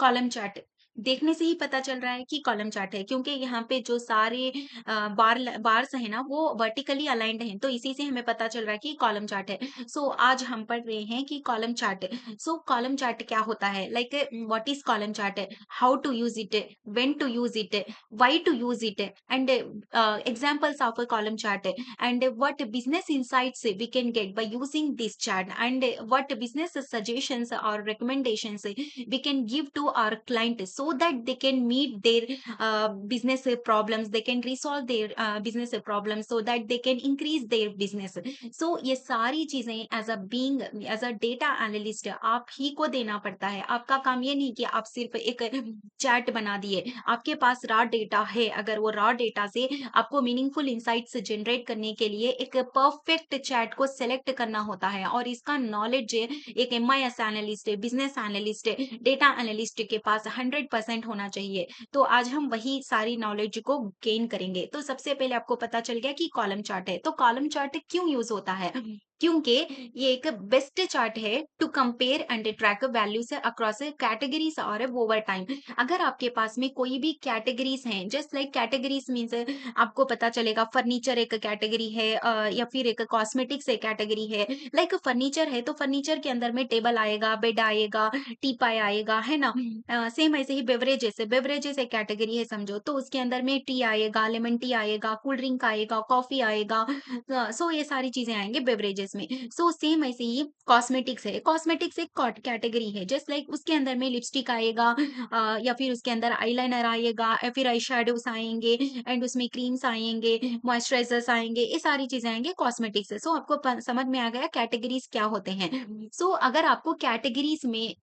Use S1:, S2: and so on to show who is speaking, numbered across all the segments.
S1: Column chart देखने से ही पता चल रहा है कि कॉलम चार्ट है क्योंकि यहाँ पे जो सारे बार्स है ना वो वर्टिकली अलाइंड हैं तो इसी से हमें पता चल रहा है कि कॉलम चार्ट है। सो आज हम पढ़ रहे हैं कि column chart. So column chart क्या होता है, like what is column chart, how to use it, when to use it, why to use it, and examples of a column chart, and what business insights we can get by using this chart, and what business suggestions or recommendations we can give to our client so that they can meet their business problems, they can resolve their business problems so that they can increase their business. So ये सारी चीजें as a being as a data analyst आप ही को देना पड़ता है। आपका काम ये नहीं कि आप सिर्फ एक चार्ट बना दिए, आपके पास रॉ डेटा है, अगर वो रॉ डेटा से आपको मीनिंगफुल इंसाइट्स जनरेट करने के लिए एक परफेक्ट चैट को सेलेक्ट करना होता है और इसका नॉलेज एक MIS analyst, business analyst, data analyst के पास 100% होना चाहिए। तो आज हम वही सारी नॉलेज को गेन करेंगे। तो सबसे पहले आपको पता चल गया कि कॉलम चार्ट है। तो कॉलम चार्ट क्यों यूज होता है? क्योंकि ये एक बेस्ट चार्ट है to compare and track values across categories और ओवर टाइम। अगर आपके पास में कोई भी कैटेगरीज हैं, जस्ट लाइक कैटेगरीज मीन्स आपको पता चलेगा फर्नीचर एक कैटेगरी है, या फिर एक कॉस्मेटिक्स एक कैटेगरी है। लाइक फर्नीचर है तो फर्नीचर के अंदर में टेबल आएगा, बेड आएगा, टीपाई आएगा, है ना। सेम ऐसे ही बेवरेजेस है, बेवरेजेस एक कैटेगरी है समझो, तो उसके अंदर में टी आएगा, लेमन टी आएगा, कोल्ड ड्रिंक आएगा, कॉफी आएगा। सो ये सारी चीजें आएंगे बेवरेजेस में। सो सेम ऐसे ही कॉस्मेटिक्स है, कॉस्मेटिक्स एक कैटेगरी है, जस्ट लाइक उसके अंदर में लिपस्टिक आएगा, या फिर उसके अंदर आईलाइनर आएगा, या फिर आई शेडोज आएंगे, एंड उसमें क्रीम्स आएंगे, मॉइस्चराइजर्स आएंगे, ये सारी चीजें आएंगे कॉस्मेटिक्स से। सो आपको समझ में आ गया कैटेगरीज क्या होते हैं। सो अगर आपको कैटेगरीज में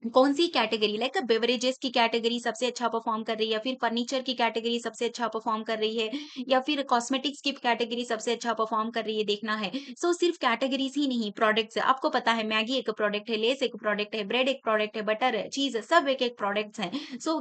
S1: कौन सी कैटेगरी, लाइक बेवरेजेस की कैटेगरी सबसे अच्छा परफॉर्म कर रही है, या फिर फर्नीचर की कैटेगरी सबसे अच्छा परफॉर्म कर रही है, या फिर कॉस्मेटिक्स की कैटेगरी सबसे अच्छा परफॉर्म कर रही है, देखना है। सो सिर्फ कैटेगरीज ही नहीं, प्रोडक्ट्स आपको पता है, मैगी एक प्रोडक्ट है, लेस एक प्रोडक्ट है, ब्रेड एक प्रोडक्ट है, बटर है, चीज सब एक एक प्रोडक्ट्स हैं। सो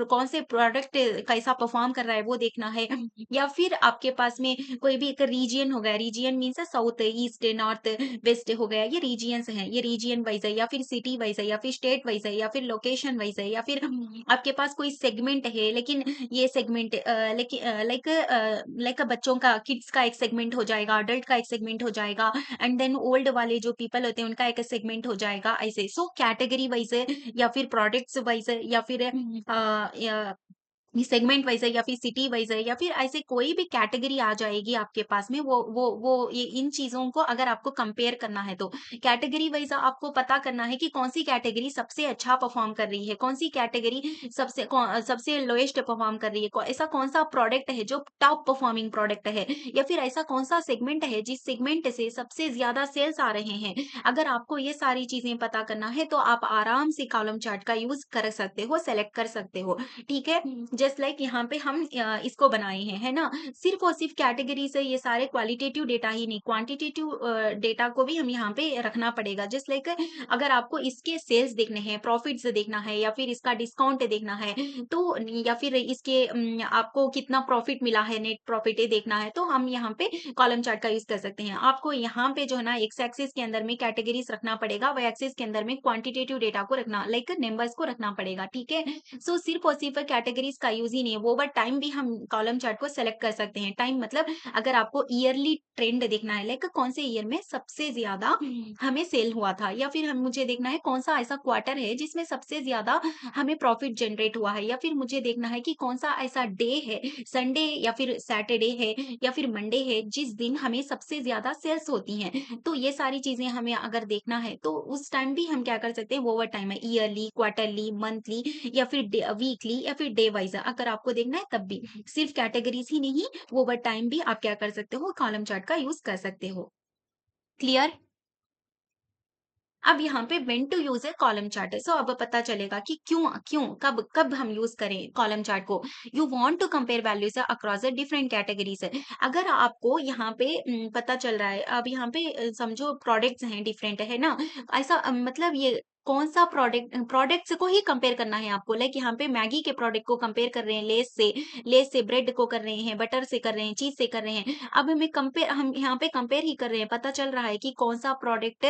S1: कौन से प्रोडक्ट कैसा परफॉर्म कर रहा है वो देखना है। या फिर आपके पास में कोई भी एक रीजियन हो गया, region means south east north west हो गया, ये रीजियंस हैं, ये रीजियन वाइज है, या फिर सिटी वाइज है, या फिर स्टेट वाइज है, या फिर लोकेशन वाइज है, या फिर आपके पास कोई सेगमेंट है, लेकिन ये सेगमेंट लाइक लाइक बच्चों का, किड्स का एक सेगमेंट हो जाएगा, अडल्ट का एक सेगमेंट हो जाएगा, एंड देन ओल्ड वाले जो पीपल होते हैं उनका एक सेगमेंट हो जाएगा, ऐसे। सो कैटेगरी वाइज या फिर प्रोडक्ट्स वाइज या फिर ये सेगमेंट वाइज है, या फिर सिटी वाइज है, या फिर ऐसे कोई भी कैटेगरी आ जाएगी आपके पास में, वो ये इन चीजों को अगर आपको कंपेयर करना है तो कैटेगरी वाइज आपको पता करना है कि कौन सी कैटेगरी सबसे अच्छा परफॉर्म कर रही है, कौन सी कैटेगरी सबसे लोएस्ट परफॉर्म कर रही है, ऐसा कौन सा प्रोडक्ट है जो टॉप परफॉर्मिंग प्रोडक्ट है, या फिर ऐसा कौन सा सेगमेंट है जिस सेगमेंट से सबसे ज्यादा सेल्स आ रहे हैं। अगर आपको ये सारी चीजें पता करना है तो आप आराम से कॉलम चार्ट का यूज कर सकते हो, सेलेक्ट कर सकते हो। ठीक है, जस्ट लाइक यहाँ पे हम इसको बनाए हैं, है ना। सिर्फ और सिर्फ कैटेगरी से ये सारे क्वालिटेटिव डेटा ही नहीं, क्वांटिटेटिव डेटा को भी हम यहाँ पे रखना पड़ेगा। जस्ट लाइक अगर आपको इसके सेल्स देखने हैं, प्रॉफिट्स देखना है, या फिर इसका डिस्काउंट देखना है, तो या फिर इसके आपको कितना प्रॉफिट मिला है, नेट प्रॉफिट ये देखना है, तो हम यहाँ पे कॉलम चार्ट का यूज कर सकते हैं। आपको यहाँ पे जो है ना एक्स एक्सिस के अंदर में कैटेगरीज रखना पड़ेगा, वाई एक्सिस के अंदर में क्वांटिटेटिव डेटा को रखना, लाइक नंबर्स को रखना पड़ेगा। ठीक है, सो सिर्फ और सिर्फ कैटेगरीज का यूज ही नहीं है, वो ओवर टाइम भी हम कॉलम चार्ट को सेलेक्ट कर सकते हैं। टाइम मतलब अगर आपको ईयरली ट्रेंड देखना है, लाइक कौन से ईयर में सबसे ज्यादा हमें सेल हुआ था, या फिर हम मुझे देखना है कौन सा ऐसा क्वार्टर है जिसमें सबसे ज्यादा हमें प्रॉफिट जनरेट हुआ है, या फिर मुझे देखना है कि कौन सा ऐसा डे है, संडे या फिर सैटरडे है या फिर मंडे है, जिस दिन हमें सबसे ज्यादा सेल्स होती हैं। तो ये सारी चीजें हमें अगर देखना है तो उस टाइम भी हम क्या कर सकते हैं, वो ओवर टाइम है, ईयरली, क्वार्टरली, मंथली, या फिर वीकली, या फिर डे वाइज अगर आपको देखना है तब भी। सिर्फ कैटेगरीज ही नहीं, वो ओवर टाइम भी आप क्या कर सकते हो, कॉलम चार्ट का यूज कर सकते हो। क्लियर? अब यहाँ पे when to use a column chart है। सो अब पता चलेगा कि क्यों क्यों कब कब हम यूज करें कॉलम चार्ट को। You want to compare values across the different categories है। अगर आपको यहाँ पे पता चल रहा है, अब यहाँ पे समझो प्रोडक्ट्स हैं डिफरेंट, है ना। ऐसा मतलब ये कौन-सा प्रोडक्ट्स को ही कंपेयर करना है आपको। लाइक यहाँ पे मैगी के प्रोडक्ट को कंपेयर कर रहे हैं लेस से ब्रेड को कर रहे हैं, बटर से कर रहे हैं, चीज़ से कर रहे हैं। अब हम यहाँ पे कंपेयर ही कर रहे हैं, पता चल रहा है कि कौन-सा प्रोडक्ट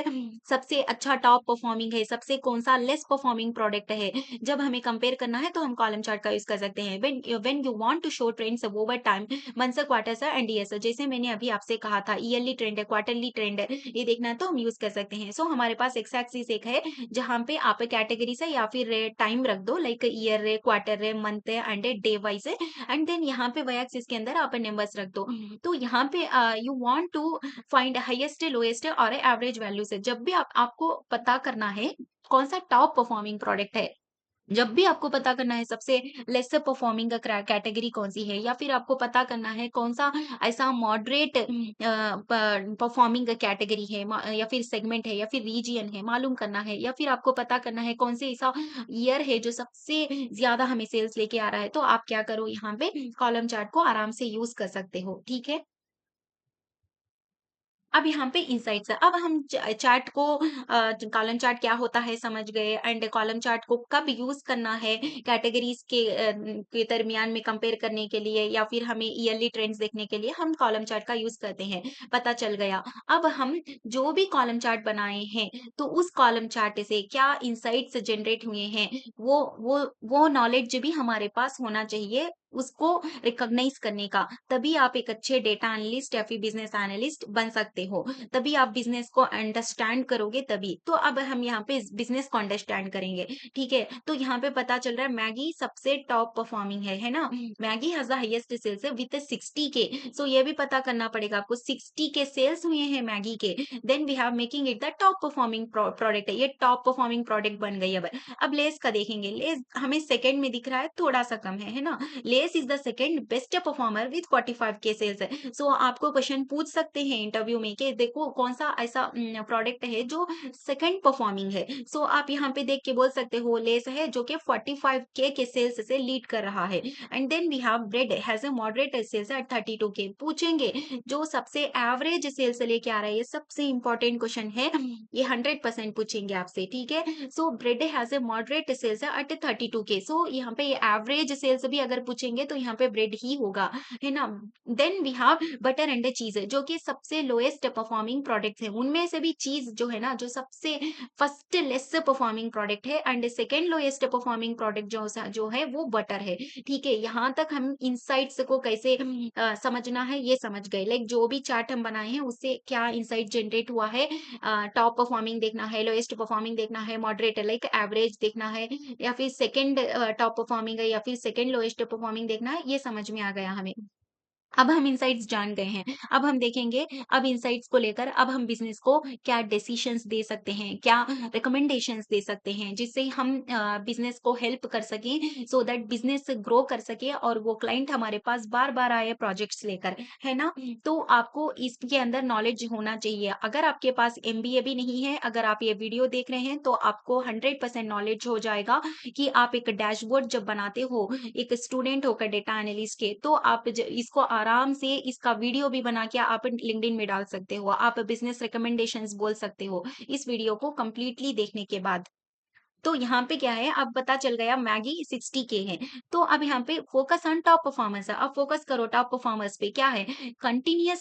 S1: सबसे अच्छा टॉप परफॉर्मिंग है, सबसे कौन-सा लेस परफॉर्मिंग प्रोडक्ट है। जब हमें कंपेयर करना है तो हम कॉलम चार्ट का यूज़ कर सकते हैं। When you want to show trends over time, months, quarters and years, जैसे मैंने अभी आपसे कहा था ईयरली ट्रेंड है, क्वार्टरली ट्रेंड है, ये देखना है तो हम यूज़ कर सकते हैं। सो हमारे पास एक्स एक्सिस एक है जहाँ पे आप कैटेगरीज़ है या फिर टाइम रख दो, लाइक ईयर है, क्वार्टर है, मंथ है एंड डे वाइज़ है, एंड देन यहाँ पे वाई एक्सिस के अंदर आप नंबर्स रख दो। तो यहाँ पे you want to find highest, lowest और एवरेज वैल्यू से जब भी आपको पता करना है कौन-सा टॉप परफॉर्मिंग प्रोडक्ट है। जब भी आपको पता करना है सबसे लेसर परफॉर्मिंग कैटेगरी कौन-सी है, या फिर आपको पता करना है कौन-सा ऐसा मॉडरेट परफॉर्मिंग कैटेगरी है, या फिर सेगमेंट है, या फिर रीजियन है, मालूम करना है, या फिर आपको पता करना है कौन से ऐसा ईयर है जो सबसे ज़्यादा हमें सेल्स लेके आ रहा है, तो आप क्या करो यहाँ पे कॉलम चार्ट को आराम से यूज़ कर सकते हो, ठीक है? अब यहाँ पे इनसाइट्स है। अब हम चार्ट को कॉलम चार्ट क्या होता है समझ गए, एंड कॉलम चार्ट को कब यूज़ करना है कैटेगरीज़ के दरमियान में कंपेयर करने के लिए, या फिर हमें ईयरली ट्रेंड्स देखने के लिए हम कॉलम चार्ट का यूज़ करते हैं, पता चल गया। अब हम जो भी कॉलम चार्ट बनाए हैं, तो उस कॉलम चार्ट से क्या इनसाइट्स जनरेट हुए हैं, वो नॉलेज भी हमारे पास होना चाहिए, उसको रिकॉग्नाइज़ करने का। तभी आप एक अच्छे डेटा एनालिस्ट या फिर बिज़नेस एनालिस्ट बन सकते हो। तभी आप बिज़नेस को अंडरस्टैंड करोगे तभी। तो अब हम यहाँ पे बिज़नेस को अंडरस्टैंड करेंगे, ठीक है? तो यहाँ पे पता चल रहा है मैगी सबसे टॉप परफॉर्मिंग है ना? Maggi has the highest sales with 60 के। सो ये भी पता करना पड़ेगा आपको, 60 के सेल्स हुए हैं मैगी के। Then we have making it the top performing product है। ये टॉप परफॉर्मिंग प्रोडक्ट बन गई अब। अब लेस का देखेंगे। लेस हमें सेकंड में दिख रहा है, थोड़ा-सा कम है ना? Less is the second best performer with 45 के सेल्स है। सो आपको क्वेश्चन पूछ सकते हैं इंटरव्यू में कि देखो कौन सा ऐसा प्रोडक्ट है जो सेकंड परफॉर्मिंग है। सो आप यहाँ पे देख के बोल सकते हो लेस है जो कि 45 के सेल्स से लीड कर रहा है, and then we have bread has a moderate sales at 32 K. पूछेंगे जो सबसे एवरेज सेल्स लेके आ रहा है, ये सबसे इंपॉर्टेंट क्वेश्चन है, ये 100% पूछेंगे आपसे, ठीक है? So bread has a moderate sales at 32 K. सो यहाँ पे एवरेज सेल्स भी अगर पूछेंगे तो यहाँ पे ब्रेड ही होगा, है ना? Then we have butter and cheese जो कि सबसे लोएस्ट परफॉर्मिंग प्रोडक्ट्स हैं। उनमें से भी चीज़ जो है ना, जो सबसे फर्स्ट लेस परफॉर्मिंग प्रोडक्ट है, and second lowest performing product जो है वो बटर है। ठीक है? यहाँ तक हम इनसाइट्स को कैसे समझना है ये समझ गए। लाइक जो भी चार्ट हम बनाए हैं उससे क्या इनसाइट जनरेट हुआ है, टॉप परफॉर्मिंग देखना है, लोएस्ट परफॉर्मिंग देखना है, मॉडरेट लाइक एवरेज देखना है, या फिर सेकंड टॉप परफॉर्मिंग है, या फिर सेकंड लोएस्ट परफॉर्मिंग देखना है, ये समझ में आ गया हमें। अब हम इनसाइट्स जान गए हैं। अब हम देखेंगे, अब इनसाइट्स को लेकर अब हम बिज़नेस को क्या डिसीजंस दे सकते हैं, क्या रिकमेंडेशंस दे सकते हैं, जिससे हम बिज़नेस को हेल्प कर सकें, सो दैट बिज़नेस ग्रो कर सके और वो क्लाइंट हमारे पास बार-बार आए प्रोजेक्ट्स लेकर, है ना? तो आपको इसके अंदर नॉलेज होना चाहिए। अगर आपके पास एमबीए भी नहीं है, अगर आप ये वीडियो देख रहे हैं, तो आपको 100% नॉलेज हो जाएगा कि आप एक डैशबोर्ड जब बनाते हो, एक स्टूडेंट होकर डेटा एनालिस्ट के, तो आप इसको आराम से इसका वीडियो भी बना के आप लिंक्डइन में डाल सकते हो। आप बिज़नेस रिकमेंडेशंस बोल सकते हो, इस वीडियो को कंप्लीटली देखने के बाद। तो यहाँ पे क्या है, अब पता चल गया मैगी 60 के है। तो अब यहाँ पे फोकस ऑन टॉप परफॉर्मर्स है। अब फोकस करो टॉप परफॉर्मर्स पे, क्या है? Continue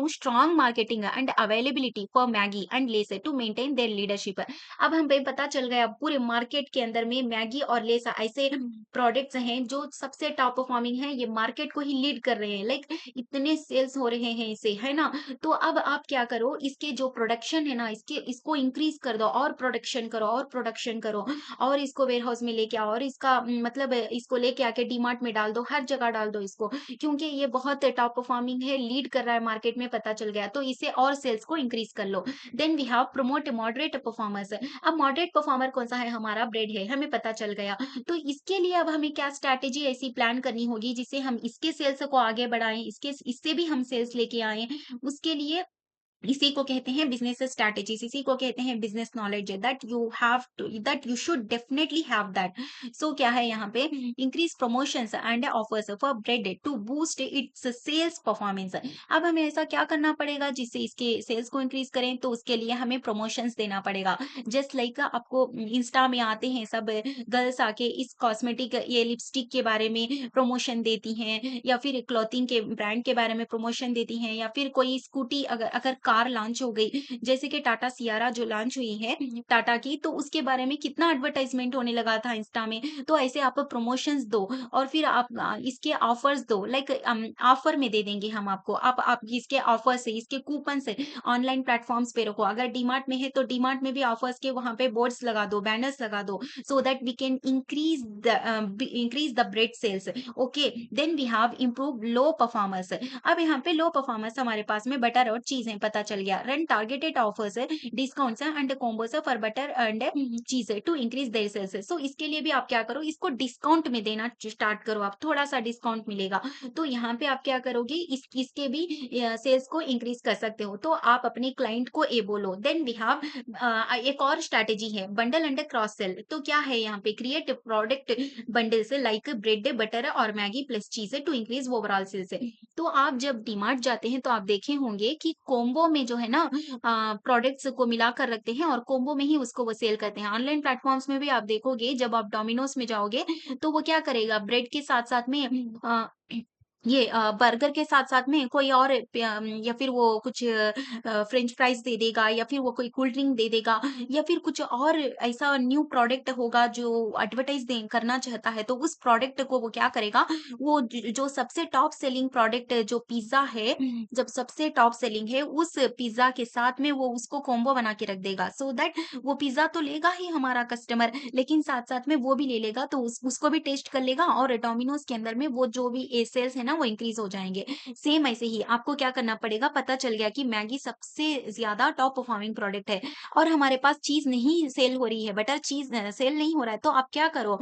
S1: strong marketing and availability for Maggi and Lay's to maintain their leadership. अब हमें पता चल गया पूरे मार्केट के अंदर में मैगी और लेस ऐसे प्रोडक्ट्स हैं जो सबसे टॉप परफॉर्मिंग है, ये मार्केट को ही लीड कर रहे हैं। लाइक इतने सेल्स हो रहे हैं इसे, है ना? तो अब आप क्या करो, इसके जो प्रोडक्शन है ना, इसको इंक्रीज कर दो, और प्रोडक्शन करो, और प्रोडक्शन करो, और इसको वेयर हाउस में लेके आओ, और इसका मतलब इसको लेके आके डीमार्ट में डाल दो, हर जगह डाल दो इसको, क्योंकि ये बहुत टॉप परफॉर्मिंग है, लीड कर रहा है मार्केट में, पता चल गया, तो इसे और सेल्स को इंक्रीज कर लो। Then we have promote moderate performers. अब मॉडरेट परफॉर्मर कौन सा है? हमारा ब्रेड है, हमें पता चल गया। तो इसके लिए अब हमें क्या स्ट्रैटेजी ऐसी प्लान करनी होगी जिससे हम इसके सेल्स को आगे बढ़ाएं, इसके इससे भी हम सेल्स लेके आए। उसके लिए इसी को कहते हैं बिजनेस स्ट्रैटेजीज, इसी को कहते हैं business knowledge, that you should definitely have that. So क्या है यहाँ पे, increase promotions and offers for bread to boost its sales performance. अब हमें ऐसा क्या करना पड़ेगा जिससे इसके सेल्स को इंक्रीज करें, तो उसके लिए हमें प्रमोशंस देना पड़ेगा। जस्ट लाइक आपको इंस्टा में आते हैं सब गर्ल्स आके इस कॉस्मेटिक ये लिपस्टिक के बारे में प्रमोशन देती हैं, या फिर क्लॉथिंग के ब्रांड के बारे में प्रमोशन देती हैं, या फिर कोई स्कूटी अगर अगर कार लॉन्च हो गई, जैसे कि टाटा सियारा जो लॉन्च हुई है टाटा की, तो उसके बारे में कितना एडवर्टाइजमेंट होने लगा था इंस्टा में। तो ऐसे आप प्रमोशंस दो, और फिर आप इसके ऑफर्स दो, लाइक ऑफर में दे देंगे हम आपको, आप इसके ऑफर से, इसके कूपन से ऑनलाइन प्लेटफॉर्म्स पे रखो। अगर डीमार्ट में है तो डीमार्ट में भी ऑफर्स के वहां पे बोर्ड्स लगा दो, बैनर्स लगा दो, so that we can increase the bread sales. Okay, then we have improve low performers. अब यहाँ पे लो परफॉर्मर्स हमारे पास में बटर और चीज है, पता चल गया। Run targeted offers, discounts and combos for butter and चीज टू इंक्रीज देयर सेल्स। सो इसके लिए भी आप क्या करो, इसको डिस्काउंट में देना स्टार्ट करो, आप थोड़ा सा डिस्काउंट मिलेगा, तो यहाँ पे आप क्या करोगे, इसके भी सेल्स को इंक्रीज कर सकते हो। तो आप अपने क्लाइंट को ये बोलो। देन वी हैव एक और स्ट्रैटेजी है बंडल एंड क्रॉस सेल। तो क्या है यहाँ पे, create product bundles like bread butter और मैगी प्लस चीज टू इंक्रीज ओवरऑल सेल्स। तो आप जब डीमार्ट जाते हैं तो आप देखे होंगे कि कोम्बो में जो है ना प्रोडक्ट्स को मिलाकर रखते हैं और कोम्बो में ही उसको वो सेल करते हैं। ऑनलाइन प्लेटफॉर्म्स में भी आप देखोगे, जब आप डोमिनोज में जाओगे तो वो क्या करेगा, ब्रेड के साथ साथ में ये बर्गर के साथ साथ में कोई और या फिर वो कुछ फ्रेंच फ्राइज दे देगा, या फिर वो कोई कोल्ड ड्रिंक दे देगा, या फिर कुछ और ऐसा न्यू प्रोडक्ट होगा जो एडवर्टाइज करना चाहता है, तो उस प्रोडक्ट को वो क्या करेगा, वो जो सबसे टॉप सेलिंग प्रोडक्ट जो पिज्जा है, जब सबसे टॉप सेलिंग है उस पिज्जा के साथ में वो उसको कॉम्बो बना के रख देगा, सो दैट वो पिज्जा तो लेगा ही हमारा कस्टमर, लेकिन साथ साथ में वो भी ले लेगा, तो उसको भी टेस्ट कर लेगा, और डोमिनोज के अंदर में वो जो भी सेल्स है ना वो इंक्रीज हो जाएंगे। सेम ऐसे ही आपको क्या करना पड़ेगा, पता चल गया कि मैगी सबसे ज्यादा टॉप परफॉर्मिंग प्रोडक्ट है, और हमारे पास चीज नहीं सेल हो रही है, बटर चीज सेल नहीं हो रहा है, तो आप क्या करो,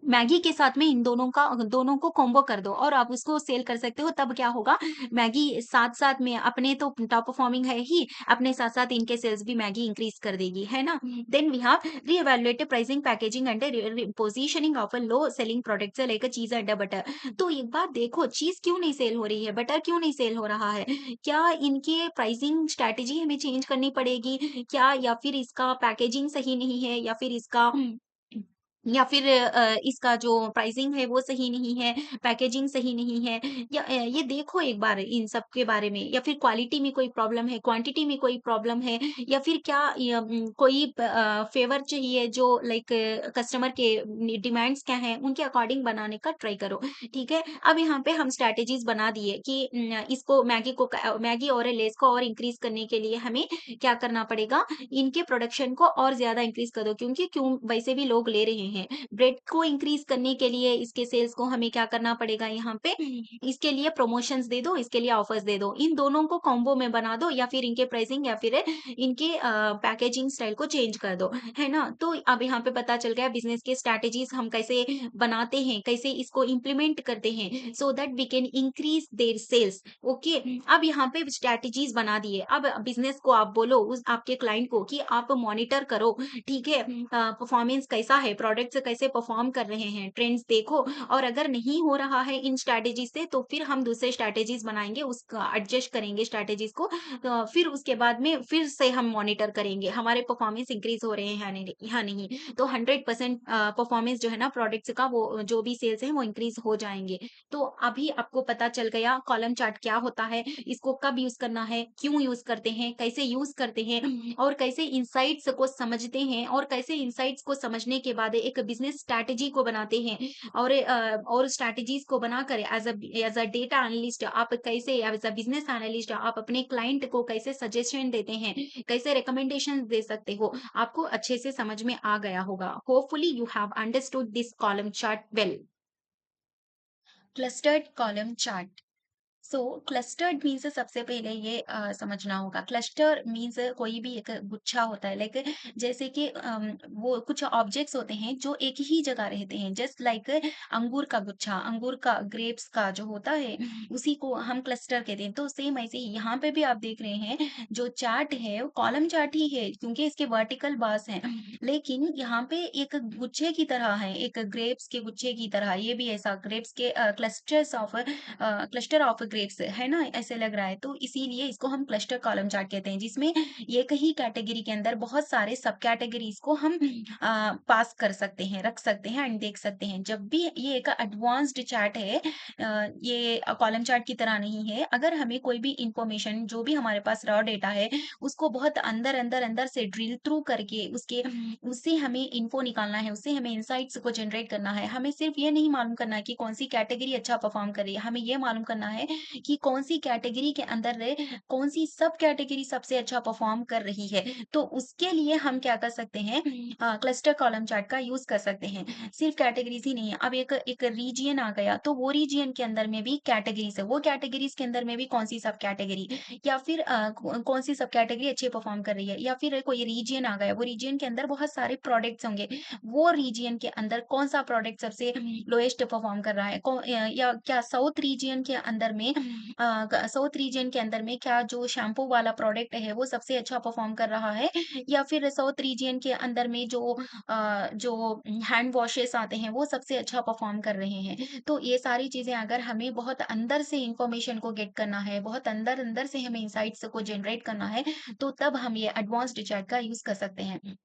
S1: मैगी के साथ में इन दोनों को कॉम्बो कर दो, और आप उसको सेल कर सकते हो। तब क्या होगा, मैगी साथ-साथ में अपने तो टॉप परफॉर्मिंग है ही, अपने साथ-साथ इनके सेल्स भी मैगी इंक्रीज कर देगी, है ना? Then we have reevaluate pricing, packaging and positioning of a low selling products like cheese and butter. तो एक बात देखो, चीज़ क्यों नहीं सेल हो रही है, बटर क्यों नहीं सेल हो रहा है? क्या इनके प्राइसिंग स्ट्रैटेजी हमें चेंज करनी पड़ेगी क्या? या फिर इसका पैकेजिंग सही नहीं है, या फिर इसका जो प्राइसिंग है वो सही नहीं है, पैकेजिंग सही नहीं है, या ये देखो एक बार इन सब के बारे में, या फिर क्वालिटी में कोई प्रॉब्लम है, क्वांटिटी में कोई प्रॉब्लम है, या फिर क्या कोई फेवर चाहिए जो लाइक कस्टमर के डिमांड्स क्या हैं, उनके अकॉर्डिंग बनाने का ट्राई करो, ठीक है? अब यहाँ पे हम स्ट्रैटेजीज बना दिए कि इसको मैगी और लेस को और इंक्रीज करने के लिए हमें क्या करना पड़ेगा, इनके प्रोडक्शन को और ज़्यादा इंक्रीज़ कर दो, क्योंकि क्यों वैसे भी लोग ले रहे हैं। ब्रेड को इंक्रीज़ करने के लिए इसके सेल्स को हमें क्या करना पड़ेगा यहाँ पे, इसके लिए प्रमोशंस दे दो, इसके लिए ऑफर्स दे दो। इन दोनों को कॉम्बो में बना दो, या फिर इनके प्राइसिंग या फिर इनके पैकेजिंग स्टाइल को चेंज कर दो, है ना? तो अब यहाँ पे पता चल गया बिज़नेस के स्ट्रैटेजीज़ हम कैसे बनाते हैं, कैसे इसको इम्प्लीमेंट करते हैं, so that we can increase their sales. Okay, अब यहाँ पे स्ट्रैटेजीज बना दिए। अब बिजनेस को आप बोलो उस आपके क्लाइंट को कि आप मॉनिटर करो, ठीक है? परफॉर्मेंस कैसा है, प्रोडक्ट्स कैसे परफॉर्म कर रहे हैं, ट्रेंड्स देखो, और अगर नहीं हो रहा है इन स्ट्रैटेजी से तो फिर हम दूसरे स्ट्रैटेजीज बनाएंगे, उसका एडजस्ट करेंगे स्ट्रैटेजीज को, फिर उसके बाद में फिर से हम मॉनिटर करेंगे हमारे परफॉर्मेंस इंक्रीज हो रहे हैं या नहीं। तो 100% परफॉर्मेंस जो है ना प्रोडक्ट्स का, वो जो भी सेल्स है वो इंक्रीज हो जाएंगे। तो अभी आपको पता चल गया कॉलम चार्ट क्या होता है, इसको कब यूज करना है, क्यों यूज करते हैं, कैसे यूज करते हैं, और कैसे इंसाइट्स को समझते हैं, और कैसे इंसाइट्स को समझने के बाद एक बिजनेस स्ट्रैटेजी को बनाते हैं, और स्ट्रैटेजीज को बनाकर एज अ डेटा एनालिस्ट आप कैसे, एज अ बिजनेस एनालिस्ट आप अपने क्लाइंट को कैसे सजेशन देते हैं, कैसे रिकमेंडेशन दे सकते हो, आपको अच्छे से समझ में आ गया होगा। Hopefully you have understood this column chart well. Clustered column chart. So clustered means सबसे पहले ये समझना होगा। क्लस्टर मीन्स कोई भी एक गुच्छा होता है, लाइक जैसे कि वो कुछ ऑब्जेक्ट्स होते हैं जो एक ही जगह रहते हैं, जस्ट लाइक अंगूर का गुच्छा, अंगूर का ग्रेप्स का जो होता है उसी को हम क्लस्टर कहते हैं। तो सेम ऐसे ही यहाँ पे भी आप देख रहे हैं जो चार्ट है वो कॉलम चार्ट ही है, क्योंकि इसके वर्टिकल बार्स हैं, लेकिन यहाँ पे एक गुच्छे की तरह है, एक ग्रेप्स के गुच्छे की तरह, ये भी ऐसा ग्रेप्स के क्लस्टर ऑफ ग्रेप्स है ना, ऐसे लग रहा है। तो इसीलिए इसको हम क्लस्टर कॉलम चार्ट कहते हैं, जिसमें एक ही कैटेगरी के अंदर बहुत सारे सब कैटेगरीज को हम पास कर सकते हैं, रख सकते हैं एंड देख सकते हैं। जब भी ये एक एडवांस्ड चार्ट है, ये कॉलम चार्ट की तरह नहीं है। अगर हमें कोई भी इंफॉर्मेशन, जो भी हमारे पास रॉ डेटा है, उसको बहुत अंदर अंदर अंदर से ड्रिल थ्रू करके उससे हमें इन्फो निकालना है, उससे हमें इंसाइट्स को जनरेट करना है। हमें सिर्फ ये नहीं मालूम करना है कि कौन सी कैटेगरी अच्छा परफॉर्म कर रही है, हमें ये मालूम करना है कि कौन सी कैटेगरी के अंदर कौन सी सब कैटेगरी सबसे अच्छा परफॉर्म कर रही है। तो उसके लिए हम क्या कर सकते हैं, क्लस्टर कॉलम चार्ट का यूज कर सकते हैं। सिर्फ कैटेगरीज ही नहीं है, अब एक एक रीजियन आ गया, तो वो रीजियन के अंदर में भी कैटेगरीज है, वो कैटेगरीज के अंदर में भी कौन सी सब कैटेगरी, या फिर कौन सी सब कैटेगरी अच्छे परफॉर्म कर रही है, या फिर कोई रीजियन आ गया, वो रीजियन के अंदर बहुत सारे प्रोडक्ट्स होंगे, वो रीजियन के अंदर कौन सा प्रोडक्ट सबसे लोएस्ट परफॉर्म कर रहा है, या क्या साउथ रीजियन के अंदर में साउथ रीजियन के अंदर में क्या जो शैम्पू वाला प्रोडक्ट है वो सबसे अच्छा परफॉर्म कर रहा है, या फिर साउथ रीजियन के अंदर में जो हैंड वॉशेस आते हैं वो सबसे अच्छा परफॉर्म कर रहे हैं। तो ये सारी चीजें अगर हमें बहुत अंदर से इंफॉर्मेशन को गेट करना है, बहुत अंदर अंदर से हमें इंसाइट्स को जनरेट करना है, तो तब हम ये एडवांस्ड चैट का यूज कर सकते हैं।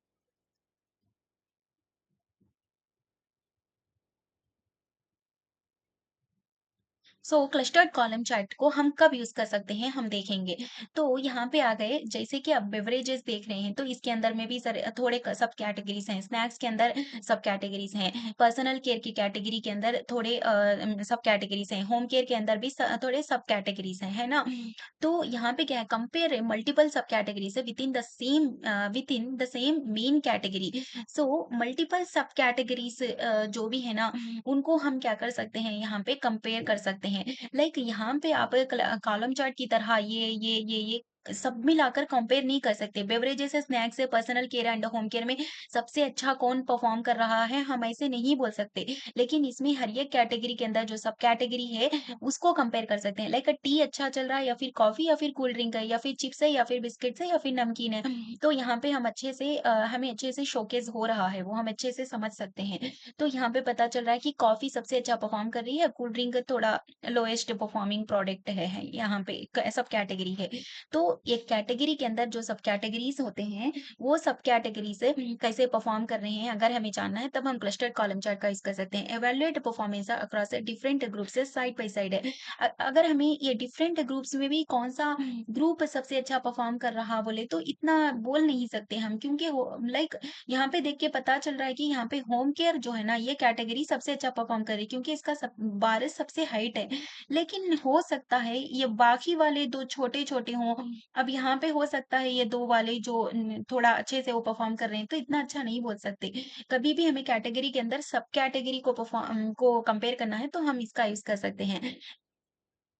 S1: सो क्लस्टर्ड कॉलम चार्ट को हम कब यूज कर सकते हैं, हम देखेंगे। तो यहाँ पे आ गए, जैसे कि आप बेवरेजेस देख रहे हैं, तो इसके अंदर में भी सर थोड़े सब कैटेगरीज हैं, स्नैक्स के अंदर सब कैटेगरीज हैं, पर्सनल केयर की कैटेगरी के अंदर थोड़े सब कैटेगरीज हैं, होम केयर के अंदर भी थोड़े सब कैटेगरीज हैं, है ना। तो यहाँ पे क्या है, कंपेयर मल्टीपल सब categories with in the same main category. So multiple सब कैटेगरीज जो भी है ना, उनको हम क्या कर सकते हैं, यहाँ पे कंपेयर कर सकते हैं। लाइक यहाँ पे आप कॉलम चार्ट की तरह ये सब मिलाकर कंपेयर नहीं कर सकते। बेवरेजेस से, स्नैक्स से, personal care and home care में सबसे अच्छा कौन परफॉर्म कर रहा है, हम ऐसे नहीं बोल सकते। लेकिन इसमें हर एक कैटेगरी के अंदर जो सब कैटेगरी है उसको कंपेयर कर सकते हैं। लाइक टी अच्छा चल रहा है, या फिर कॉफी, या फिर कोल्ड ड्रिंक है, या फिर चिप्स है, या फिर बिस्किट्स है, या फिर नमकीन है। तो यहाँ पे हमें अच्छे से शोकेस हो रहा है, वो हम अच्छे से समझ सकते हैं। तो यहाँ पे पता चल रहा है कि कॉफ़ी सबसे अच्छा परफ़ॉर्म कर रही है, कोल्ड ड्रिंक थोड़ा लोएस्ट परफ़ॉर्मिंग प्रोडक्ट है यहाँ पे सब कैटेगरी है। तो एक कैटेगरी के अंदर जो सब कैटेगरीज़ होते हैं, वो सब कैटेगरी से कैसे परफ़ॉर्म कर रहे हैं, अगर हमें जानना है, तब हम क्लस्टर्ड कॉलम चार्ट का यूज़ कर सकते हैं। Evaluate performance across different groups से साइड बाय साइड है। अगर हमें ये डिफरेंट ग्रुप्स में भी कौन-सा ग्रुप सबसे अच्छा परफ़ॉर्म कर रहा बोले, तो इतना बोल नहीं सकते हम, क्योंकि वो लाइक यहाँ पे देख के पता चल रहा है कि यहाँ पे होम केयर जो है ना, ये कैटेगरी सबसे अच्छा परफॉर्म कर रही है, क्योंकि इसका बारिश सबसे हाइट है। लेकिन हो सकता है ये बाकी वाले दो छोटे छोटे हों, अब यहाँ पे हो सकता है ये दो वाले जो थोड़ा अच्छे से वो परफॉर्म कर रहे हैं, तो इतना अच्छा नहीं बोल सकते। कभी भी हमें कैटेगरी के अंदर सब कैटेगरी को कंपेयर करना है, तो हम इसका यूज कर सकते हैं।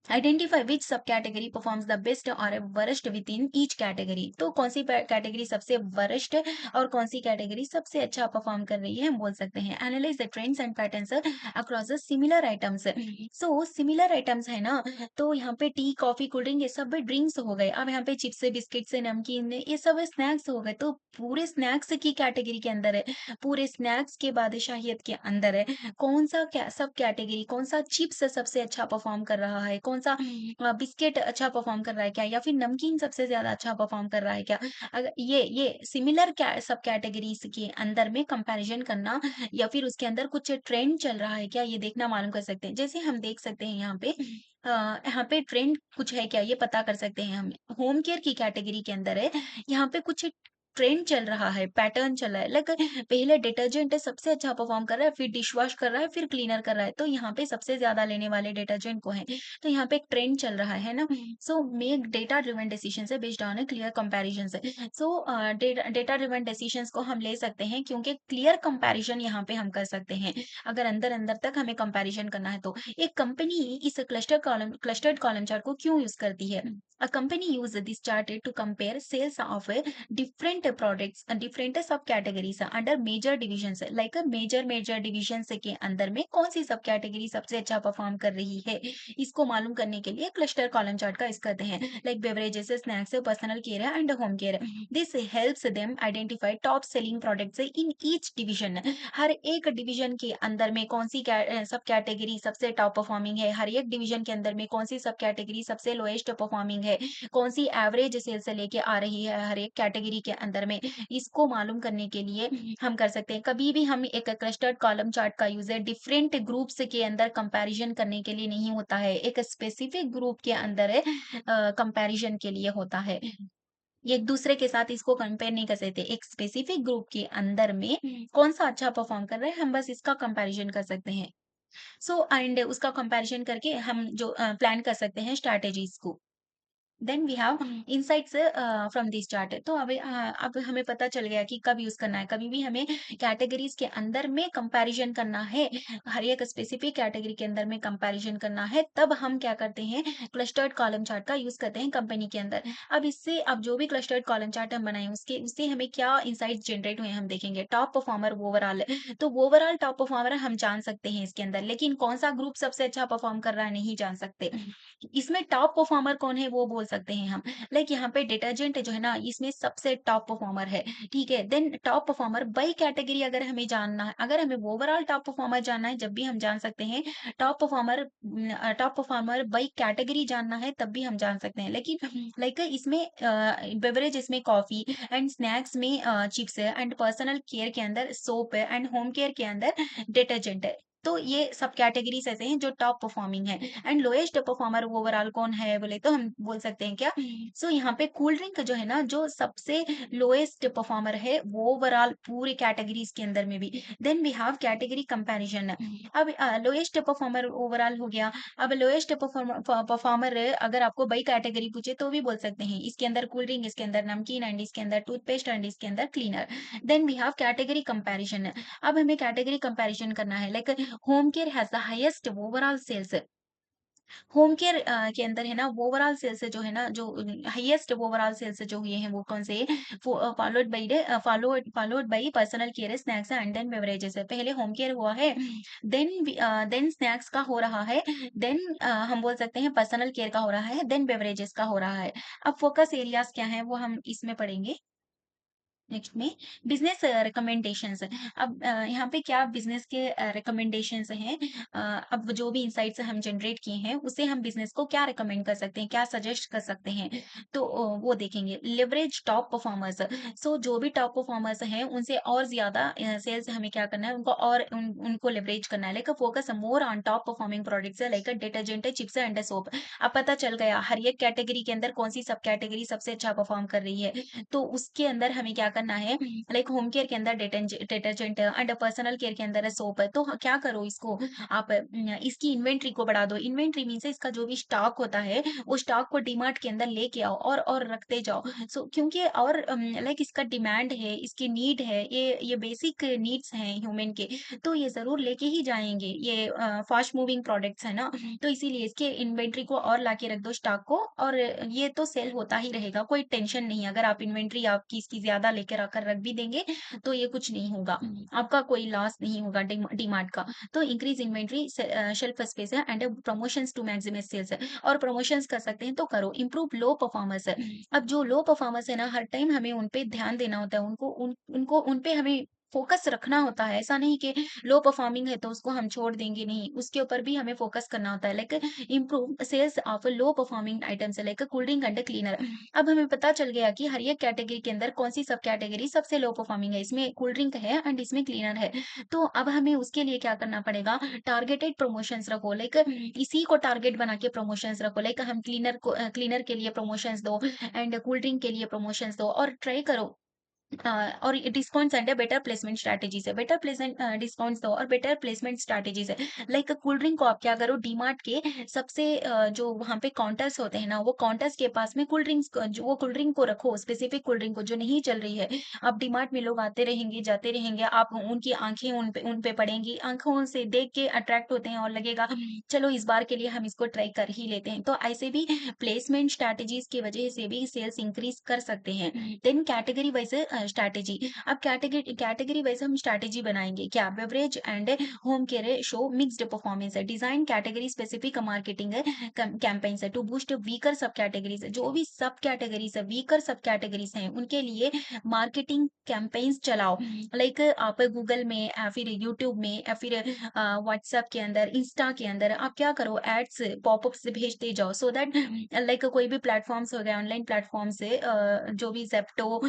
S1: आइडेंटिफाई विच सब कैटेगरी परफॉर्म्स द बेस्ट और वरिष्ठ विद इन ईच कैटेगरी। तो कौन सी कैटेगरी सबसे वरिष्ठ और कौन सी कैटेगरी सबसे अच्छा परफॉर्म कर रही है, हम बोल सकते हैं। Analyse the trends and patterns across the similar items. So similar items है ना, तो यहाँ पे टी, कॉफी, कोल्ड ड्रिंक, ये सब ड्रिंक्स हो गए। अब यहाँ पे चिप्स, बिस्किट्स, नमकीन, ये सब स्नैक्स हो गए। तो पूरे स्नैक्स की कैटेगरी के अंदर है, पूरे स्नैक्स के बादशाहियत के अंदर है, कौन सा क्या सब कैटेगरी, कौन सा चिप्स सबसे अच्छा परफॉर्म कर रहा है, कौन सा बिस्किट अच्छा परफॉर्म कर रहा है क्या, या फिर नमकीन सबसे ज्यादा अच्छा परफॉर्म कर रहा है क्या। अगर ये सिमिलर सब कैटेगरीज के अंदर में कंपैरिजन करना, या फिर उसके अंदर कुछ ट्रेंड चल रहा है क्या, ये देखना मालूम कर सकते हैं। जैसे हम देख सकते हैं यहाँ पे यहाँ पे ट्रेंड कुछ है क्या, ये पता कर सकते हैं हम। होम केयर की कैटेगरी के अंदर है, यहाँ पे कुछ ट्रेंड चल रहा है, पैटर्न चल रहा है। लाइक पहले डिटर्जेंट सबसे अच्छा परफॉर्म कर रहा है, फिर डिश वॉश कर रहा है, फिर क्लीनर कर रहा है। तो यहाँ पे सबसे ज़्यादा लेने वाले डिटर्जेंट को हैं। तो यहाँ पे एक ट्रेंड चल रहा है ना? So make data driven decisions है based on a clear comparison है। सो डेटा ड्रिवन डिसीजंस को हम ले सकते हैं क्योंकि क्लियर कंपैरिजन यहाँ पे हम कर सकते हैं। अगर अंदर-अंदर तक हमें कंपैरिजन करना है तो। एक कंपनी इस क्लस्टर्ड कॉलम चार्ट को क्यों यूज़ करती है? A company use this chart to compare sales of different products different sub categories under major divisions like major divisions के अंदर में कौन सी सब कैटेगरी सबसे अच्छा परफॉर्म कर रही है, इसको मालूम करने के लिए क्लस्टर कॉलम चार्ट का यूज करते हैं। Like beverages, snacks, personal care and home care. This helps them identify top selling products in each division. हर एक डिवीजन के अंदर में कौन सी सब कैटेगरी सबसे टॉप परफॉर्मिंग है, हर एक डिवीजन के अंदर में कौन सी सब कैटेगरी सबसे लोएस्ट परफॉर्मिंग है, कौन सी एवरेज सेल से लेके आ रही है हर एक कैटेगरी के अंदर में, इसको मालूम करने के लिए हम कर सकते हैं। कभी भी हम एक क्लस्टर्ड कॉलम चार्ट का यूज है डिफरेंट ग्रुप्स के अंदर कंपैरिजन करने के लिए नहीं होता है, एक स्पेसिफिक ग्रुप के अंदर कंपैरिजन के लिए होता है। एक दूसरे के साथ इसको कंपेयर नहीं कर सकते। एक स्पेसिफिक ग्रुप के अंदर में कौन सा अच्छा परफॉर्म कर रहा है, हम बस इसका कंपैरिजन कर सकते हैं। सो एंड उसका कंपैरिजन करके हम जो प्लान कर सकते हैं स्ट्रैटेजीज को। Then we have insights from this chart. तो अब हमें पता चल गया कि कब यूज करना है। कभी भी हमें कैटेगरीज के अंदर में कंपैरिजन करना है, हर एक स्पेसिफिक कैटेगरी के अंदर में कंपैरिजन करना है, तब हम क्या करते हैं, क्लस्टर्ड कॉलम चार्ट का यूज करते हैं कंपनी के अंदर। अब जो भी क्लस्टर्ड कॉलम चार्ट हम बनाए उसके उससे हमें क्या इनसाइट्स जनरेट हुए हम देखेंगे। टॉप परफॉर्मर ओवरऑल, तो ओवरऑल टॉप परफॉर्मर हम जान सकते हैं इसके अंदर, लेकिन कौन सा ग्रुप सबसे अच्छा परफॉर्म कर रहा है नहीं जान सकते। इसमें टॉप परफॉर्मर कौन है वो बोल सकते हैं हम। लाइक यहाँ पे डिटर्जेंट जो है ना इसमें सबसे टॉप परफॉर्मर है, ठीक है। Then top performer by category अगर हमें जानना है, अगर हमें ओवरऑल टॉप परफॉर्मर जानना है जब भी हम जान सकते हैं। टॉप परफॉर्मर बाई कैटेगरी जानना है तब भी हम जान सकते हैं। लेकिन लाइक इसमें बेवरेज इसमें कॉफी एंड स्नैक्स में चिप्स है एंड पर्सनल केयर के अंदर सोप है एंड होम केयर के अंदर डिटर्जेंट है। तो ये सब कैटेगरीज ऐसे हैं जो टॉप परफॉर्मिंग है। एंड लोएस्ट परफॉर्मर ओवरऑल कौन है बोले तो हम बोल सकते हैं क्या। सो यहाँ पे कूल ड्रिंक जो है ना जो सबसे लोएस्ट परफॉर्मर है वो ओवरऑल पूरे कैटेगरीज के अंदर में भी। Then we have category comparison. अब लोएस्ट परफॉर्मर ओवरऑल हो गया। अब लोएस्ट परफॉर्मर अगर आपको बाई कैटेगरी पूछे तो भी बोल सकते हैं, इसके अंदर कूल ड्रिंक, इसके अंदर नमकीन एंड इसके अंदर टूथपेस्ट एंड इसके अंदर cleaner. Then we have category comparison. अब हमें कैटेगरी कंपैरिजन करना है। Like home care has the highest overall sales. Home care के अंदर है ना ओवरऑल सेल्स जो है ना जो हाईएस्ट ओवरऑल सेल्स जो हुए हैं वो कौन से followed by personal care, snacks and then beverages है। पहले होम केयर हुआ है, देन स्नैक्स का हो रहा है, देन हम बोल सकते हैं पर्सनल केयर का हो रहा है, देन बेवरेजेस का हो रहा है। अब फोकस एरियाज क्या है वो हम इसमें पढ़ेंगे नेक्स्ट में। Business recommendations. अब यहाँ पे क्या बिजनेस के रिकमेंडेशंस हैं। अब जो भी इंसाइट्स हम जनरेट किए हैं उसे हम बिजनेस को क्या रिकमेंड कर सकते हैं, क्या सजेस्ट कर सकते हैं, तो वो देखेंगे। Leverage top performers. सो जो भी टॉप परफॉर्मर्स हैं उनसे और ज्यादा सेल्स हमें क्या करना है, उनको और उनको लिवरेज करना है। Like focus more on top performing products like detergent, chips and soap. अब पता चल गया हर एक कैटेगरी के अंदर कौन सी सब कैटेगरी सबसे अच्छा परफॉर्म कर रही है। तो उसके अंदर हमें क्या करना है, लाइक होम केयर के अंदर डिटर्जेंट एंड पर्सनल केयर के अंदर सोप है। तो क्या करो इसको आप इसकी इन्वेंट्री को बढ़ा दो। इन्वेंट्री मीन से इसका जो भी स्टॉक होता है वो स्टॉक को डीमार्ट के अंदर लेके आओ और रखते जाओ। सो क्योंकि और लाइक इसका डिमांड है, इसकी नीड है, ये बेसिक नीड्स हैं ह्यूमन के, तो ये जरूर लेके ही जाएंगे। ये फास्ट मूविंग प्रोडक्ट्स है ना, तो इसीलिए इसके इन्वेंट्री को और लाके रख दो स्टॉक को, और ये तो सेल होता ही रहेगा, कोई टेंशन नहीं। अगर आप इन्वेंट्री आपकी इसकी ज्यादा लेकर आकर रख भी देंगे तो ये कुछ नहीं होगा, आपका कोई लॉस नहीं होगा डीमार्ट का। तो इंक्रीज इन्वेंट्री, शेल्फ स्पेस है and promotions to maximise sales है, और प्रमोशंस कर सकते हैं तो करो। इंप्रूव लो परफॉर्मेंस है। अब जो लो परफॉर्मेंस है ना हर टाइम हमें उन पे ध्यान देना होता है, उनको उन पे हमें फोकस रखना होता है। ऐसा नहीं कि लो परफॉर्मिंग है तो उसको हम छोड़ देंगे, नहीं, उसके ऊपर भी हमें फोकस करना होता है। Like improve sales of low performing items like cool drink and cleaner. अब हमें पता चल गया कि हर एक कैटेगरी के अंदर कौन सी सब कैटेगरी सबसे लो परफॉर्मिंग है, इसमें कोल्ड ड्रिंक है एंड इसमें क्लीनर है। तो अब हमें उसके लिए क्या करना पड़ेगा, टारगेटेड प्रमोशंस रखो। लाइक इसी को टारगेट बना के प्रमोशंस रखो। लाइक हम क्लीनर के लिए प्रमोशंस दो एंड कोल्ड ड्रिंक के लिए प्रमोशंस दो, और ट्राई करो अ, और discounts and better placement strategies है। बेटर प्लेसमेंट डिस्काउंट्स दो और बेटर प्लेसमेंट स्ट्रैटेजीज़ है। लाइक कोल्ड ड्रिंक को आप क्या करो, डीमार्ट के सबसे जो वहाँ पे काउंटर्स होते हैं ना, वो काउंटर्स के पास में कोल्ड ड्रिंक्स क जो वो कोल्ड ड्रिंक को रखो, स्पेसिफिक कोल्ड ड्रिंक को जो नहीं चल रही है। अब डीमार्ट में लोग आते रहेंगे, जाते रहेंगे, आप उनकी आँखें उन पे पड़ेंगी, आँखों से देख के अट्रैक्ट होते हैं और लगेगा चलो इस बार के लिए हम इसको ट्राई कर ही लेते हैं। तो ऐसे भी प्लेसमेंट स्ट्रैटेजीज़ की वजह से भी सेल्स इंक्रीज़ कर सकते हैं। Then category wise strategy. अब कैटेगरी वाइज़ हम स्ट्रैटेजी बनाएँगे क्या? Beverage and home care show mixed performance है। डिज़ाइन कैटेगरी स्पेसिफिक मार्केटिंग है, कैंपेन्स है to boost weaker sub categories है। जो भी सब कैटेगरीज़ है, वीकर सब कैटेगरीज़ हैं, उनके लिए मार्केटिंग कैंपेन्स चलाओ। लाइक आप गूगल में या फिर यूट्यूब में या फिर व्हाट्सएप के अंदर, इंस्टा के अंदर आप क्या करो, एड्स पॉपअप्स भेजते जाओ सो दैट लाइक कोई भी प्लेटफ़ॉर्म्स हो गया, ऑनलाइन प्लेटफ़ॉर्म से जो भी ज़ेप्टो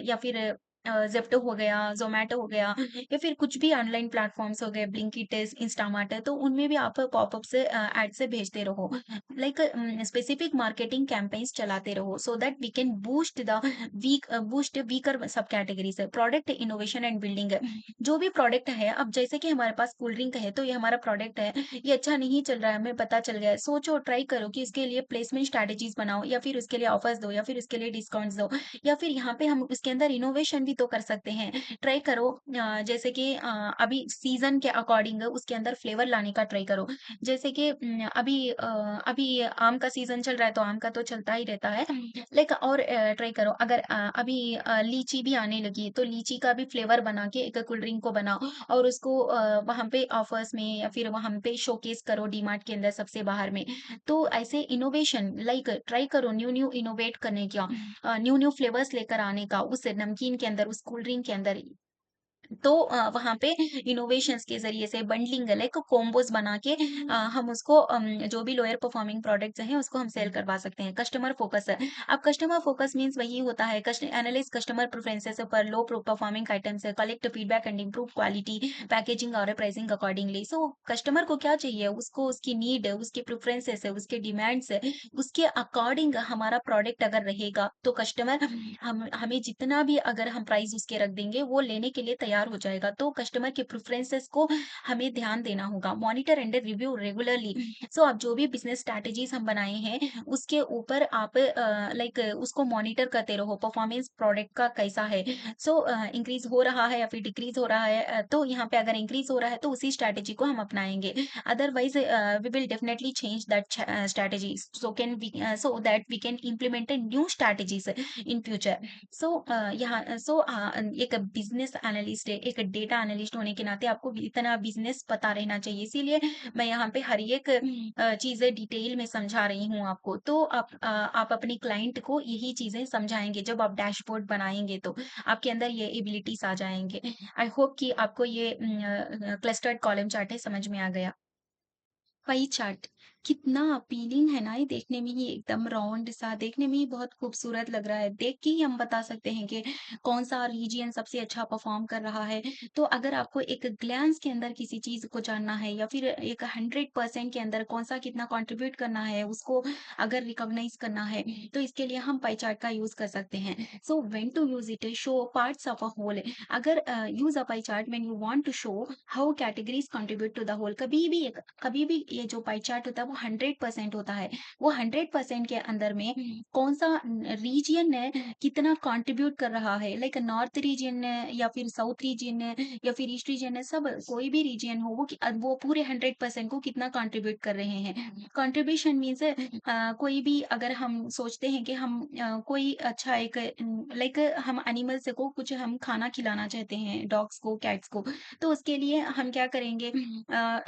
S1: या फिर ज़ेप्टो हो गया, ज़ोमैटो हो गया या फिर कुछ भी ऑनलाइन प्लेटफ़ॉर्म्स हो गए, ब्लिंकिट, इंस्टामार्ट है, तो उनमें भी आप पॉपअप से ऐड से भेजते रहो। लाइक स्पेसिफिक मार्केटिंग कैंपेन्स चलाते रहो so that we can boost weaker sub categories है। प्रोडक्ट इनोवेशन एंड बिल्डिंग है। जो भी प्रोडक्ट है, अब जैसे कि हमारे पास कोल्ड ड्रिंक है, तो ये हमारा प्रोडक्ट है, ये अच्छा नहीं चल रहा है, हमें पता चल गया है। सोचो, ट्राई करो कि इसके लिए प्लेसमेंट स्ट्रैटेजीज़ बनाओ या फिर उसके लिए ऑफर्स दो या फिर उसके लिए डिस्काउंट्स दो या फिर यहाँ पे हम उसके अंदर इनोवेशन भी तो कर सकते हैं। ट्राई करो जैसे कि अभी सीज़न के अकॉर्डिंग उसके अंदर फ्लेवर लाने का ट्राई करो। जैसे कि अभी आम का सीज़न चल रहा है, तो आम का तो चलता ही रहता है। लाइक और ट्राई करो अगर अभी लीची भी आने लगी है, तो लीची का भी फ्लेवर बना के एक कोल्ड ड्रिंक को बनाओ और उसको वहाँ पे ऑफर्स में या फिर वहाँ पे शोकेस करो डीमार्ट के अंदर सबसे बाहर में। तो ऐसे इनोवेशन लाइक ट्राई करो न्यू-न्यू इनोवेट करने का, न्यू-न्यू फ्लेवर्स लेकर आने का उस नमकीन के अंदर, उस कोल्ड ड्रिंक के अंदर। तो वहाँ पे इनोवेशंस के ज़रिए से बंडलिंग लाइक कॉम्बोज़ बना के हम उसको जो भी लोअर परफॉर्मिंग प्रोडक्ट्स हैं उसको हम सेल करवा सकते हैं। कस्टमर फोकस है। अब कस्टमर फोकस मीन्स वही होता है एनालाइज़ कस्टमर प्रेफरेंसेस पर लो परफॉर्मिंग आइटम्स है, collect feedback and improve quality, packaging और प्राइसिंग अकॉर्डिंगली। सो कस्टमर को क्या चाहिए? उसको उसकी नीड है, उसकी प्रेफरेंसेस है, उसके डिमांड्स है, उसके अकॉर्डिंग हमारा प्रोडक्ट अगर रहेगा तो कस्टमर हम हमें जितना भी अगर हम प्राइस उसके रख देंगे, वो लेने के लिए तैयार हो जाएगा। तो कस्टमर के प्रेफ़रेंसेस को हमें ध्यान देना होगा। Monitor and review regularly. So अब जो भी बिज़नेस स्ट्रैटेजीज़ हम बनाए हैं, उसके ऊपर आप लाइक उसको मॉनिटर करते रहो, परफॉर्मेंस प्रोडक्ट का कैसा है। सो इंक्रीज़ हो रहा है या फिर डिक्रीज़ हो रहा है, तो यहाँ पे अगर इंक्रीज़ हो रहा है, तो उसी स्ट्रैटेजी को हम अपनाएँगे। Otherwise we will definitely change that strategy so that we can implement a new strategies in future. एक बिज़नेस एनालिस्ट है, एक डेटा एनालिस्ट होने के नाते आपको भी इतना बिज़नेस पता रहना चाहिए। इसीलिए मैं यहाँ पे हर एक चीज़ें डिटेल में समझा रही हूँ आपको। तो आप अपने क्लाइंट को यही चीज़ें समझाएँगे जब आप डैशबोर्ड बनाएँगे तो, आपके अंदर ये एबिलिटीज़ आ जाएँगे। आई होप कि आपको ये क्लस्टर्ड कॉलम चार्ट है समझ में आ गया। पाई चार्ट कितना अपीलिंग है ना, ये देखने में ही एकदम राउंड सा, देखने में ही बहुत खूबसूरत लग रहा है। देख के ही हम बता सकते हैं कि कौन सा रीजियन सबसे अच्छा परफॉर्म कर रहा है। तो अगर आपको एक ग्लैंस के अंदर किसी चीज को जानना है या फिर एक 100% के अंदर कौन सा कितना कंट्रीब्यूट करना है उसको अगर रिकॉग्नाइज करना है, तो इसके लिए हम पाई चार्ट का यूज कर सकते हैं। So when to use it, show parts of a whole. अगर use a pie chart when you want to show how categories contribute to the whole. कभी भी ये जो पाई चार्ट होता है वो 100% होता है। वो 100% के अंदर में कौन सा रीजन है कितना कंट्रीब्यूट कर रहा है, लाइक नॉर्थ रीजन है या फिर साउथ रीजन है या फिर ईस्ट रीजन है, सब कोई भी रीजन हो वो पूरे 100% को कितना कंट्रीब्यूट कर रहे हैं। कंट्रीब्यूशन मीन्स कोई भी अगर हम सोचते हैं कि हम कोई अच्छा एक लाइक हम एनिमल्स को कुछ हम खाना खिलाना चाहते हैं, डॉग्स को, कैट्स को, तो उसके लिए हम क्या करेंगे,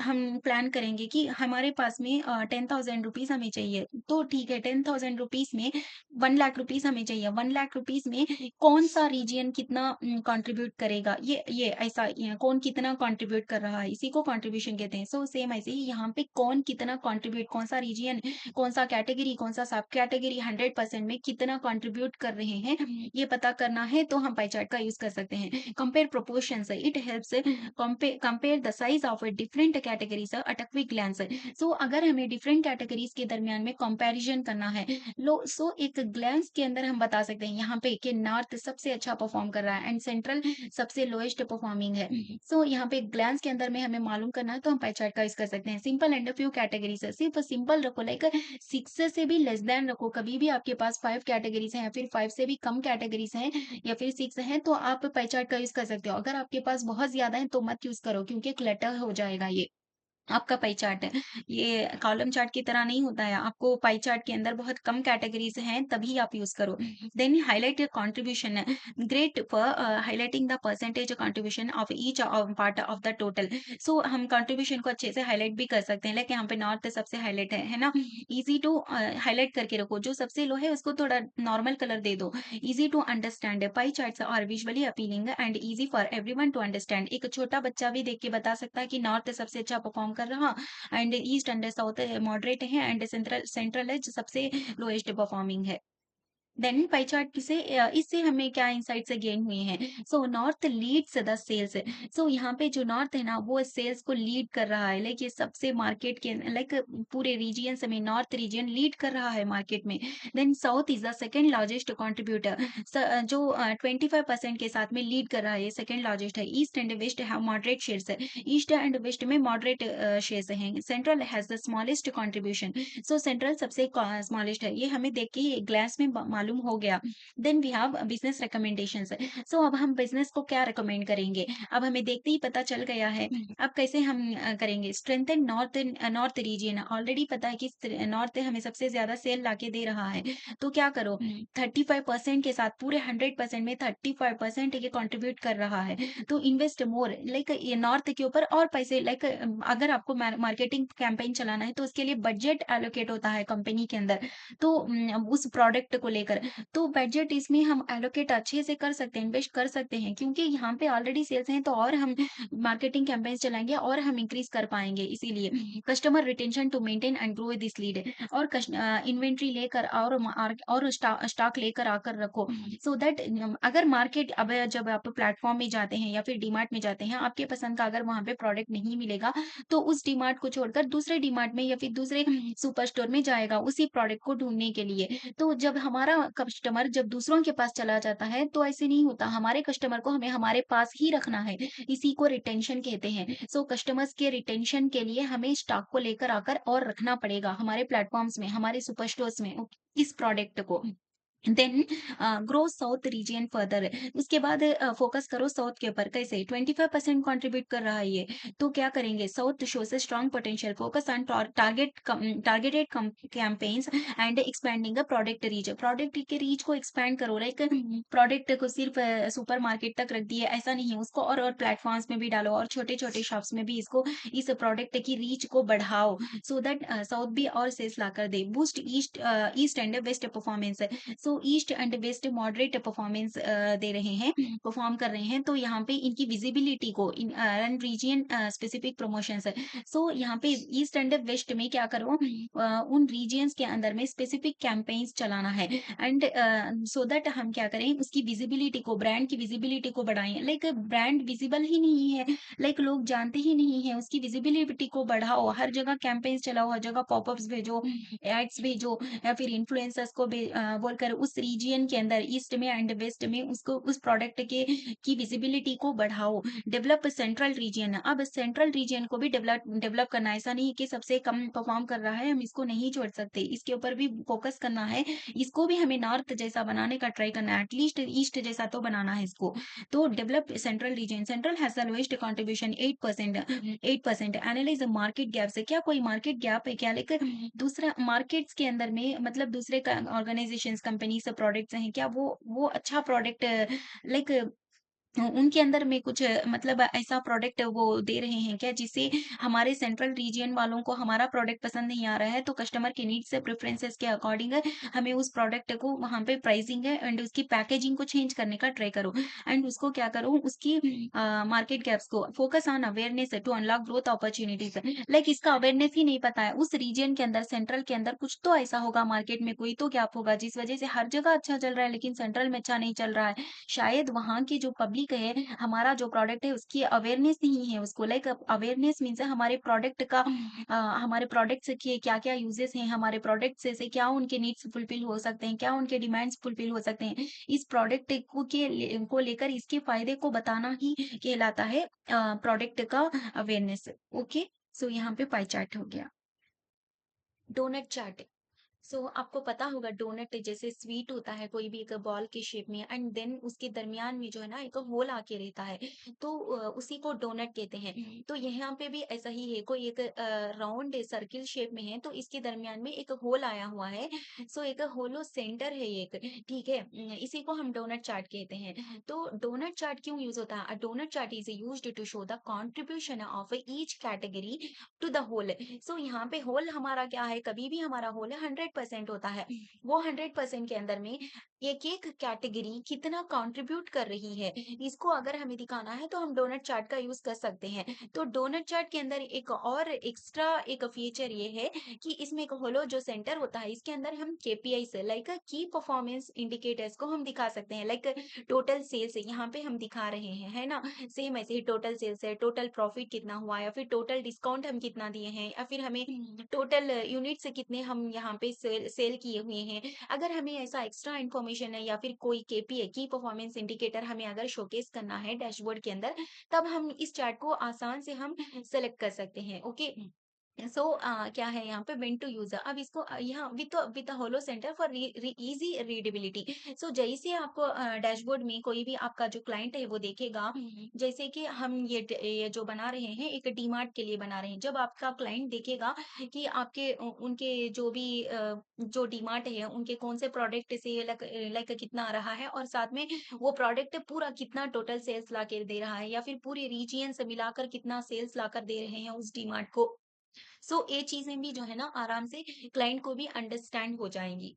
S1: हम प्लान करेंगे कि हमारे पास में 10,000 रुपीज़ हमें चाहिए। तो ठीक है, 10,000 रुपीज़ में 1 लाख रुपीज़ हमें चाहिए। 1 लाख रुपीज़ में कौन-सा रीजियन कितना कंट्रीब्यूट करेगा, ये ऐसा कौन कितना कंट्रीब्यूट कर रहा है, इसी को कंट्रीब्यूशन कहते हैं। सो सेम ऐसे ही यहाँ पे कौन कितना कंट्रीब्यूट, कौन-सा रीजियन, कौन-सा कैटेगरी, कौन-सा सब कैटेगरी 100% में कितना कंट्रीब्यूट कर रहे हैं, ये पता करना है तो हम पाई चार्ट का यूज़ कर सकते हैं। Compare proportions, it helps compare the size of different categories at a quick glance. So अगर हमें हमें डिफरेंट कैटेगरीज़ के दरमियान में कंपैरिज़न करना है। एक ग्लैंस के अंदर हम बता सकते हैं यहाँ पे कि नॉर्थ सबसे अच्छा परफ़ॉर्म कर रहा है एंड सेंट्रल सबसे लोएस्ट परफ़ॉर्मिंग है। सो यहाँ पे ग्लैंस के अंदर में हमें मालूम करना है तो हम पाई चार्ट का यूज़ कर सकते हैं। सिंपल एंड फ्यू कैटेगरीज़ है, सिर्फ सिंपल रखो लाइक 6 से भी लेस दैन रखो। कभी भी आपके पास 5 कैटेगरीज़ हैं या फिर 5 से भी कम कैटेगरीज़ हैं या फिर 6 हैं तो आप पाई चार्ट का यूज़ कर सकते हो। अगर आपके पास बहुत ज़्यादा है तो मत यूज़ करो क्योंकि क्लटर हो जाएगा ये। आपका पाई चार्ट है। ये कॉलम चार्ट की तरह नहीं होता है। आपको पाई चार्ट के अंदर बहुत कम कैटेगरीज़ हैं, तभी आप यूज़ करो। Then highlight your contribution great for highlighting the percentage contribution of each part of the total. So हम कंट्रीब्यूशन को अच्छे से हाइलाइट भी कर सकते हैं। लाइक यहाँ पे नॉर्थ सबसे हाइलाइट है ना? ईज़ी टू हाइलाइट करके रखो। जो सबसे लो है उसको थोड़ा नॉर्मल कलर दे दो। Easy to understand pie charts are visually appealing and easy for everyone to understand. एक छोटा बच्चा भी देख के बता सकता है कि नॉर्थ सबसे अच्छा परफॉर्म कर रहा and east and south moderate है एंड सेंट्रल सेंट्रल है जो सबसे लोएस्ट परफॉर्मिंग है। देन पाई चार्ट से इससे हमें क्या इनसाइट से गेन हुए हैं। So north leads the sales. So यहाँ पे जो नॉर्थ है ना वो सेल्स को लीड कर रहा है। लाइक ये सबसे मार्केट के लाइक पूरे रीजियंस में नॉर्थ रीजन लीड कर रहा है मार्केट में। Then south is the second largest contributor जो 25% के साथ में लीड कर रहा है, ये सेकंड लार्जेस्ट है। East and west have moderate shares है। ईस्ट एंड वेस्ट में मॉडरेट शेयर्स हैं। Central has the smallest contribution. So central सबसे स्मॉलेस्ट है। ये हमें देख के ही ग्लास में मालूम हो गया। Then we have business recommendations. So अब हम बिजनेस को क्या रिकमेंड करेंगे, अब हमें देखते ही पता चल गया है। अब कैसे हम करेंगे स्ट्रेंथन नॉर्थ रीजन। ऑलरेडी पता है कि नॉर्थ हमें सबसे ज्यादा सेल लाके दे रहा है। तो क्या करो 35% के साथ पूरे 100% में 35% ये कंट्रीब्यूट कर रहा है। तो इन्वेस्ट मोर लाइक ये नॉर्थ के ऊपर और पैसे लाइक अगर आपको मार्केटिंग कैंपेन चलाना है तो उसके लिए बजट एलोकेट होता है कंपनी के अंदर। तो उस प्रोडक्ट को लेकर तो बजट इसमें हम एलोकेट अच्छे से कर सकते हैं, इन्वेस्ट कर सकते हैं क्योंकि यहाँ पे ऑलरेडी सेल्स हैं तो और हम मार्केटिंग कैंपेन्स चलाएँगे और हम इंक्रीज़ कर पाएँगे इसीलिए। Customer retention to maintain and grow this lead और इन्वेंटरी लेकर और स्टॉक लेकर आकर रखो सो दैट अगर मार्केट अब जब आप प्लेटफॉर्म में जाते हैं या फिर डीमार्ट में जाते हैं, आपके पसंद का अगर वहाँ पे प्रोडक्ट नहीं मिलेगा, तो उस डीमार्ट को छोड़कर दूसरे डीमार्ट में या फिर दूसरे सुपर स्टोर में जाएगा उसी प्रोडक्ट को ढूँढने के लिए। तो जब हमारा कस्टमर जब दूसरों के पास चला जाता है तो ऐसे नहीं होता। हमारे कस्टमर को हमें हमारे पास ही रखना है। इसी को रिटेंशन कहते हैं। सो कस्टमर्स के रिटेंशन के लिए हमें स्टॉक को लेकर आकर और रखना पड़ेगा हमारे प्लेटफ़ॉर्म्स में, हमारे सुपर स्टोर्स में इस प्रोडक्ट को। Then grow south region further. उसके बाद फोकस करो साउथ के ऊपर। कैसे 25% कंट्रीब्यूट कर रहा है ये, तो क्या करेंगे south shows strong potential. Focus on targeted campaigns and expanding the product reach. Product के रीच को एक्सपेंड करो। लाइक प्रोडक्ट को सिर्फ सुपर मार्केट तक रख दिए ऐसा नहीं है, उसको और प्लेटफॉर्म्स में भी डालो और छोटे छोटे शॉप्स में भी इसको इस प्रोडक्ट की रीच को बढ़ाओ सो दैट साउथ भी और सेल्स ला कर दे। Boost east and west performance. So east and west moderate performance दे रहे हैं, परफॉर्म कर रहे हैं। तो यहाँ पे इनकी विजिबिलिटी को एंड रीजन स्पेसिफिक प्रमोशंस है। सो यहाँ पे ईस्ट एंड वेस्ट में क्या करो उन रीजियंस के अंदर में स्पेसिफिक कैंपेन्स चलाना है एंड सो दैट हम क्या करें उसकी विजिबिलिटी को, ब्रांड की विजिबिलिटी को बढ़ाएं। लाइक ब्रांड विजिबल ही नहीं है, लाइक लोग जानते ही नहीं है, उसकी विजिबिलिटी को बढ़ाओ। हर जगह कैंपेन्स चलाओ, हर जगह पॉपअप्स भेजो, एड्स भेजो या फिर इन्फ्लुएंसर्स को बोलकर उस रीजियन के अंदर ईस्ट में एंड वेस्ट में उसको उस प्रोडक्ट के की विजिबिलिटी को बढ़ाओ। Develop central region. अब सेंट्रल रीजियन को भी डेवलप डेवलप करना है। ऐसा नहीं है कि सबसे कम परफॉर्म कर रहा है हम इसको नहीं छोड़ सकते, इसके ऊपर भी फोकस करना है। इसको भी हमें नॉर्थ जैसा बनाने का ट्राई करना है, एटलीस्ट ईस्ट जैसा तो बनाना है इसको। तो develop central region. Central has the lowest contribution 8%। Analyse market gap से क्या कोई मार्केट गैप है क्या, लेकिन दूसरा मार्केट्स के अंदर में मतलब दूसरे ऑर्गेनाइजेशंस कंपनीज प्रोडक्ट्स हैं क्या, वो अच्छा प्रोडक्ट लाइक उनके अंदर में कुछ मतलब ऐसा प्रोडक्ट वो दे रहे हैं क्या जिससे हमारे सेंट्रल रीजन वालों को हमारा प्रोडक्ट पसंद नहीं आ रहा है, तो कस्टमर के नीड्स से प्रेफरेंसेस के अकॉर्डिंग हमें उस प्रोडक्ट को वहाँ पे प्राइसिंग है एंड उसकी पैकेजिंग को चेंज करने का ट्राई करो एंड उसको क्या करो उसकी मार्केट गैप्स को। Focus on awareness to unlock growth opportunities. Like इसका अवेयरनेस ही नहीं पता है उस रीजन के अंदर, सेंट्रल के अंदर कुछ तो ऐसा होगा मार्केट में, कोई तो गैप होगा जिस वजह से हर जगह अच्छा चल रहा है लेकिन सेंट्रल में अच्छा नहीं चल रहा है। शायद वहाँ की जो पब्लिक पब्लिक है, हमारा जो प्रोडक्ट है उसकी अवेयरनेस नहीं है उसको, लाइक अवेयरनेस मीन्स हमारे प्रोडक्ट का हमारे प्रोडक्ट्स के क्या-क्या यूजेस हैं, हमारे प्रोडक्ट्स से क्या उनके नीड्स फुलफिल हो सकते हैं, क्या उनके डिमांड्स फुलफिल हो सकते हैं। इस प्रोडक्ट को लेकर इसके फायदे को बताना ही कहलाता है प्रोडक्ट का अवेयरनेस। ओके, सो यहाँ पे पाई चार्ट हो गया। Donut chart. आपको पता होगा डोनट जैसे स्वीट होता है कोई भी एक बॉल के शेप में, एंड देन उसके दरमियान में जो है ना एक होल आके रहता है, तो उसी को डोनट कहते हैं। तो यहाँ पे भी ऐसा ही है, कोई एक राउंड सर्किल शेप में है तो इसके दरमियान में एक होल आया हुआ है। एक होलो सेंटर है एक, ठीक है। इसी को हम डोनट चार्ट कहते हैं। तो डोनट चार्ट क्यों यूज होता है? Donut chart is used to show the contribution of each category to the whole. यहाँ पे होल हमारा क्या है, कभी भी हमारा होल 100% होता है। वो 100% के अंदर में एक एक कैटेगरी कितना कंट्रीब्यूट कर रही है, इसको अगर हमें दिखाना है तो हम डोनट चार्ट का यूज कर सकते हैं। तो डोनट चार्ट के अंदर एक और एक्स्ट्रा एक फीचर ये है कि इसमें एक होलो जो सेंटर होता है इसके अंदर हम केपीआई से लाइक की परफॉर्मेंस इंडिकेटर्स को हम दिखा सकते हैं, लाइक टोटल सेल्स यहाँ पे हम दिखा रहे हैं, है ना। सेम ऐसे ही टोटल सेल्स है, टोटल प्रॉफिट कितना हुआ, या फिर टोटल डिस्काउंट हम कितना दिए हैं, या फिर हमें टोटल यूनिट्स कितने हम यहाँ पे सेल किए हुए हैं। अगर हमें ऐसा एक्स्ट्रा इन्फॉर्मेशन है या फिर कोई केपीआई की परफॉर्मेंस इंडिकेटर हमें अगर शोकेस करना है डैशबोर्ड के अंदर, तब हम इस चार्ट को आसान से हम सेलेक्ट कर सकते हैं। ओके, क्या है यहाँ पे व्हेन टू यूज, अब इसको यहाँ with hollow centre for easy readability. जैसे आपको डैशबोर्ड में कोई भी आपका जो क्लाइंट है वो देखेगा, जैसे कि हम ये जो बना रहे हैं एक डीमार्ट के लिए बना रहे हैं, जब आपका क्लाइंट देखेगा कि आपके उनके जो भी जो डीमार्ट है उनके कौन से प्रोडक्ट से लाइक लाइक कितना आ रहा है, और साथ में वो प्रोडक्ट पूरा कितना टोटल सेल्स ला के दे रहा है, या फिर पूरे रीजियन से मिलाकर कितना सेल्स ला कर दे रहे हैं उस डीमार्ट को। ये चीजें भी जो है ना आराम से क्लाइंट को भी अंडरस्टैंड हो जाएंगी।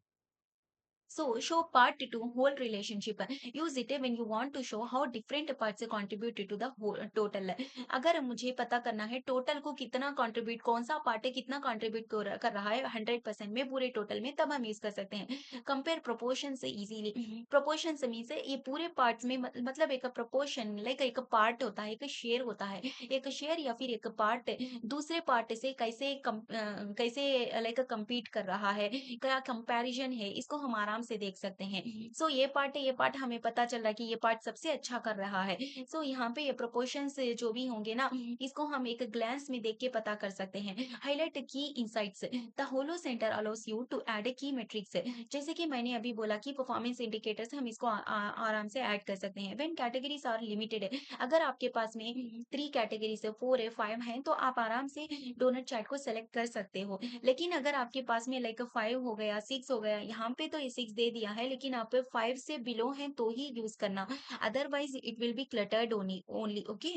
S1: Show part two whole relationship. Use it when you want to show how different parts contribute to the whole total. अगर मुझे पता करना है टोटल को कितना कंट्रीब्यूट, कौन सा पार्ट है कितना कंट्रीब्यूट कर रहा है 100% में पूरे टोटल में, तब हम यूज कर सकते हैं। कंपेयर प्रोपोर्शन से इजीली, प्रोपोर्शन से मीन से ये पूरे पार्ट्स में मतलब एक प्रोपोर्शन लाइक एक पार्ट होता है, एक शेयर होता है, एक शेयर या फिर एक पार्ट दूसरे पार्ट से कैसे लाइक compete कर रहा है, क्या कंपैरिजन है, इसको हम आराम से देख सकते हैं। ये पार्ट है, ये पार्ट हमें पता चल रहा है कि ये पार्ट सबसे अच्छा कर रहा है। यहाँ पे ये प्रोपोर्शंस जो भी होंगे ना, इसको हम एक ग्लैंस में देख के पता कर सकते हैं। Highlight key insights, the hollow centre allows you to add key metrics. जैसे कि मैंने अभी बोला कि परफॉर्मेंस इंडिकेटर्स हम इसको आराम से ऐड कर सकते हैं। व्हेन कैटेगरीज आर लिमिटेड, अगर आपके पास में 3 कैटेगरीज है, 4 है, 5 है, तो आप आराम से डोनट चार्ट को सेलेक्ट कर सकते हो। लेकिन अगर आपके पास में लाइक 5 हो गया, 6 हो गया, यहाँ पे तो ये 6 दे दिया है, लेकिन आप 5 से बिलो है तो ही यूज करना, otherwise it will be cluttered only. Okay,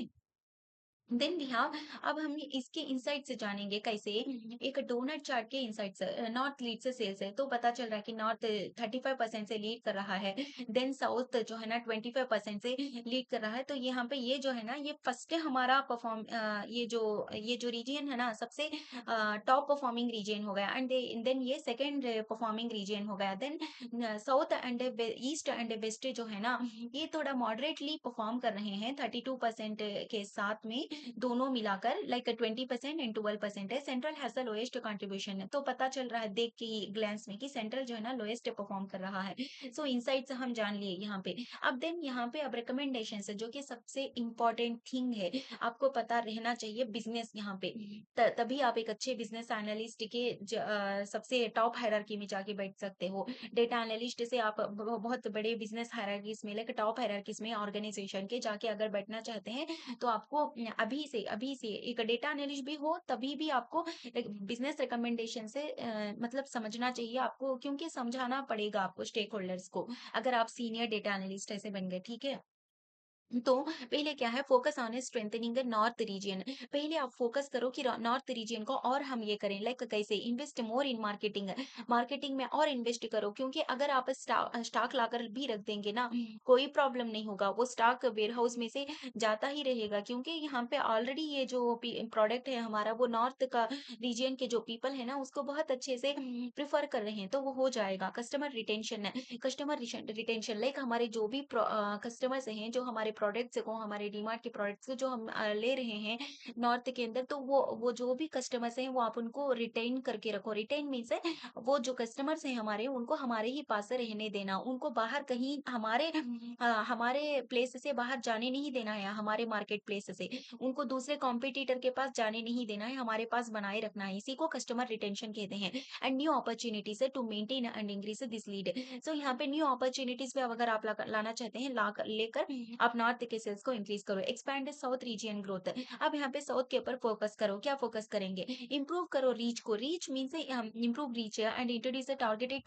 S1: then we have, अब हम इसके इनसाइट से जानेंगे कैसे। एक डोनट चार्ट के इनसाइट्स, नॉर्थ लीड से सेल्स है तो पता चल रहा है कि नॉर्थ 35% से लीड कर रहा है, देन साउथ जो है ना 25% से लीड कर रहा है। तो यहाँ पे ये जो है ना ये फर्स्ट हमारा ये जो रीजन है ना सबसे टॉप परफॉर्मिंग रीजन हो गया, एंड देन ये सेकंड परफॉर्मिंग रीजन हो गया। Then south and east and west जो है ना ये थोड़ा मॉडरेटली परफॉर्म कर रहे हैं 32% के साथ में, दोनों मिलाकर लाइक 20% एंड 12% है। Central has the lowest contribution है, तो पता चल रहा है देख के ग्लैंस में कि सेंट्रल जो है ना लोएस्ट परफॉर्म कर रहा है। इनसाइट्स हम जान लिए यहाँ पे। अब देन यहाँ पे अब रिकमेंडेशन है जो कि सबसे इंपॉर्टेंट थिंग है, आपको पता रहना चाहिए बिजनेस यहाँ पे, तभी आप एक अच्छे बिजनेस एनालिस्ट के सबसे टॉप हायरार्की में जाके बैठ सकते हो। डेटा एनालिस्ट से आप बहुत बड़े बिजनेस हायरार्कीज में लाइक टॉप हायरार्कीज में ऑर्गेनाइजेशन के जाके अगर बैठना चाहते हैं, तो आपको अभी से एक डेटा एनालिस्ट भी हो तभी भी आपको बिजनेस रिकमेंडेशन से मतलब समझना चाहिए आपको, क्योंकि समझाना पड़ेगा आपको स्टेक होल्डर्स को, अगर आप सीनियर डेटा एनालिस्ट ऐसे बन गए, ठीक है। तो पहले क्या है, focus on strengthening the north region. पहले आप फोकस करो कि नॉर्थ रीजन को और हम ये करें, लाइक कैसे invest more in marketing, marketing में और इन्वेस्ट करो, क्योंकि अगर आप स्टॉक लाकर भी रख देंगे ना कोई प्रॉब्लम नहीं होगा, वो स्टॉक वेयर हाउस में से जाता ही रहेगा, क्योंकि यहाँ पे ऑलरेडी ये जो प्रोडक्ट है हमारा वो नॉर्थ का रीजन के जो पीपल है ना उसको बहुत अच्छे से प्रिफर कर रहे हैं, तो वो हो जाएगा। कस्टमर रिटेंशन है, कस्टमर रिटेंशन लाइक हमारे जो भी कस्टमर्स हैं जो हमारे प्रोडक्ट्स को, हमारे डीमार्ट के प्रोडक्ट्स को जो हम ले रहे हैं नॉर्थ के अंदर, तो वो जो भी कस्टमर्स हैं वो आप उनको रिटेन करके रखो। रिटेन मीन्स है वो जो कस्टमर्स हैं हमारे, उनको हमारे ही पास रहने देना, उनको बाहर कहीं हमारे प्लेस से बाहर जाने नहीं देना है, हमारे मार्केट प्लेस से उनको दूसरे कॉम्पिटिटर के पास जाने नहीं देना है, हमारे पास बनाए रखना है। इसी को कस्टमर रिटेंशन कहते हैं। And new opportunities to maintain and increase this lead. So यहाँ पे न्यू अपॉर्चुनिटीज पे अगर आप लाना चाहते हैं, ला लेकर आप नॉर्थ के सेल्स को इंक्रीज करो। Expand south region growth. अब यहाँ पे साउथ के ऊपर फोकस करो। क्या फोकस करेंगे? इंप्रूव करो रीच को। Reach means improve reach and introduce targeted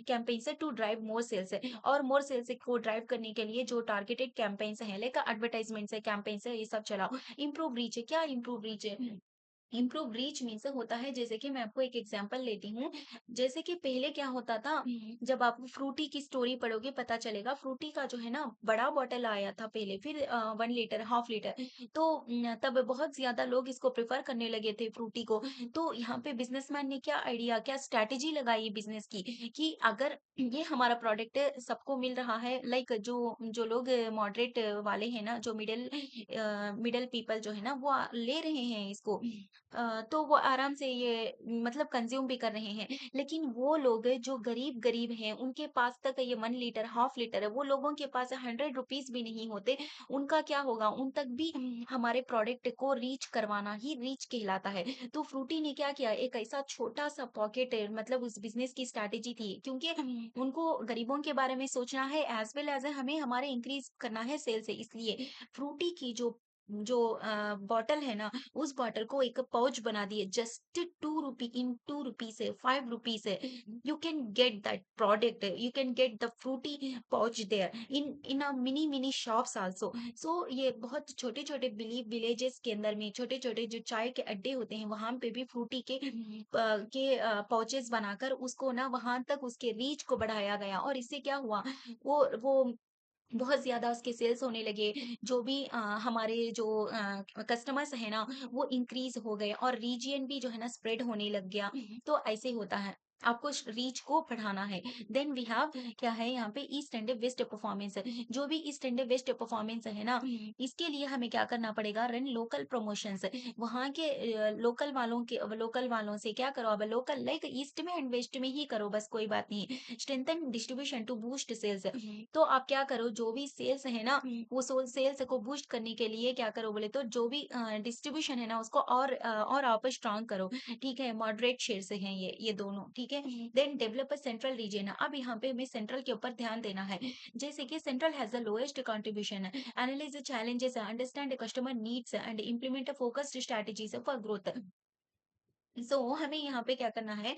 S1: campaigns to drive more sales. और मोर सेल्स को ड्राइव करने के लिए जो टारगेटेड कैंपेन्स है, लाइक एडवर्टाइजमेंट्स है, कैंपेन्स है, ये सब चलाओ। इंप्रूव रीच है। क्या इंप्रूव रीच है? इम्प्रूव रीच मीन्स होता है, जैसे कि मैं आपको एक एग्जांपल लेती हूँ। जैसे कि पहले क्या होता था, जब आप फ्रूटी की स्टोरी पढ़ोगे पता चलेगा, फ्रूटी का जो है ना बड़ा बॉटल आया था पहले, फिर 1 लीटर, हाफ लीटर। तो तब बहुत ज्यादा लोग इसको प्रेफर करने लगे थे फ्रूटी को। तो यहाँ पे बिजनेसमैन ने क्या आइडिया, क्या स्ट्रैटेजी लगाई बिजनेस की, कि अगर ये हमारा प्रोडक्ट सबको मिल रहा है, लाइक जो जो लोग मॉडरेट वाले हैं ना, जो मिडिल पीपल जो है ना, वो ले रहे हैं इसको, तो वो आराम से ये मतलब कंज्यूम भी कर रहे हैं। लेकिन वो लोग जो गरीब-गरीब हैं, उनके पास तक ये 1 लीटर, हाफ लीटर है, वो लोगों के पास 100 रुपीज़ भी नहीं होते। उनका क्या होगा? उन तक भी हमारे प्रोडक्ट को रीच करवाना ही रीच कहलाता है। तो फ्रूटी ने क्या किया? एक ऐसा छोटा-सा पॉकेट, मतलब उस बिज़नेस की स्ट्रैटेजी थी, क्योंकि उनको गरीबों के बारे में सोचना है, एज़ वेल एज़ हमें हमारे इंक्रीज़ करना है सेल्स, इसलिए फ्रूटी की जो जो बॉटल है ना, उस बॉटल को एक पाउच बना दिए, जस्ट 2 रुपी, इन 2 रुपी से 5 रुपी से you can get that product, you can get the Frooti pouch there in a mini mini shops also. So ये बहुत छोटे छोटे विलेजेस के अंदर में छोटे छोटे जो चाय के अड्डे होते हैं, वहां पे भी फ्रूटी के पाउचेस बनाकर उसको ना वहां तक उसके रीच को बढ़ाया गया। और इससे क्या हुआ, वो बहुत ज़्यादा उसके सेल्स होने लगे। जो भी हमारे जो कस्टमर्स हैं ना, वो इंक्रीज़ हो गए और रीजियन भी जो है ना स्प्रेड होने लग गया। तो ऐसे होता है। आपको श रीच को बढ़ाना है। देन वी हैव क्या है यहाँ पे, ईस्ट एंड वेस्ट परफॉर्मेंस। जो भी ईस्ट एंड वेस्ट परफॉर्मेंस है ना, इसके लिए हमें क्या करना पड़ेगा? Run local promotions. वहाँ के लोकल वालों से क्या करो? अब लोकल लाइक ईस्ट में एंड वेस्ट में ही करो, बस कोई बात नहीं। Strengthen distribution to boost sales. तो आप क्या करो, जो भी सेल्स है ना, वो सेल्स को बूस्ट करने के लिए क्या करो बोले तो, जो भी डिस्ट्रीब्यूशन है ना, उसको और आप स्ट्रांग करो। ठीक है, मॉडरेट शेयर से हैं ये दोनों, ठीक है। Then develop a central region. अब यहाँ पे हमें सेंट्रल के ऊपर ध्यान देना है। जैसे कि central has the lowest contribution. Analyse the challenges, understand customer needs and implement focused strategies for growth. हमें यहाँ पे क्या करना है,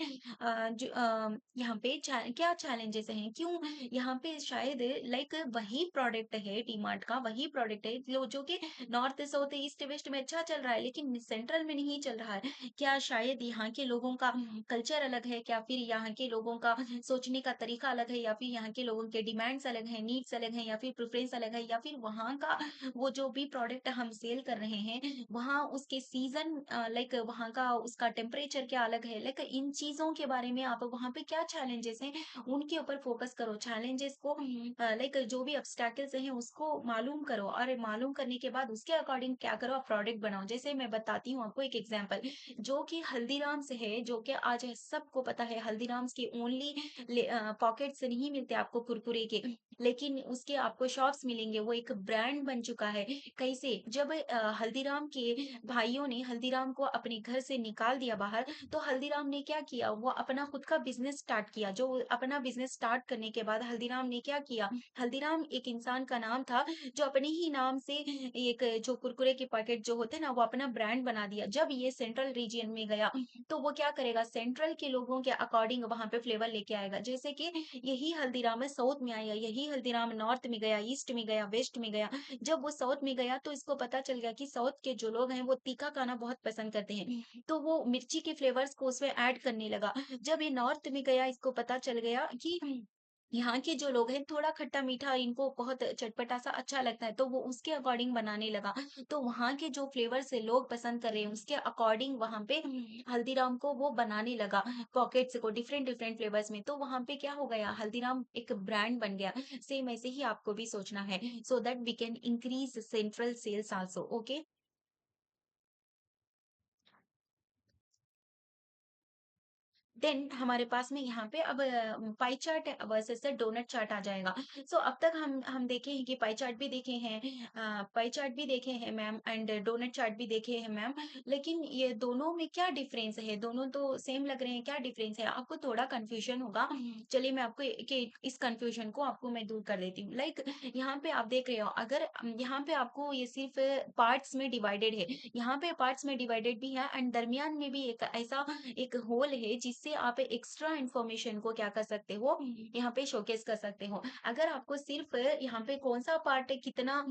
S1: यहाँ पे क्या चैलेंजेस हैं, क्यों यहाँ पे शायद लाइक वही प्रोडक्ट है, डीमार्ट का वही प्रोडक्ट है जो कि नॉर्थ साउथ ईस्ट वेस्ट में अच्छा चल रहा है, लेकिन सेंट्रल में नहीं चल रहा है। क्या शायद यहाँ के लोगों का कल्चर अलग है, क्या फिर यहाँ के लोगों का सोचने का तरीका अलग है, या फिर यहाँ के लोगों के डिमांड्स अलग है, नीड्स अलग है, या फिर प्रेफरेंस अलग है, या फिर वहाँ का वो जो भी प्रोडक्ट हम सेल कर रहे हैं, वहाँ उसके सीजन, लाइक वहाँ का उसका टेम्परेचर क्या अलग है, लाइक इन चीजों के बारे में आप वहाँ पे क्या चैलेंजेस हैं, उनके ऊपर फोकस करो। चैलेंजेस को लाइक जो भी ऑब्स्टैकल्स हैं उसको मालूम करो, और मालूम करने के बाद उसके अकॉर्डिंग क्या करो, आप प्रोडक्ट बनाओ। जैसे मैं बताती हूँ आपको एक एग्जांपल, जो कि हल्दीराम्स है, जो कि आज सबको पता है, हल्दीराम्स के ओनली पॉकेट्स नहीं मिलते आपको कुरकुरे के, लेकिन उसके आपको शॉप्स मिलेंगे। वो एक ब्रांड बन चुका है। कैसे? जब हल्दीराम के भाइयों ने हल्दीराम को अपने घर से निकाल दिया बाहर, तो हल्दीराम ने क्या किया, वो अपना खुद का बिजनेस स्टार्ट किया। जो अपना बिजनेस स्टार्ट करने के बाद हल्दीराम ने क्या किया, हल्दीराम एक इंसान का नाम था, जो अपने ही नाम से एक जो कुरकुरे के पैकेट जो होते हैं ना, वो अपना ब्रांड बना दिया। जब ये सेंट्रल रीजियन में गया, तो वो क्या करेगा, सेंट्रल के लोगों के अकॉर्डिंग वहां पे फ्लेवर लेके आएगा। जैसे कि यही हल्दीराम है साउथ में आया, यही हल्दीराम नॉर्थ में गया, ईस्ट में गया, वेस्ट में गया। जब वो साउथ में गया, तो इसको पता चल गया कि साउथ के जो लोग हैं वो तीखा खाना बहुत पसंद करते हैं, तो वो मिर्ची के फ्लेवर्स को उसमें ऐड करने लगा। जब ये नॉर्थ में गया, इसको पता चल गया कि यहाँ के जो लोग हैं थोड़ा खट्टा-मीठा इनको बहुत चटपटा-सा अच्छा लगता है, तो वो उसके अकॉर्डिंग बनाने लगा। तो वहाँ के जो फ्लेवर्स लोग पसंद कर रहे हैं, उसके अकॉर्डिंग वहाँ पे हल्दीराम को वो बनाने लगा पॉकेट्स को डिफरेंट-डिफरेंट फ्लेवर्स में। तो वहाँ पे क्या हो गया, हल्दीराम एक ब्रांड बन गया। सेम ऐसे ही आपको भी सोचना है, so that we can increase central sales also, okay? Then हमारे पास में यहाँ पे अब pie chart versus donut chart आ जाएगा। सो अब तक हम देखे हैं कि पाई चार्ट भी देखे हैं, पाई चार्ट भी देखे हैं मैम एंड डोनट चार्ट भी देखे हैं मैम। लेकिन ये दोनों में क्या डिफरेंस है? दोनों तो सेम लग रहे हैं, क्या डिफरेंस है? आपको थोड़ा कन्फ्यूजन होगा। चलिए मैं आपको इस कन्फ्यूजन को आपको मैं दूर कर देती हूँ। लाइक यहाँ पे आप देख रहे हो, अगर यहाँ पे आपको ये सिर्फ पार्ट्स में डिवाइडेड है, यहाँ पे पार्ट्स में डिवाइडेड भी है एंड दरमियान में भी एक ऐसा एक होल है जिससे आप एक्स्ट्रा इन्फॉर्मेशन को क्या कर सकते हो, यहाँ पे शोकेस कर सकते हो। अगर आपको सिर्फ यहाँ पे कौन सा पार्ट कितना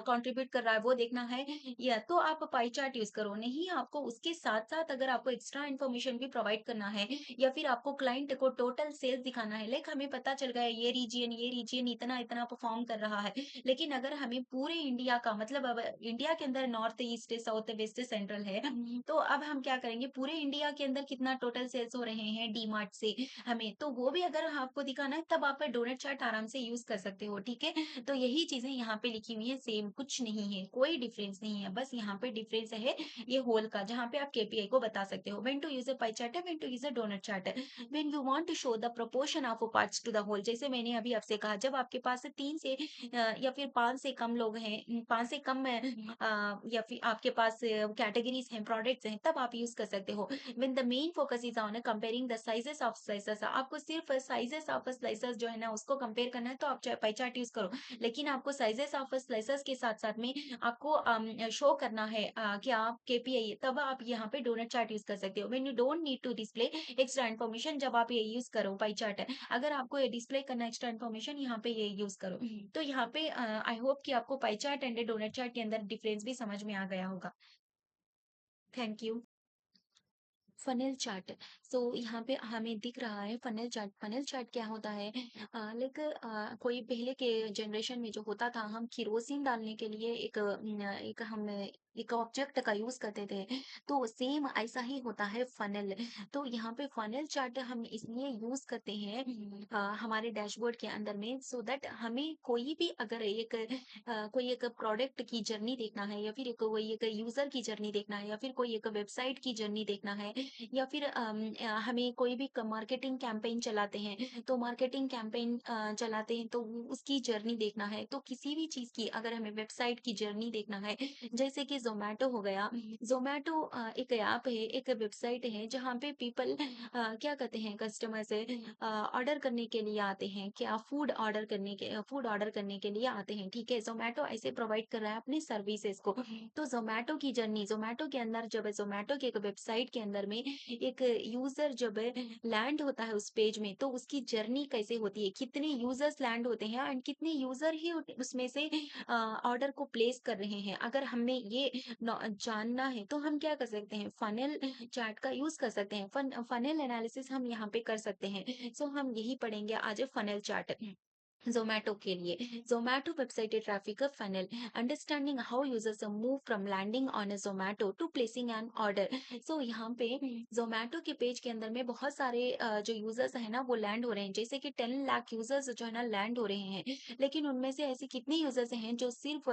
S1: कंट्रीब्यूट कर रहा है वो देखना है, या तो आप पाई चार्ट यूज करो। नहीं, आपको उसके साथ साथ अगर आपको एक्स्ट्रा इन्फॉर्मेशन भी प्रोवाइड करना है, या फिर आपको क्लाइंट को टोटल सेल्स दिखाना है, लाइक हमें पता चल गया है ये रीजियन इतना इतना परफॉर्म कर रहा है, लेकिन अगर हमें पूरे इंडिया का मतलब अब इंडिया के अंदर north east south west central है, तो अब हम क्या करेंगे, पूरे इंडिया के अंदर कितना टोटल सेल्स हो रहे हैं डी मार्ट से हमें, तो वो भी अगर आपको दिखाना है तब आप डोनट चार्ट आराम से यूज कर सकते हो, ठीक है? तो यही चीजें यहाँ पे लिखी हुई है, सेम कुछ नहीं है, कोई डिफरेंस नहीं है, बस यहाँ पे डिफरेंस है ये होल का, जहाँ पे आप केपीआई को बता सकते हो। When to use a pie chart है, when to use a donut chart है, when you want to show the proportion of parts to the whole. जैसे मैंने अभी आपसे कहा, जब आपके पास 3 से या फिर 5 से कम लोग हैं, 5 से कम या फिर आपके पास कैटेगरीज हैं, प्रोडक्ट्स हैं, तब आप यूज कर सकते हो। When the main focus is on comparing the sizes of slices, आपको सिर्फ साइजेस ऑफ स्लाइसेस जो है ना उसको कंपेयर करना है, तो आप पाई चार्ट यूज करो। लेकिन आपको साइजेस ऑफ स्लाइसेस के साथ-साथ में आपको शो करना है कि आप केपीआई, तब आप यहाँ पे डोनट चार्ट यूज़ कर सकते हो। When you don't need to display extra information, जब आप ये यूज़ करो पाई चार्ट है। अगर आपको ये डिस्प्ले करना है एक्स्ट्रा इन्फॉर्मेशन, यहाँ पे ये यूज़ करो। तो यहाँ पे आई होप कि आपको pie chart and donut chart के अंदर डिफरेंस भी समझ में आ गया होगा। Thank you. Funnel chart, so यहाँ पे हमें दिख रहा है फनेल चार्ट। फनेल चार्ट क्या होता है, लाइक कोई पहले के जनरेशन में जो होता था, हम केरोसिन डालने के लिए एक हम एक ऑब्जेक्ट का यूज करते थे, तो सेम ऐसा ही होता है फनेल। तो यहाँ पे फनेल चार्ट हम इसलिए यूज करते हैं हमारे डैशबोर्ड के अंदर में, सो दैट हमें कोई भी अगर कोई एक प्रोडक्ट की जर्नी देखना है, या फिर कोई एक यूजर की जर्नी देखना है, या फिर कोई एक वेबसाइट की जर्नी देखना है, या फिर हमें कोई भी मार्केटिंग कैंपेन चलाते हैं, तो मार्केटिंग कैंपेन चलाते हैं तो उसकी जर्नी देखना है, तो किसी भी चीज की अगर हमें वेबसाइट की जर्नी देखना है, जैसे कि जोमेटो हो गया। जोमेटो एक ऐप है, एक वेबसाइट है, जहाँ पे पीपल क्या कहते हैं, कस्टमर से ऑर्डर करने के लिए आते हैं, क्या फूड ऑर्डर करने के लिए आते हैं, ठीक है? जोमेटो ऐसे प्रोवाइड कर रहा है अपनी सर्विसेज को। तो जोमेटो की जर्नी, जोमेटो के अंदर जब जोमेटो के एक वेबसाइट के अंदर में एक यूजर जब लैंड होता है उस पेज में, तो उसकी जर्नी कैसे होती है, कितने यूजर्स लैंड होते हैं एंड कितने यूजर ही उसमें से ऑर्डर को प्लेस कर रहे हैं, अगर हमें ये जानना है, तो हम क्या कर सकते हैं, फनेल चार्ट का यूज कर सकते हैं। फनेल एनालिसिस हम यहाँ पे कर सकते हैं। सो हम यही पढ़ेंगे आज, फनेल चार्ट जोमेटो के लिए। Zomato website traffic funnel, understanding how users move from landing on a Zomato to placing an order. So यहाँ पे जोमेटो के पेज के अंदर में बहुत सारे जो यूजर्स है ना वो लैंड हो रहे हैं, जैसे कि 10 लाख यूजर्स जो है ना लैंड हो रहे हैं, लेकिन उनमें से ऐसे कितने यूजर्स हैं जो सिर्फ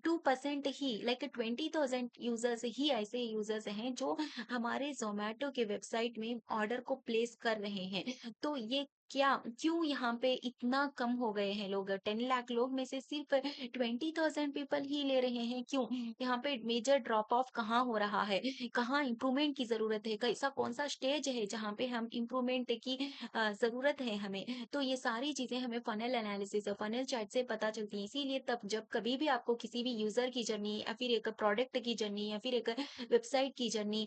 S1: 2% ही, लाइक 20,000 यूजर्स ही ऐसे यूजर्स हैं जो हमारे जोमेटो के वेबसाइट में ऑर्डर को प्लेस कर रहे हैं। तो ये क्या, क्यों यहाँ पे इतना कम हो गए हैं लोग, 10 लाख लोग में से सिर्फ 20,000 पीपल ही ले रहे हैं, क्यों? यहाँ पे मेजर ड्रॉप ऑफ कहाँ हो रहा है, कहाँ इम्प्रूवमेंट की जरूरत है, कैसा कौन सा स्टेज है जहाँ पे हम इम्प्रूवमेंट की जरूरत है हमें। तो ये सारी चीजें हमें फनल एनालिसिस फनल चार्ट से पता चलती है। इसीलिए तब जब कभी भी आपको किसी भी यूजर की जर्नी, या फिर एक प्रोडक्ट की जर्नी, या फिर एक वेबसाइट की जर्नी,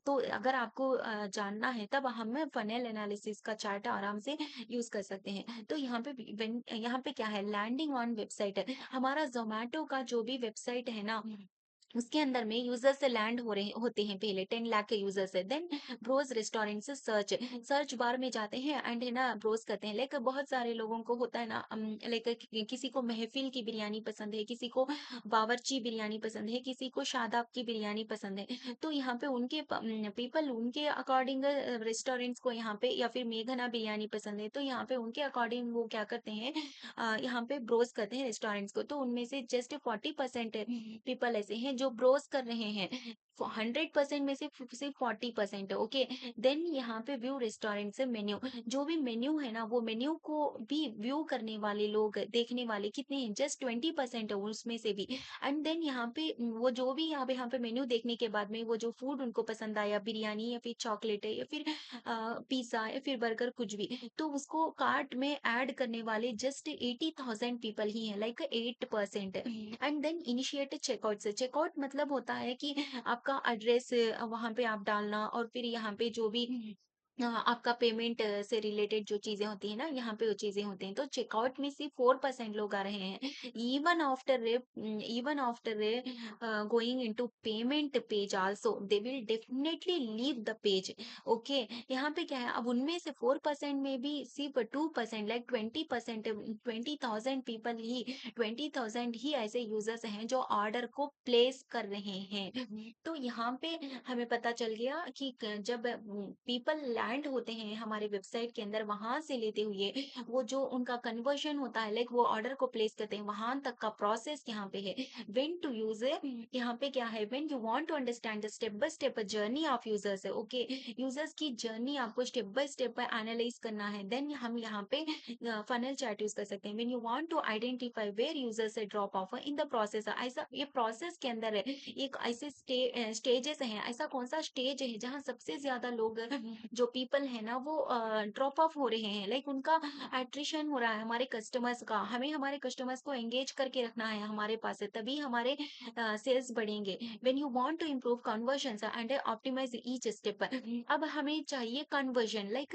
S1: तो अगर आपको जानना है, तब हम फनेल एनालिसिस का चार्ट आराम से यूज कर सकते हैं। तो यहाँ पे क्या है, लैंडिंग ऑन वेबसाइट है, हमारा जोमेटो का जो भी वेबसाइट है ना, उसके अंदर में यूजर्स से लैंड हो रहे होते हैं, पहले 10 लाख के यूजर्स है, देन ब्रोज रेस्टोरेंट से सर्च सर्च बार में जाते हैं एंड है ना ब्रोज करते हैं। लाइक बहुत सारे लोगों को होता है ना, लाइक किसी को महफिल की बिरयानी पसंद है, किसी को बावर्ची बिरयानी पसंद है, किसी को शादाब की बिरयानी पसंद है, तो यहाँ पे उनके पीपल उनके अकॉर्डिंग रेस्टोरेंट्स को यहाँ पे, या फिर मेघना बिरयानी पसंद है तो यहाँ पे उनके अकॉर्डिंग वो क्या करते हैं, यहाँ पे ब्रोज करते हैं रेस्टोरेंट्स को। तो उनमें से जस्ट 40% पीपल ऐसे हैं जो ब्रोज कर रहे हैं, 100% में से सिर्फ 40% है, ओके। देन यहाँ पे व्यू रेस्टोरेंट से मेन्यू, जो भी मेन्यू है ना वो मेन्यू को भी व्यू करने वाले लोग, देखने वाले कितने हैं, जस्ट 20% है उसमें से भी। एंड देन यहाँ पे वो जो भी यहाँ पे मेन्यू देखने के बाद में वो जो फूड उनको पसंद आया, बिरयानी या फिर चॉकलेट है या फिर पिज्जा या फिर बर्गर कुछ भी, तो उसको कार्ट में ऐड करने वाले जस्ट 80,000 पीपल ही हैं, like 8%। And then initiate checkout से, चेकआउट मतलब होता है कि आपका एड्रेस वहां पे आप डालना, और फिर यहाँ पे जो भी आपका पेमेंट से रिलेटेड जो चीजें होती है ना, यहाँ पे वो चीजें होती हैं। तो चेकआउट में सिर्फ 4% लोग आ रहे हैं। Even after going into payment page also they will definitely leave the page, okay. यहाँ पे क्या है, अब उनमें से 4% में भी सिर्फ 2%, लाइक 20%, 20,000 पीपल ही, 20,000 ही ऐसे यूजर्स हैं जो ऑर्डर को प्लेस कर रहे हैं। तो यहाँ पे हमें पता चल गया कि जब पीपल लैंड होते हैं हमारे वेबसाइट के अंदर, वहां से लेते हुए वो जो उनका कन्वर्शन होता है, लाइक वो ऑर्डर को प्लेस करते हैं, वहां तक का प्रोसेस यहाँ पे है। व्हेन टू यूज, यहाँ पे क्या है, when you want to understand the step by step journey of users है, ओके। यूजर्स की जर्नी आपको स्टेप बाय स्टेप एनालाइज करना है, देन हम यहाँ पे फनल चैट यूज कर सकते हैं। When you want to identify where users से drop off in the process, ऐसा ये प्रोसेस के अंदर है, एक ऐसे स्टेजेस हैं, ऐसा कौन सा स्टेज है जहाँ सबसे ज्यादा लोग जो पीपल है ना वो ड्रॉप ऑफ हो रहे हैं, लाइक उनका एट्रिशन हो रहा है हमारे कस्टमर्स का। हमें हमारे कस्टमर्स को एंगेज करके रखना है हमारे पास से, तभी हमारे सेल्स बढ़ेंगे। When you want to improve conversion and optimise each step, अब हमें चाहिए कन्वर्जन, लाइक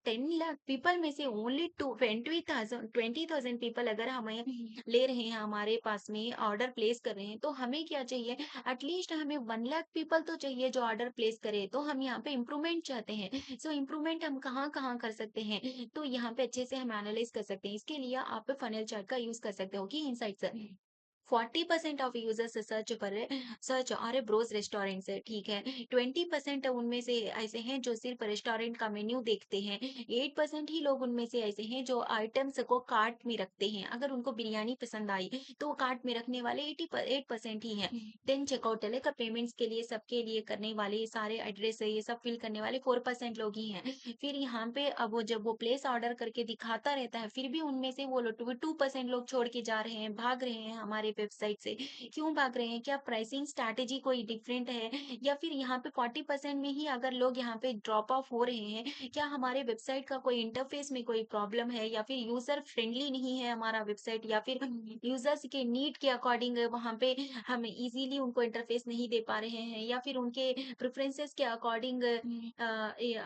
S1: 10 लाख पीपल में से ओनली 20,000 पीपल अगर हमें ले रहे हैं, हमारे पास में ऑर्डर प्लेस कर रहे हैं, तो हमें क्या चाहिए, एटलीस्ट हमें 1 लाख पीपल तो चाहिए जो ऑर्डर प्लेस करे। तो हम यहाँ पे इम्प्रूवमेंट चाहते हैं, सो इम्प्रूवमेंट हम कहाँ कहाँ कर सकते हैं, तो यहाँ पे अच्छे से हम एनालाइज कर सकते हैं। इसके लिए आप फनल चार्ट का यूज कर सकते हो कि इनसाइट्स 40% ऑफ यूजर्स सर्च और ब्रोज रेस्टोरेंट से, ठीक है। 20% उनमें से ऐसे हैं जो सिर्फ रेस्टोरेंट का मेन्यू देखते हैं। 8% ही लोग उनमें से ऐसे हैं जो आइटम्स को कार्ट में रखते हैं, अगर उनको बिरयानी पसंद आई तो वो कार्ट में रखने वाले 8% ही हैं। देन चेकआउट का पेमेंट्स के लिए सबके लिए करने वाले सारे एड्रेस ये सब फिल करने वाले 4% लोग ही हैं। फिर यहाँ पे अब वो जब वो प्लेस ऑर्डर करके दिखाता रहता है, फिर भी उनमें से वो 2% लोग छोड़ के जा रहे हैं, भाग रहे हैं हमारे वेबसाइट से। क्यों भाग रहे हैं, क्या प्राइसिंग स्ट्रैटेजी कोई डिफरेंट है, या फिर यहाँ पे 40% में ही अगर लोग यहाँ पे ड्रॉप ऑफ हो रहे हैं, क्या हमारे वेबसाइट का कोई इंटरफेस में कोई प्रॉब्लम है, या फिर यूजर फ्रेंडली नहीं है हमारा वेबसाइट, या फिर यूजर्स के नीड के अकॉर्डिंग वहाँ पे हम इजीली उनको इंटरफेस नहीं दे पा रहे हैं, या फिर उनके प्रेफरेंसेस के अकॉर्डिंग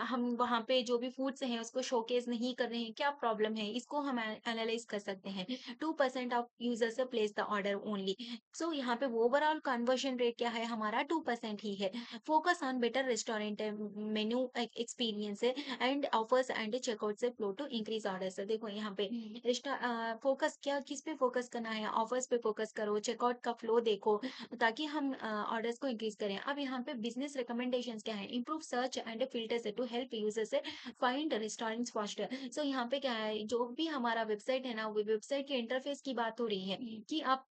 S1: हम वहाँ पे जो भी फूड्स हैं उसको शोकेस नहीं कर रहे हैं, क्या प्रॉब्लम है, इसको हम एनालाइज कर सकते हैं। 2% of users place the order only. So यहाँ पे ओवरऑल कन्वर्जन रेट क्या है हमारा, 2% ही है। Focus on better restaurant menu experience and offers and checkout से फ्लो टू इंक्रीज ऑर्डर्स। देखो यहाँ पे फोकस क्या, किस पे फोकस करना है, ऑफर्स पे फोकस करो, चेकआउट का फ्लो देखो, ताकि हम ऑर्डर्स को इंक्रीज करें। अब यहाँ पे बिजनेस रिकमेंडेशंस क्या है, improve search and filters to help users find restaurants faster. So यहाँ पे क्या है, जो भी हमारा वेबसाइट है ना, वो वेबसाइट के इंटरफेस की बात हो रही है कि आप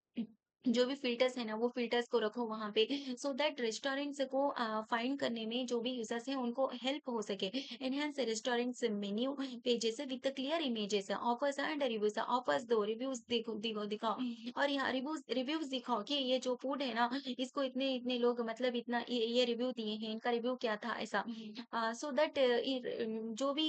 S1: जो भी फिल्टर्स है ना वो फिल्टर्स को रखो वहां पे, सो दैट रेस्टोरेंट्स को फाइंड करने में जो भी यूजर्स हैं उनको हेल्प हो सके। Enhance restaurants menu pages with clear images, offers and reviews, offers दो, रिव्यूज देखो दिखो दिखाओ, और यहाँ रिव्यूज रिव्यूज दिखाओ कि ये जो फूड है ना इसको इतने इतने लोग मतलब इतना ये रिव्यू दिए हैं, इनका रिव्यू क्या था, ऐसा। सो दैट जो भी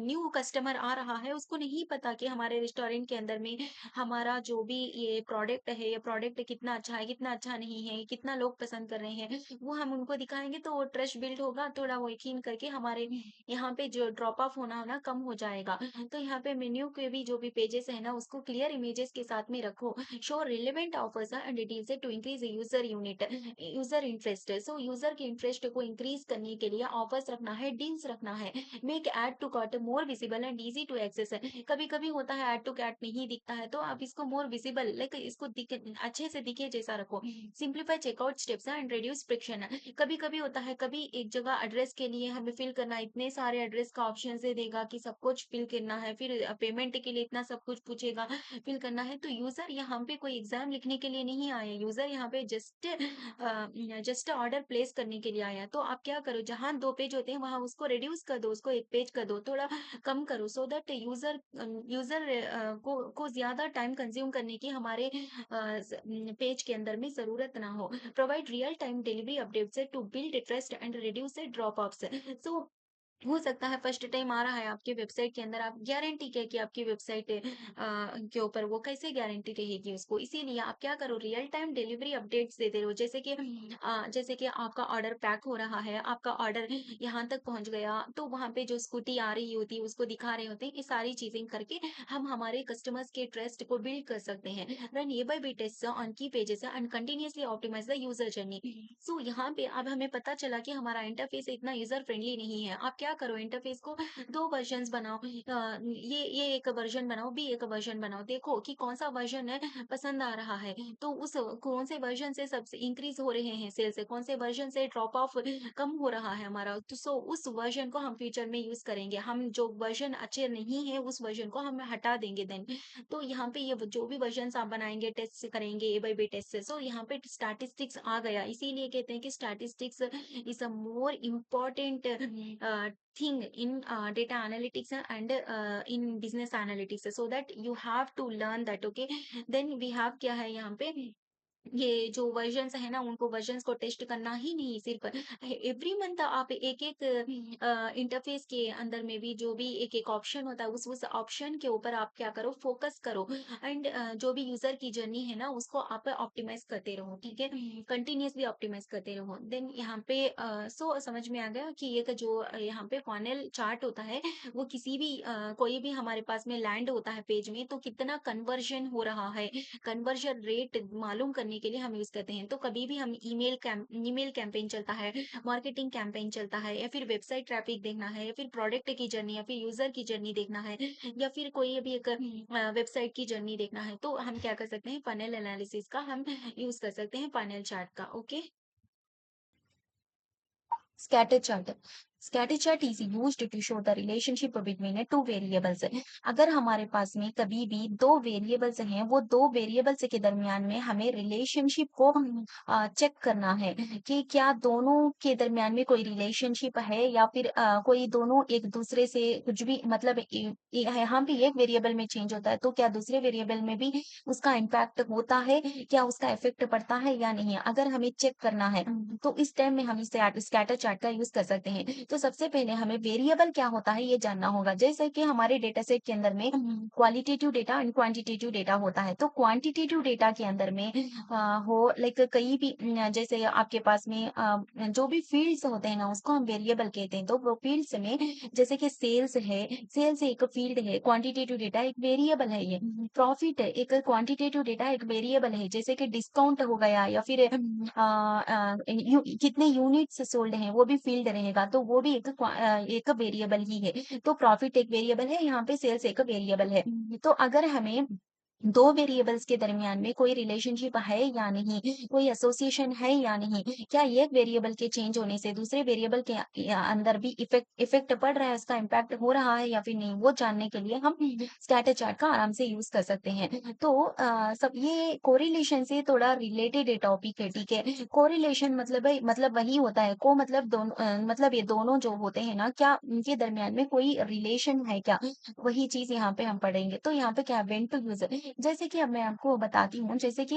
S1: न्यू कस्टमर आ रहा है उसको नहीं पता कि हमारे रेस्टोरेंट के अंदर में हमारा जो भी ये प्रोडक्ट है या प्रोडक्ट कितना अच्छा है, कितना अच्छा नहीं है, कितना लोग पसंद कर रहे हैं, वो हम उनको दिखाएँगे तो ट्रस्ट बिल्ड होगा, थोड़ा वो यकीन करके हमारे यहाँ पे जो ड्रॉप ऑफ होना होना कम हो जाएगा। तो यहाँ पे मेन्यू के भी जो भी पेजेस है ना, उसको क्लियर इमेजेस के साथ में रखो। Show relevant offers and details to increase user interest. So user के इंटरेस्ट को इंक्रीज करने के लिए ऑफर्स रखना है, डील्स रखना है। Make add to cart more visible and easy to access. कभी कभी होता है ऐड टू कार्ट नहीं दिखता है, तो आप इसको मोर विजिबल लाइक इसको अच्छे से दिखे जैसा रखो। Simplify checkout steps and reduce friction. कभी कभी होता है, कभी एक जगह एड्रेस के लिए हमें फिल करना है, इतने सारे एड्रेस का ऑप्शन से देगा कि सब कुछ फिल करना है, फिर पेमेंट के लिए इतना सब कुछ पूछेगा, फिल करना है। तो यूजर यहाँ पे कोई एग्जाम लिखने के लिए नहीं आया, यूजर यहाँ पे जस्ट ऑर्डर प्लेस करने के लिए आया। तो आप क्या करो, जहां 2 पेज होते हैं वहां उसको रिड्यूस कर दो, उसको 1 पेज कर दो, थोड़ा कम करो, सो दैट यूजर यूजर को ज्यादा टाइम कंज्यूम करने की हमारे पेज के अंदर में जरूरत ना हो। Provide real time delivery updates to build trust and reduce drop offs. So हो सकता है फर्स्ट टाइम आ रहा है आपकी वेबसाइट के अंदर, आप गारंटी क्या कि आपकी वेबसाइट के ऊपर वो कैसे गारंटी रहेगी उसको। इसीलिए आप क्या करो, रियल टाइम डिलीवरी अपडेट्स देते रहो। जैसे कि आपका ऑर्डर पैक हो रहा है, आपका ऑर्डर यहाँ तक पहुंच गया, तो वहां पे जो स्कूटी आ रही होती है उसको दिखा रहे होते हैं। ये सारी चीजें करके हम हमारे कस्टमर्स के ट्रस्ट को बिल्ड कर सकते हैं। Run A by B test on key pages and continuously optimise the user journey. So यहाँ पे अब हमें पता चला कि हमारा इंटरफेस इतना यूजर फ्रेंडली नहीं है। आप क्या करो, इंटरफेस को 2 वर्जन्स बनाओ, ये एक वर्जन बनाओ, बी एक वर्जन बनाओ, देखो कि कौन सा वर्जन है पसंद आ रहा है। तो उस कौन से वर्जन से सबसे इंक्रीज हो रहे हैं सेल्स, कौन से वर्जन से ड्रॉप ऑफ कम हो रहा है हमारा, तो सो उस वर्जन को हम फ्यूचर में यूज करेंगे। हम जो वर्जन अच्छे नहीं है उस वर्जन को हम हटा देंगे देन। तो यहाँ पे ये जो भी वर्जन आप बनाएंगे, टेस्ट करेंगे ए बाई बी टेस्ट से, सो यहाँ पे स्टैटिस्टिक्स आ गया। इसीलिए कहते हैं कि statistics is a more important thing in data analytics and in business analytics, so that you have to learn that, okay। then we have क्या है यहाँ पे, ये जो वर्जन्स है ना, उनको वर्जन्स को टेस्ट करना ही नहीं, सिर्फ एवरी मंथ आप एक एक इंटरफेस के अंदर में भी जो भी एक एक ऑप्शन होता है, उस ऑप्शन के ऊपर आप क्या करो, फोकस करो। एंड जो भी यूजर की जर्नी है ना, उसको आप ऑप्टिमाइज करते रहो, ठीक है, कंटिन्यूअसली ऑप्टिमाइज करते रहो। देन यहाँ पे सो समझ में आ गया कि एक जो यहाँ पे फनेल चार्ट होता है, वो किसी भी कोई भी हमारे पास में लैंड होता है पेज में, तो कितना कन्वर्जन हो रहा है, कन्वर्जन रेट मालूम करने के लिए हम यूज करते हैं। तो कभी भी हम ईमेल कैंपेन चलता है, मार्केटिंग कैंपेन चलता है, या फिर वेबसाइट ट्रैफिक देखना है, या फिर प्रोडक्ट की जर्नी, या फिर यूजर की जर्नी देखना है, या फिर कोई भी एक वेबसाइट की जर्नी देखना है, तो हम क्या कर सकते हैं, फनेल एनालिसिस का हम यूज कर सकते हैं, फनेल चार्ट का। Okay. Scatter chart. Scatter chart is used to show the relationship between two variables. अगर हमारे पास में कभी भी 2 वेरिएबल्स हैं, वो 2 वेरिएबल्स के दरमियान में हमें रिलेशनशिप को चेक करना है कि क्या दोनों के दरमियान में कोई रिलेशनशिप है, या फिर कोई दोनों एक दूसरे से कुछ भी मतलब यहाँ पे एक वेरिएबल में चेंज होता है, तो क्या दूसरे वेरिएबल में भी उसका इम्पैक्ट होता है, क्या उसका इफेक्ट पड़ता है या नहीं। अगर हमें चेक करना है, तो इस टाइम में हम स्कैटर चार्ट का यूज कर सकते हैं। तो सबसे पहले हमें वेरिएबल क्या होता है ये जानना होगा। जैसे कि हमारे डेटा सेट के अंदर में qualitative data and quantitative data होता है। तो क्वांटिटेटिव डेटा के अंदर में हो लाइक कहीं भी जैसे आपके पास में जो भी फील्ड्स होते हैं ना, उसको हम वेरिएबल कहते हैं। तो वो फील्ड्स में जैसे कि सेल्स है, सेल्स एक फील्ड है, क्वांटिटेटिव डेटा एक वेरिएबल है। ये प्रॉफिट है, एक क्वांटिटेटिव डेटा एक वेरिएबल है। जैसे कि डिस्काउंट हो गया, या फिर कितने यूनिट्स सोल्ड हैं, वो भी फील्ड रहेगा, तो वो भी एक वेरिएबल ही है। तो प्रॉफिट एक वेरिएबल है, यहाँ पे सेल्स एक वेरिएबल है। तो अगर हमें 2 वेरिएबल्स के दरमियान में कोई रिलेशनशिप है या नहीं, कोई एसोसिएशन है या नहीं, क्या एक वेरिएबल के चेंज होने से दूसरे वेरिएबल के अंदर भी इफेक्ट पड़ रहा है, उसका इम्पैक्ट हो रहा है या फिर नहीं, वो जानने के लिए हम स्कैटर चार्ट का आराम से यूज कर सकते हैं। तो सब ये कोरिलेशन से थोड़ा रिलेटेड टॉपिक है, ठीक है। कोरिलेशन मतलब वही होता है, को मतलब दोनों मतलब ये दोनों जो होते हैं ना, क्या उनके दरमियान में कोई रिलेशन है क्या, वही चीज यहाँ पे हम पढ़ेंगे। तो यहाँ पे क्या, व्हेन टू यूज,
S2: जैसे कि अब मैं आपको बताती हूँ, जैसे कि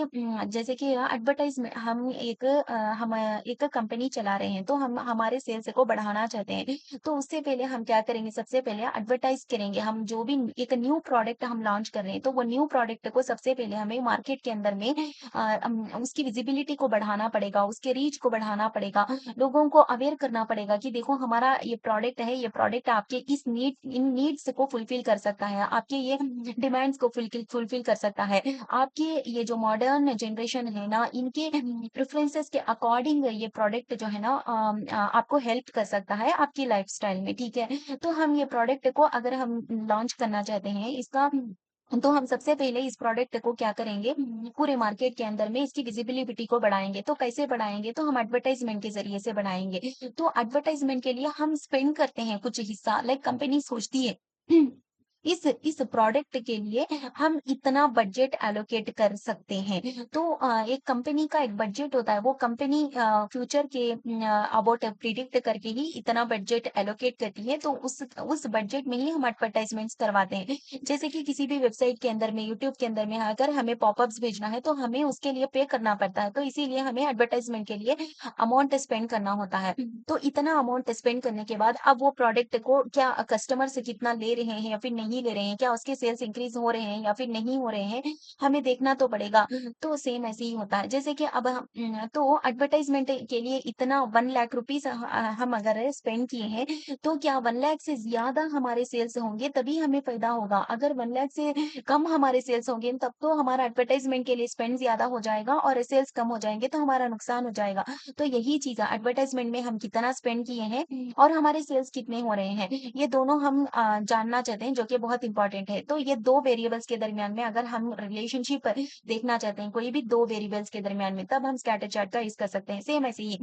S2: एडवर्टाइज़मेंट हम एक कंपनी चला रहे हैं, तो हम हमारे सेल्स को बढ़ाना चाहते हैं। तो उससे पहले हम क्या करेंगे, सबसे पहले एडवर्टाइज़ करेंगे। हम जो भी एक न्यू प्रोडक्ट हम लॉन्च कर रहे हैं, तो वो न्यू प्रोडक्ट को सबसे पहले हमें मार्केट के अंदर में उसकी विज़िबिलिटी को बढ़ाना पड़ेगा, उसके रीच को बढ़ाना पड़ेगा। लोगों को अवेयर करना पड़ेगा कि देखो हमारा ये प्रोडक्ट है, ये प्रोडक्ट आपके इन नीड्स को फुलफिल कर सकता है, आपके ये डिमांड्स को फुलफिल कर सकता है। आपके ये जो मॉडर्न जनरेशन है ना, इनके प्रेफ़रेंसेस के अकॉर्डिंग ये प्रोडक्ट जो है ना आपको हेल्प कर सकता है आपकी लाइफ़स्टाइल में, ठीक है? तो हम ये प्रोडक्ट को अगर हम लॉन्च करना चाहते हैं, तो हम सबसे पहले इस प्रोडक्ट को क्या करेंगे, पूरे मार्केट के अंदर में इसकी विजिबिलिटी को बढ़ाएँगे। तो कैसे बढ़ाएँगे? तो हम एडवर्टाइज़मेंट के ज़रिए से बढ़ाएँगे। तो एडवर्टाइज़मेंट के लिए हम स्पेंड करते हैं कुछ हिस्सा, लाइक कंपनी सोचती है इस प्रोडक्ट के लिए हम इतना बजट एलोकेट कर सकते हैं। तो एक कंपनी का एक बजट होता है, वो कंपनी फ्यूचर के अबाउट प्रिडिक्ट करके ही इतना बजट एलोकेट करती है, तो उस बजट में ही हम एडवर्टाइज़मेंट्स करवाते हैं। जैसे कि किसी भी वेबसाइट के अंदर में, यूट्यूब के अंदर में अगर हमें पॉपअप्स भेजना है, तो हमें उसके लिए पे करना पड़ता है। तो इसीलिए हमें एडवर्टाइज़मेंट के लिए अमाउंट स्पेंड करना होता है। तो इतना अमाउंट स्पेंड करने के बाद अब वो प्रोडक्ट को क्या कस्टमर से कितना ले रहे हैं या फिर नहीं ले रहे हैं, क्या उसके सेल्स इंक्रीज़ हो रहे हैं या फिर नहीं हो रहे हैं, हमें देखना तो पड़ेगा। तो सेम ऐसे ही होता है। जैसे कि तो एडवर्टाइज़मेंट के लिए इतना 1 लाख रुपीज़ हम अगर स्पेंड किए हैं, तो क्या 1 लाख से ज़्यादा हमारे सेल्स होंगे तभी हमें फ़ायदा होगा। अगर 1 लाख से कम हमारे सेल्स होंगे, तब तो हमारा एडवर्टाइज़मेंट के लिए स्पेंड ज़्यादा हो जाएगा और सेल्स कम हो जाएँगे, तो हमारा नुकसान हो जाएगा। तो यही चीज़ है, एडवर्टाइज़मेंट में हम कितना स्पेंड किए हैं और हमारे सेल्स कितने हो रहे हैं, ये दोनों हम जानना चाहते हैं, जो कि बहुत इम्पोर्टेंट है। तो ये 2 वेरिएबल्स के दरमियान में अगर हम रिलेशनशिप देखना चाहते हैं, कोई भी 2 वेरिएबल्स के दरमियान में, तब हम स्कैटर चार्ट का यूज़ कर सकते हैं। सेम ऐसे ही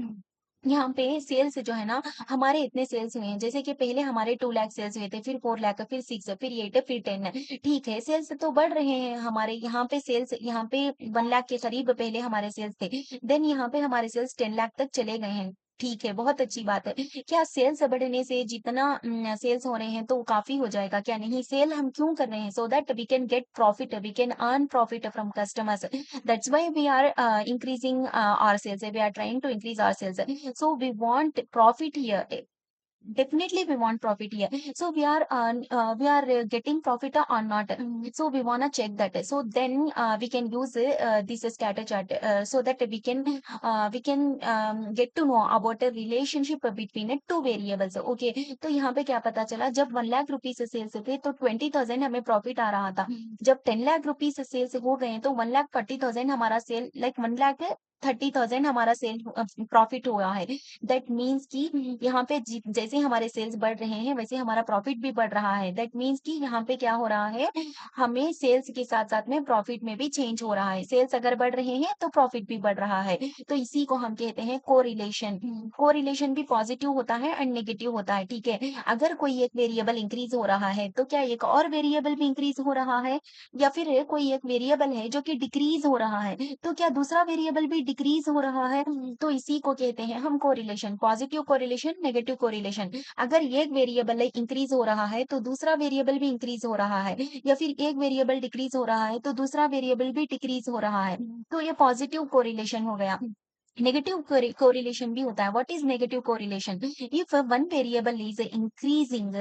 S2: यहाँ पे सेल्स जो है ना, हमारे इतने सेल्स हुए हैं, जैसे कि पहले हमारे 2 लाख सेल्स हुए थे, फिर 4 लाख, फिर 6, फिर 8, फिर 10, ठीक है, सेल्स तो बढ़ रहे हैं हमारे यहाँ पे 1 लाख के करीब पहले हमारे सेल्स थे। देन यहाँ पे हमारे सेल्स 10 लाख तक चले गए हैं। ठीक है, बहुत अच्छी बात है। क्या सेल्स बढ़ने से जितना सेल्स हो रहे हैं तो काफ़ी हो जाएगा? क्या नहीं? सेल हम क्यों कर रहे हैं? So that we can get profit, we can earn profit from customers. That's why we are increasing our sales. We are trying to increase our sales. So we want profit here. Definitely we want profit here. So we are getting profit or not. So we wanna check that. So then we can use this scatter chart so that we can get to know about the relationship between two variables. Okay. तो यहाँ पे क्या पता चला, जब 1 lakh rupees से sales थे तो 20,000 हमें प्रॉफिट आ रहा था। जब 10 लाख रुपीस से सेल्स हो गए तो 1 लाख 40,000 हमारा सेल लाइक 1 लाख 30,000 हमारा सेल प्रॉफिट हुआ है। दैट मीन्स कि यहाँ पे जैसे हमारे सेल्स बढ़ रहे हैं, वैसे हमारा प्रॉफिट भी बढ़ रहा है। दैट मीन्स कि यहाँ पे क्या हो रहा है, हमें सेल्स के साथ-साथ में प्रॉफिट में भी चेंज हो रहा है। सेल्स अगर बढ़ रहे हैं, तो प्रॉफिट भी बढ़ रहा है। तो इसी को हम कहते हैं कोरिलेशन। कोरिलेशन भी पॉजिटिव होता है एंड नेगेटिव होता है, ठीक है? अगर कोई एक वेरिएबल इंक्रीज़ हो रहा है, तो क्या एक और वेरिएबल भी इंक्रीज़ हो रहा है? या फिर कोई एक वेरिएबल है जो कि डिक्रीज़ हो रहा है, तो क्या दूसरा वेरिएबल भी डिक्रीज़ हो रहा है? तो इसी को कहते हैं हम correlation, positive correlation, negative correlation. अगर एक वेरिएबल इंक्रीज़ हो रहा है, तो दूसरा वेरिएबल भी इंक्रीज़ हो रहा है, या फिर एक वेरिएबल डिक्रीज़ हो रहा है, तो दूसरा वेरिएबल भी डिक्रीज़ हो रहा है। तो ये पॉजिटिव कोरिलेशन हो गया। नेगेटिव कोरिलेशन भी होता है। What is negative correlation? If one variable is increasing,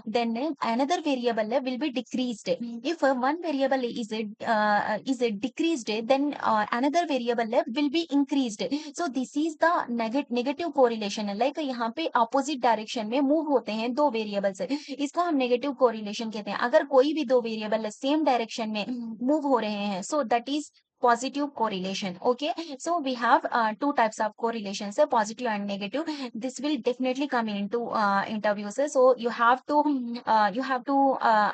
S2: then another variable will be decreased. If one variable is decreased, then another variable will be increased. So this is the negative correlation. Like यहाँ पे opposite direction में move होते हैं दो variables, इसको हम negative correlation कहते हैं। अगर कोई भी दो variable same direction में move हो रहे हैं, so that is positive correlation. Okay, so we have two types of correlations, positive and negative. This will definitely come into interviews, so you have to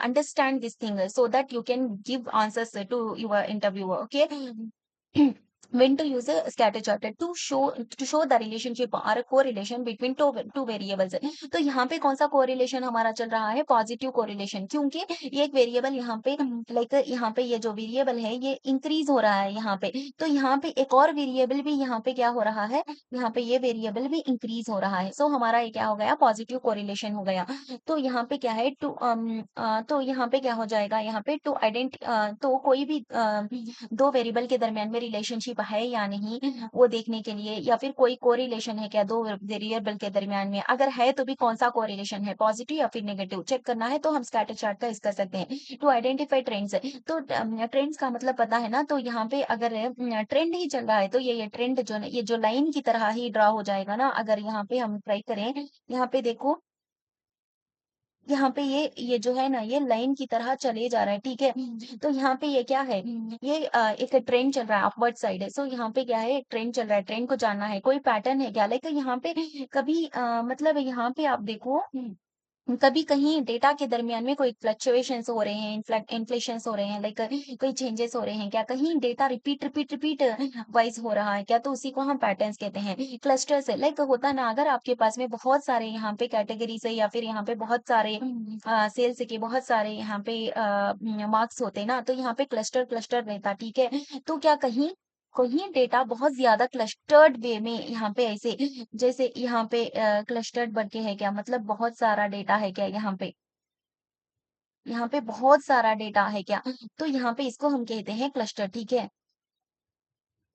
S2: understand this thing so that you can give answers to your interviewer. Okay. when to use a scatter chart to show the relationship or correlation between two variables। तो यहाँ पे कौन सा correlation हमारा चल रहा है, positive correlation, क्योंकि ये एक वेरिएबल यहाँ पे लाइक यहाँ पे ये जो वेरिएबल है ये इंक्रीज हो रहा है यहाँ पे, तो यहाँ पे एक और वेरिएबल भी यहाँ पे क्या हो रहा है, यहाँ पे ये वेरिएबल भी इंक्रीज हो रहा है। सो हमारा ये क्या हो गया, पॉजिटिव कोरिलेशन हो गया। तो यहाँ पे क्या है तो यहाँ पे क्या हो जाएगा, यहाँ पे तो कोई भी दो वेरिएबल के दरमियान में रिलेशनशिप है या नहीं वो देखने के लिए, या फिर कोई कोरिलेशन है क्या दो वेरिएबल के दरमियान में, अगर है तो भी कौन सा कोरिलेशन है, पॉजिटिव या फिर नेगेटिव चेक करना है, तो हम स्कैटर चार्ट का यूज कर सकते हैं टू आइडेंटिफाई ट्रेंड्स। तो ट्रेंड्स का मतलब पता है ना, तो यहाँ पे अगर ट्रेंड ही चल रहा है तो ये ट्रेंड जो ये जो लाइन की तरह ही ड्रा हो जाएगा ना। अगर यहाँ पे हम ट्राई करें, यहाँ पे देखो, यहाँ पे ये जो है ना ये लाइन की तरह चले जा रहा है, ठीक है। तो यहाँ पे ये क्या है, ये एक ट्रेंड चल रहा है, अपवर्ड साइड है। सो यहाँ पे क्या है, एक ट्रेंड चल रहा है, ट्रेंड को जानना है, कोई पैटर्न है क्या, लाइक यहाँ पे कभी मतलब यहाँ पे आप देखो, कभी कहीं डेटा के दरमियान में कोई फ्लक्चुएशंस हो रहे हैं, इन्फ्लेशंस हो रहे हैं, लाइक कोई चेंजेस हो रहे हैं क्या, कहीं डेटा रिपीट वाइज हो रहा है क्या, तो उसी को हम पैटर्न्स कहते हैं। क्लस्टर्स है, लाइक होता है ना, अगर आपके पास में बहुत सारे यहाँ पे कैटेगरीज है या फिर यहाँ पे बहुत सारे सेल्स के बहुत सारे यहाँ पे मार्क्स होते हैं ना, तो यहाँ पे क्लस्टर क्लस्टर रहता, ठीक है। तो क्या कहीं कहीं डेटा बहुत ज्यादा क्लस्टर्ड वे में यहाँ पे ऐसे, जैसे यहाँ पे क्लस्टर्ड करके है क्या, मतलब बहुत सारा डेटा है क्या, यहाँ पे बहुत सारा डेटा है क्या, तो यहाँ पे इसको हम कहते हैं क्लस्टर, ठीक है।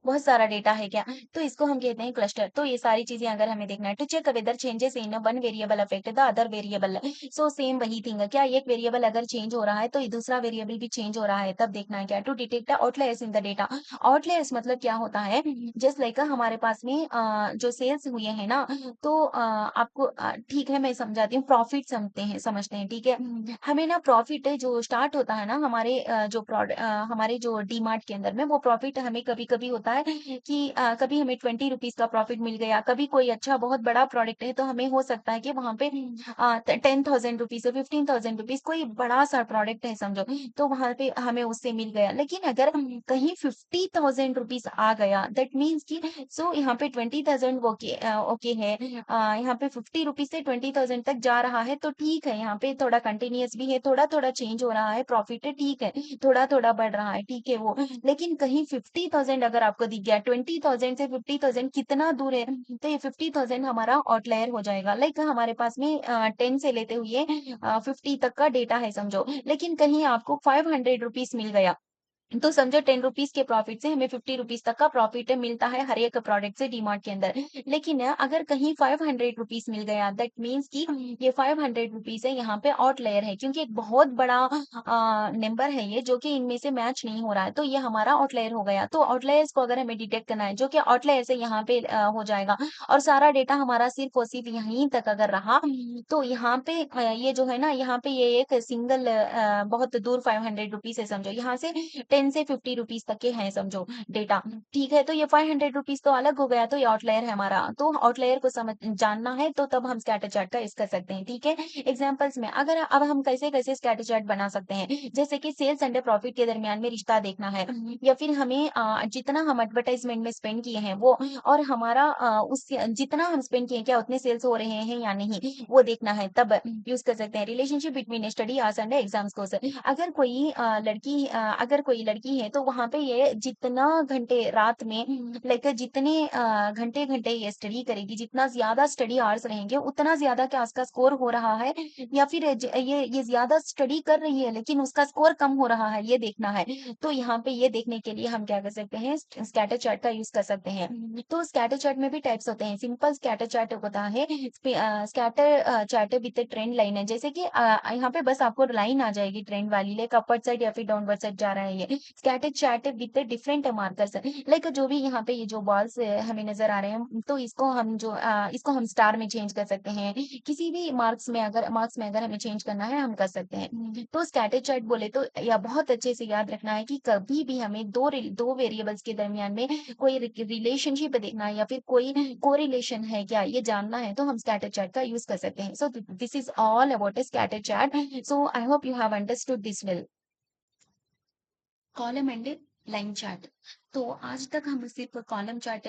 S2: बहुत सारा डेटा है क्या, तो इसको हम कहते हैं क्लस्टर। तो ये सारी चीजें अगर हमें देखना है, to check whether changes in one variable affect the other variable. So same वही थिंग है, क्या एक वेरिएबल अगर चेंज हो रहा है तो ये दूसरा वेरिएबल भी चेंज हो रहा है, तब देखना है क्या, to detect outliers in the data. Outliers मतलब क्या होता है, जस्ट लाइक हमारे पास में जो सेल्स हुए हैं ना, तो आपको ठीक है मैं समझाती हूँ, प्रॉफिट समझते हैं, ठीक है। हमें ना प्रॉफिट जो स्टार्ट होता है ना हमारे हमारे जो डीमार्ट के अंदर में, वो प्रॉफिट हमें कभी कभी होता है कि कभी हमें 20 रुपीज का प्रॉफिट मिल गया, कभी कोई अच्छा बहुत बड़ा प्रोडक्ट है तो हमें हो सकता है कि वहां पे 10,000 रुपीज 15,000 रुपीज कोई बड़ा सा प्रोडक्ट है समझो, तो वहां पे हमें उससे मिल गया। लेकिन अगर कहीं 50,000 रुपीज आ गया, दैट मीन्स कि सो यहाँ पे 20,000 ओके ओके है, यहाँ पे 50 रुपीज से 20,000 तक जा रहा है, तो ठीक है, यहाँ पे थोड़ा कंटिन्यूअस भी है, थोड़ा थोड़ा चेंज हो रहा है, प्रॉफिट है, ठीक है, थोड़ा थोड़ा बढ़ रहा है, ठीक है वो। लेकिन कहीं 50,000 अगर आपको दिख गया, 20,000 से 50,000 कितना दूर है, तो ये 50,000 हमारा आउटलायर हो जाएगा। लाइक हमारे पास में 10 से लेते हुए 50 तक का डेटा है समझो, लेकिन कहीं आपको 500 रुपीज मिल गया, तो समझो 10 रुपीज के प्रॉफिट से हमें 50 रुपीज तक का प्रॉफिट मिलता है हर एक प्रोडक्ट से डीमार्ट के अंदर। लेकिन अगर कहीं 500 रुपीज मिल गया, दैट मीन्स कि ये 500 रुपीज है, यहाँ पे आउटलायर है, क्योंकि एक बहुत बड़ा नंबर है ये, जो कि इनमें से मैच नहीं हो रहा है, तो ये हमारा आउटलायर हो गया। तो आउटलायर्स को अगर हमें डिटेक्ट करना है, जो कि आउटलायर से यहाँ पे हो जाएगा, और सारा डेटा हमारा सिर्फ और सिर्फ यहीं तक अगर रहा, तो यहाँ पे ये जो है ना, यहाँ पे ये एक सिंगल बहुत दूर 500 रुपीज है समझो, यहाँ से 10 से 50 रुपीज तक के हैं समझो डेटा, ठीक है। तो ये 500 रुपीज तो अलग हो गया, तो ये आउटलायर है हमारा, तो आउटलायर को समझ जानना है तो तब हम स्कैटर चार्ट का यूज कर सकते हैं, ठीक है। एग्जांपल्स में अगर अब हम कैसे कैसे स्कैटर चार्ट बना सकते हैं, जैसे कि सेल्स एंड प्रॉफिट के दरमियान में रिश्ता देखना है, या फिर हमें जितना हम एडवर्टाइजमेंट में स्पेंड किए हैं वो, और हमारा उस जितना हम स्पेंड किए क्या उतने सेल्स हो रहे हैं या नहीं, वो देखना है, तब यूज कर सकते हैं। Relationship between study hours and exams course. अगर कोई अगर कोई लड़की है तो वहां पे ये जितना घंटे रात में लाइक जितने घंटे घंटे ये स्टडी करेगी, जितना ज्यादा स्टडी आवर्स रहेंगे उतना ज्यादा क्या उसका स्कोर हो रहा है, या फिर ये ज्यादा स्टडी कर रही है लेकिन उसका स्कोर कम हो रहा है, ये देखना है। तो यहाँ पे ये देखने के लिए हम क्या कर सकते हैं, स्कैटर चार्ट का यूज कर सकते हैं। तो स्कैटर चार्ट में भी टाइप्स होते हैं, सिंपल स्कैटर चार्ट होता है, scatter chart with trend line है, जैसे कि यहाँ पे बस आपको लाइन आ जाएगी ट्रेंड वाली, लाइक अपवर्ड साइड या फिर डाउनवर्ड साइड जा रहा है ये। Scatter chart with different markers, like जो भी यहाँ पे ये जो बॉल्स हमें नजर आ रहे हैं, तो इसको हम स्टार में चेंज कर सकते हैं, किसी भी मार्क्स में अगर हमें चेंज करना है हम कर सकते हैं। तो स्कैटर चार्ट बोले तो या बहुत अच्छे से याद रखना है कि कभी भी हमें दो वेरिएबल्स के दरमियान में कोई रिलेशनशिप देखना है या फिर कोई कोरिलेशन है क्या, ये जानना है, तो हम स्कैटर चार्ट का यूज कर सकते हैं। So this is all about scatter chart. So I hope you have understood this well. Column and line chart. तो आज तक हम सिर्फ कॉलम चार्ट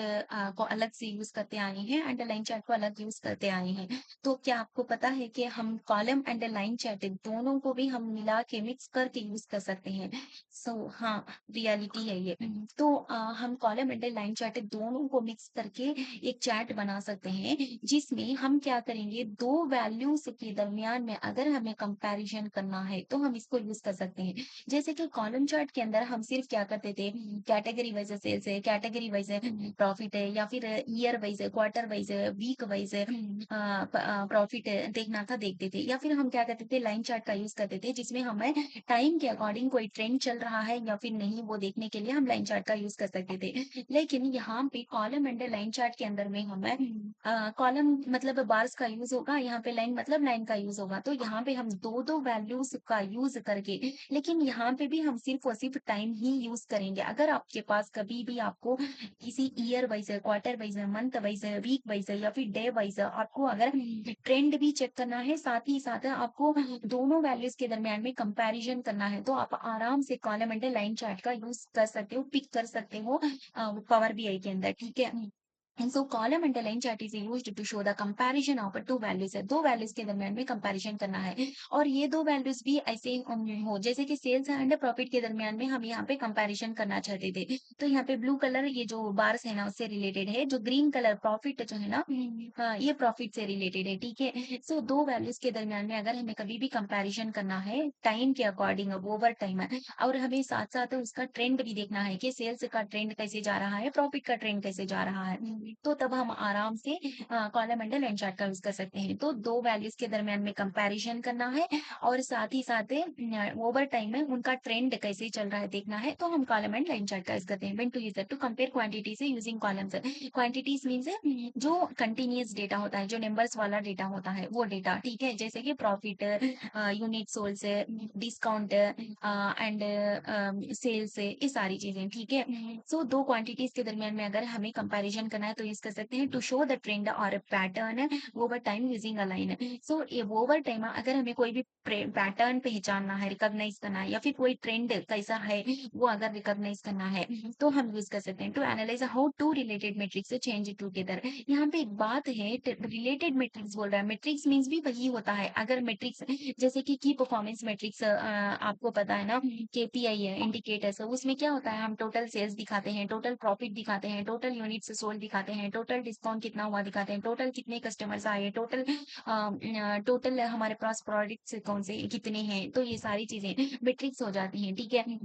S2: को अलग से यूज़ करते आए हैं, अंडरलाइन चार्ट को अलग यूज़ करते आए हैं। तो क्या आपको पता है कि हम कॉलम अंडरलाइन चार्ट दोनों को भी हम मिला के मिक्स करके यूज़ कर सकते हैं। हाँ, रियलिटी है ये। तो हम कॉलम अंडरलाइन चार्ट दोनों को मिक्स करके एक चार्ट बना सकते हैं, जिसमें हम क्या करेंगे 2 वैल्यूज़ के दरमियान में अगर हमें कंपैरिज़न करना है, तो हम इसको यूज़ कर सकते हैं। जैसे कि कॉलम चार्ट के अंदर हम सिर्फ क्या करते थे कैटेगरी वाइज़ सेल्स है, कैटेगरी वाइज़ प्रॉफिट है या फिर ईयर वाइज़ है, क्वार्टर वाइज़ है, वीक वाइज़ है प्रॉफिट देखना था देखते थे या फिर हम क्या करते थे लाइन चार्ट का यूज़ करते थे जिसमें हमें टाइम के अकॉर्डिंग कोई ट्रेंड चल रहा है या फिर नहीं वो देखने के लिए हम लाइन चार्ट का यूज़ कर सकते थे। लेकिन यहाँ पे कॉलम एंड लाइन चार्ट के अंदर में हमें कॉलम मतलब बार्स का यूज़ होगा, यहाँ पे लाइन मतलब लाइन का यूज़ होगा। तो यहाँ पे हम 2-2 वैल्यूज़ का यूज़ करके लेकिन यहाँ पे भी हम सिर्फ़ और सिर्फ़ टाइम ही यूज़ करेंगे। अगर आपके पास कभी भी आपको किसी ईयर वाइज़ है, क्वार्टर वाइज़ है, मंथ वाइज़ है, वीक वाइज़ है या फिर डे वाइज़ है, आपको अगर ट्रेंड भी चेक करना है, साथ ही साथ आपको दोनों वैल्यूज़ के दरमियान में कंपैरिज़न करना है, तो आप आराम से कॉलम एंड लाइन चार्ट का यूज़ कर सकते हो, पिक कर सकते हो पावर बीआई के अंदर, ठीक है? And so column and line chart is used to show the comparison of two values है, 2 वैल्यूज के दरमियान में कंपैरिजन करना है और ये 2 वैल्यूज भी ऐसे हो जैसे कि सेल्स एंड प्रॉफिट के दरमियान में हम यहाँ पे कंपैरिजन करना चाहते थे। तो यहाँ पे ब्लू कलर ये जो बार्स है ना उससे रिलेटेड है, जो ग्रीन कलर प्रॉफिट जो है ना ये प्रॉफिट से रिलेटेड है, ठीक है। सो 2 वैल्यूज के दरमियान में अगर हमें कभी भी कंपैरिजन करना है टाइम के अकॉर्डिंग ओवर टाइम और हमें साथ साथ उसका ट्रेंड भी देखना है कि सेल्स का ट्रेंड कैसे जा रहा है, प्रॉफिट का ट्रेंड कैसे जा रहा है। तो तब हम आराम से कॉलम एंड लाइन चार्ट का यूज़ कर सकते हैं। तो 2 वैल्यूज़ के दरमियान में कंपैरिज़न करना है और साथ ही साथ ओवर टाइम में उनका ट्रेंड कैसे चल रहा है देखना है, तो हम कॉलम एंड लाइन चार्ट का यूज़ करते हैं। When to use it to compare quantities using columns. Quantities means जो कंटीन्यूअस डेटा होता है, जो नंबर्स वाला डेटा होता है, वो डेटा, ठीक है? जैसे कि profit unit sold discount and sales ये सारी चीज़ें, ठीक है? सो 2 क्वांटिटीज़ के दरमियान में अगर हमें कंपैरिज़न करना है तो यूज़ कर सकते हैं टू शो द ट्रेंड और pattern over time using a line. So ये ओवर टाइम अगर हमें कोई भी पैटर्न पहचानना है, रिकॉग्नाइज़ करना है या फिर कोई ट्रेंड कैसा है, वो अगर रिकॉग्नाइज़ करना है, तो हम यूज़ कर सकते हैं to analyse how two related metrics change together. यहाँ पे एक बात है रिलेटेड मैट्रिक्स बोल रहा है, मैट्रिक्स मीन्स भी वही होता है। अगर मैट्रिक्स जैसे कि की परफॉर्मेंस मैट्रिक्स आपको पता है ना केपीआई है, इंडिकेटर्स है, उसमें क्या होता है हम टोटल सेल्स दिखाते हैं, टोटल प्रॉफिट दिखाते हैं, टोटल यूनिट्स सोल्ड दिखाते हैं, टोटल डिस्काउंट कितना हुआ दिखाते हैं, टोटल कितने कस्टमर्स आए, टोटल हमारे पास प्रोडक्ट्स कौन से कितने हैं, तो ये सारी चीज़ें मैट्रिक्स हो जाती हैं, ठीक है?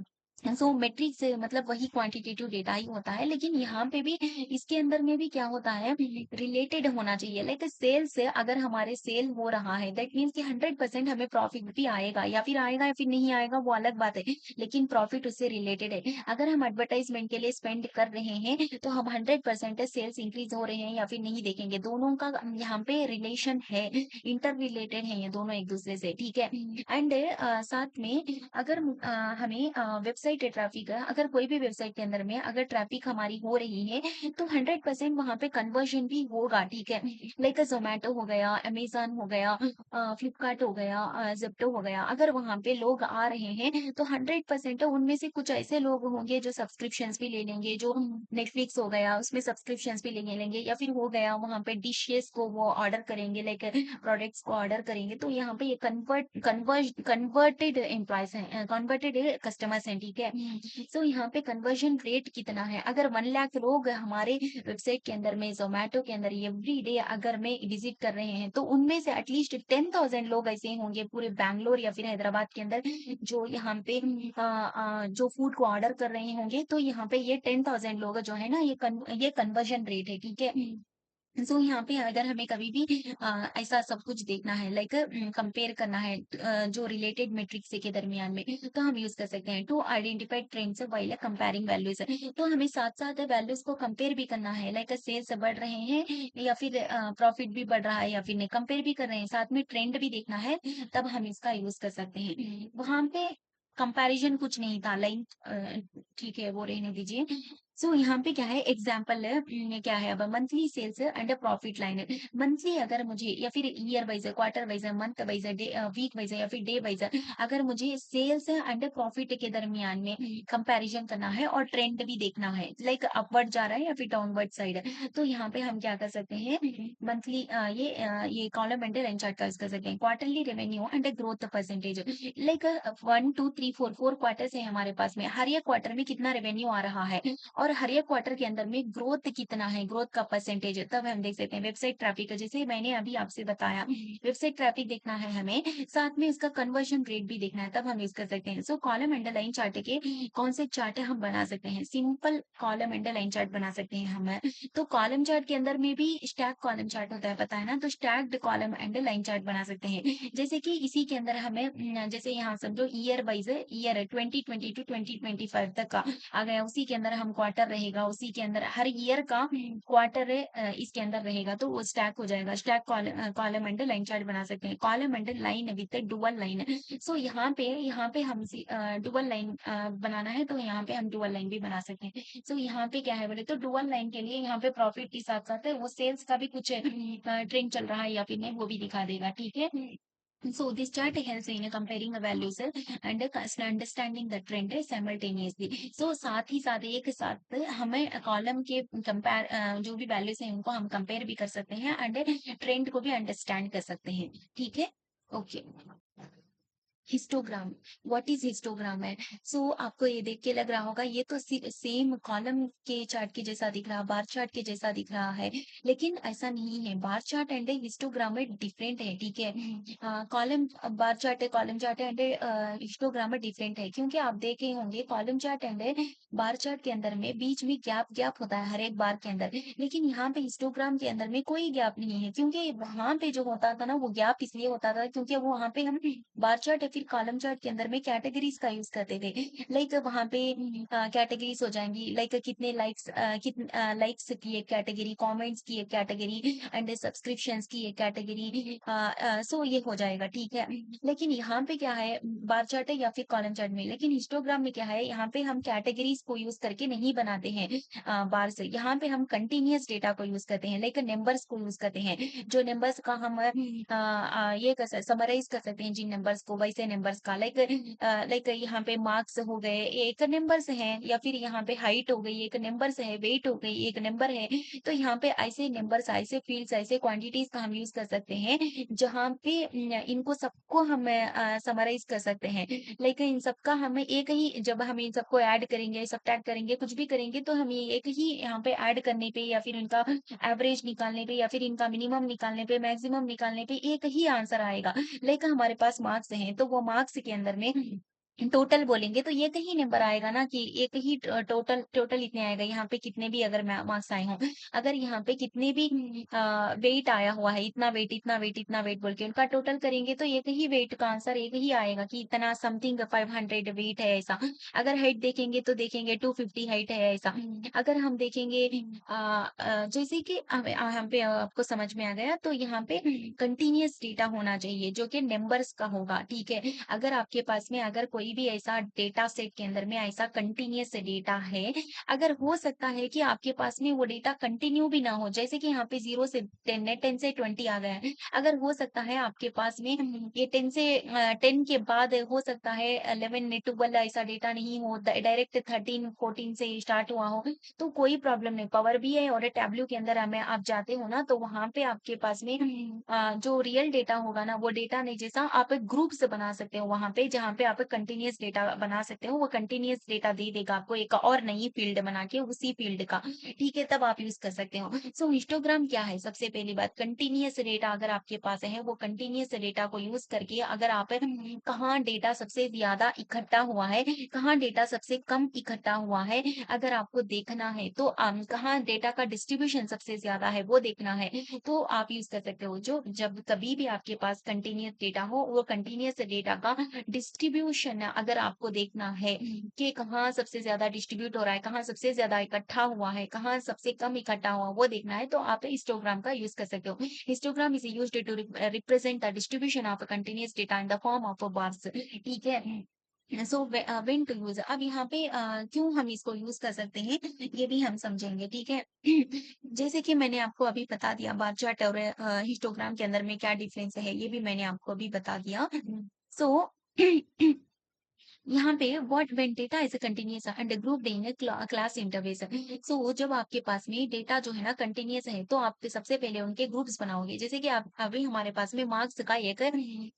S2: सो मैट्रिक्स मतलब वही क्वांटिटेटिव डेटा ही होता है, लेकिन यहाँ पे भी इसके अंदर में भी क्या होता है रिलेटेड होना चाहिए। लाइक सेल से अगर हमारे सेल हो रहा है दैट मीन्स कि 100% हमें प्रॉफिट भी आएगा या फिर नहीं आएगा वो अलग बात है, लेकिन प्रॉफिट उससे रिलेटेड है। अगर हम एडवर्टाइजमेंट के लिए स्पेंड कर रहे हैं तो हम 100% सेल्स इंक्रीज हो रहे हैं या फिर नहीं देखेंगे, दोनों का यहाँ पे रिलेशन है, इंटर रिलेटेड है ये दोनों एक दूसरे से, ठीक है। एंड साथ में अगर हमें वेबसाइट ट्रैफिक अगर कोई भी वेबसाइट के अंदर में अगर ट्रैफिक हमारी हो रही है तो 100% वहाँ पे कन्वर्जन भी होगा, ठीक है। लाइक ज़ोमैटो हो गया, अमेज़न हो गया, फ्लिपकार्ट हो गया, ज़ेप्टो हो गया, अगर वहाँ पे लोग आ रहे हैं तो 100% उनमें से कुछ ऐसे लोग होंगे जो सब्सक्रिप्शंस भी ले लेंगे, जो नेटफ्लिक्स हो गया उसमें सब्सक्रिप्शंस भी ले लेंगे या फिर हो गया वहाँ पे डिशेस को वो ऑर्डर करेंगे, लाइक प्रोडक्ट्स को ऑर्डर करेंगे, तो यहाँ पे ये कन्वर्टेड एम्प्लॉइज़ हैं, कन्वर्टेड कस्टमर्स हैं, ठीक है। सो यहाँ पे कन्वर्जन रेट कितना है? अगर 1 लाख लोग हमारे वेबसाइट के अंदर में, ज़ोमैटो के अंदर एवरी डे अगर मैं विज़िट कर रहे हैं, तो उनमें से एटलीस्ट 10,000 लोग ऐसे होंगे पूरे बैंगलोर या फिर हैदराबाद के अंदर जो यहाँ पे जो फूड को ऑर्डर कर रहे होंगे, तो यहाँ पे ये 10,000 लोग जो है ना ये कन्वर्जन रेट है, ठीक है। सो यहाँ पे अगर हमें कभी भी ऐसा सब कुछ देखना है लाइक कंपेयर करना है जो रिलेटेड मैट्रिक्स के दरमियान में, तो हम यूज कर सकते हैं to identify trends while comparing values. तो हमें साथ साथ वैल्यूज को कंपेयर भी करना है, लाइक सेल्स बढ़ रहे हैं या फिर प्रॉफिट भी बढ़ रहा है या फिर नहीं, कंपेयर भी कर रहे हैं, साथ में ट्रेंड भी देखना है, तब हम इसका यूज कर सकते हैं। वहां पे कंपैरिजन कुछ नहीं था लाइन, ठीक है वो रहने दीजिए। यहाँ पे क्या है एग्जाम्पल है क्या है अब monthly sales and profit line है। मंथली अगर मुझे या फिर ईयर वाइज है, क्वार्टर वाइज है, मंथ वाइज है, वीक वाइज है या फिर डे वाइज है, अगर मुझे सेल्स एंड प्रॉफिट के दरमियान में कंपैरिजन करना है और ट्रेंड भी देखना है, लाइक अपवर्ड जा रहा है या फिर डाउनवर्ड साइड है, तो यहाँ पे हम क्या कर सकते हैं, मंथली ये कॉलम एंड लाइन चार्ट का यूज कर सकते हैं। Quarterly revenue and growth percentage, like 1 2 3 4 quarters है हमारे पास में, हर एक क्वार्टर में कितना रेवेन्यू आ रहा है और हर एक क्वार्टर के अंदर में ग्रोथ कितना है, ग्रोथ का परसेंटेज, तब हम देख सकते हैं। वेबसाइट ट्रैफिक, जैसे मैंने अभी आपसे बताया, वेबसाइट ट्रैफिक देखना है हमें, साथ में इसका कन्वर्जन रेट भी देखना है, तब हम यूज कर सकते हैं। सो कॉलम एंड लाइन चार्ट के कौन से चार्ट हम बना सकते हैं, simple column and line chart बना सकते हैं हम। तो कॉलम चार्ट के अंदर में भी स्टैक कॉलम चार्ट होता है, पता है ना, तो stacked column and line chart बना सकते हैं। जैसे कि इसी के अंदर हमें जैसे यहाँ समझो ईयर वाइज, ईयर 2020 to 2025 तक का आ गया, उसी के अंदर हम क्वार्टर रहेगा, उसी के अंदर हर ईयर का क्वार्टर इसके अंदर रहेगा, तो वो स्टैक हो जाएगा। Stack column and line chart बना सकते हैं। Column and line with dual line, so यहाँ पे हम डुअल लाइन बनाना है, तो यहाँ पे हम डुअल लाइन भी बना सकते हैं। सो यहाँ पे क्या है बोले तो डुअल लाइन के लिए यहाँ पे प्रॉफिट के साथ साथ वो सेल्स का भी कुछ ट्रेंड चल रहा है या फिर नहीं, वो भी दिखा देगा, ठीक है। So this chart helps in comparing the values and understanding the trend simultaneously. So साथ ही साथ एक साथ हमें कॉलम के कंपेयर जो भी वैल्यूज हैं उनको हम कंपेयर भी कर सकते हैं एंड ट्रेंड को भी अंडरस्टैंड कर सकते हैं, ठीक है। Okay, histogram, what is histogram है। आपको ये देख के लग रहा होगा ये तो सेम कॉलम के चार्ट के जैसा दिख रहा, बार चार्ट के जैसा दिख रहा है, लेकिन ऐसा नहीं है। बार चार्ट एंड हिस्टोग्राम में डिफरेंट है, ठीक है। कॉलम बार चार्ट है, कॉलम चार्ट एंड हिस्टोग्राम में डिफरेंट है, क्योंकि आप देखे होंगे column chart and bar chart के अंदर में बीच में गैप गैप होता है हर एक बार के अंदर, लेकिन यहाँ पे हिस्टोग्राम के अंदर में कोई गैप नहीं है, क्योंकि वहां पे जो होता था ना वो गैप इसलिए होता था क्योंकि वो वहां पे हम बार चार्ट या फिर कॉलम चार्ट के अंदर में कैटेगरीज का यूज करते थे। लाइक वहां पे कैटेगरीज हो जाएंगी, लाइक कितने लाइक्स, कितने लाइक्स की एक कैटेगरी, कमेंट्स की एक कैटेगरी एंड सब्सक्रिप्शंस की एक कैटेगरी, सो ये हो जाएगा, ठीक है। लेकिन यहाँ पे क्या है, बार चार्ट है या फिर कॉलम चार्ट में, लेकिन हिस्टोग्राम में क्या है, यहाँ पे हम कैटेगरीज को यूज करके नहीं बनाते हैं बार से, यहाँ पे हम कंटिन्यूअस डेटा को यूज करते हैं, लाइक नंबर्स को यूज करते हैं। जो नंबर्स का हम ये कर समराइज कर सकते हैं जिन नंबर्स को, वैसे नंबर्स का, लाइक लाइक यहाँ पे मार्क्स हो गए एक नंबर्स हैं, या फिर यहाँ पे हाइट हो गई एक नंबर्स है, वेट हो गई एक नंबर है। तो यहाँ पे ऐसे नंबर्स, ऐसे फील्ड्स, ऐसे क्वांटिटीज का हम यूज कर सकते हैं जहाँ पे इनको सबको हम समराइज कर सकते हैं। लाइक इन सबका हमें एक ही, जब हम इन सबको ऐड करेंगे, सब्ट्रैक्ट करेंगे, कुछ भी करेंगे, तो हम ये एक ही यहाँ पे ऐड करने पे या फिर इनका एवरेज निकालने पे या फिर इनका मिनिमम निकालने पे, मैक्सिमम निकालने पे एक ही आंसर आएगा। लाइक हमारे पास मार्क्स हैं, तो वो मार्क्स के अंदर में टोटल बोलेंगे तो एक ही नंबर आएगा ना, कि एक ही टोटल टोटल इतने आएगा। यहाँ पे कितने भी अगर मार्क्स आए हों, अगर यहाँ पे कितने भी वेट आया हुआ है, इतना वेट, इतना वेट, इतना वेट बोल के उनका टोटल करेंगे, तो एक ही वेट का आंसर एक ही आएगा कि इतना समथिंग 500 वेट है ऐसा। अगर हाइट देखेंगे तो देखेंगे 250 हाइट है ऐसा। अगर हम देखेंगे जैसे कि हम पे आपको समझ में आ गया, तो यहाँ पे कंटिन्यूअस डेटा होना चाहिए जो कि नंबर्स का होगा, ठीक है। अगर आपके पास में अगर कोई भी ऐसा डेटा सेट के अंदर में ऐसा कंटिन्यूअस डेटा है, अगर हो सकता है कि आपके पास में वो डेटा कंटिन्यू भी ना हो, जैसे कि यहाँ पे 0 से 10 है, 10 से 20 आ गया है, अगर हो सकता है आपके पास में ये 10 से 10 के बाद हो सकता है 11 12 ऐसा डेटा नहीं हो, डायरेक्ट 13 14 से स्टार्ट हुआ हो, तो कोई प्रॉब्लम नहीं। पावर बीआई और टैब्ल्यू के अंदर हमें आप जाते हो ना, तो वहां पे आपके पास में जो रियल डेटा होगा ना, वो डेटा नहीं, जैसा आप एक ग्रुप्स बना सकते हो वहां पे, जहाँ पे आप कंटिन्यूअस डेटा बना सकते हो, वो कंटिन्यूअस डेटा दे देगा आपको एक और नई फील्ड बना के उसी फील्ड का, ठीक है, तब आप यूज कर सकते हो। हिस्टोग्राम क्या है, सबसे पहली बात, कंटिन्यूअस डेटा अगर आपके पास है, वो कंटिन्यूअस डेटा को यूज करके अगर आप कहाँ डेटा सबसे ज्यादा इकट्ठा हुआ है, कहाँ डेटा सबसे कम इकट्ठा हुआ है, अगर आपको देखना है, तो कहाँ डेटा का डिस्ट्रीब्यूशन सबसे ज्यादा है वो देखना है, तो आप यूज कर सकते हो। जो जब कभी भी आपके पास कंटिन्यूअस डेटा हो, वो कंटिन्यूअस डेटा का डिस्ट्रीब्यूशन अगर आपको देखना है कि कहाँ सबसे ज्यादा डिस्ट्रीब्यूट हो रहा है, कहाँ सबसे ज्यादा इकट्ठा हुआ है, कहाँ सबसे कम इकट्ठा हुआ, वो देखना है, तो आप हिस्टोग्राम का यूज कर सकते हो। Histogram is used to represent the distribution of continuous data in the form of bars, ठीक है। सो व्हेन टू यूज़ अब यहाँ पे क्यों हम इसको यूज़ कर सकते हैं, ये भी हम समझेंगे, ठीक है? जैसे कि मैंने आपको अभी बता दिया बार चार्ट और हिस्टोग्राम के अंदर में क्या डिफरेंस है, ये भी मैंने आपको अभी बता दिया। सो यहाँ पे what when data is continuous and grouped in class interface. So जब आपके पास में डेटा जो है ना कंटीन्यूअस है, तो आप सबसे पहले उनके ग्रुप्स बनाओगे। जैसे कि आप अभी हमारे पास में मार्क्स का एक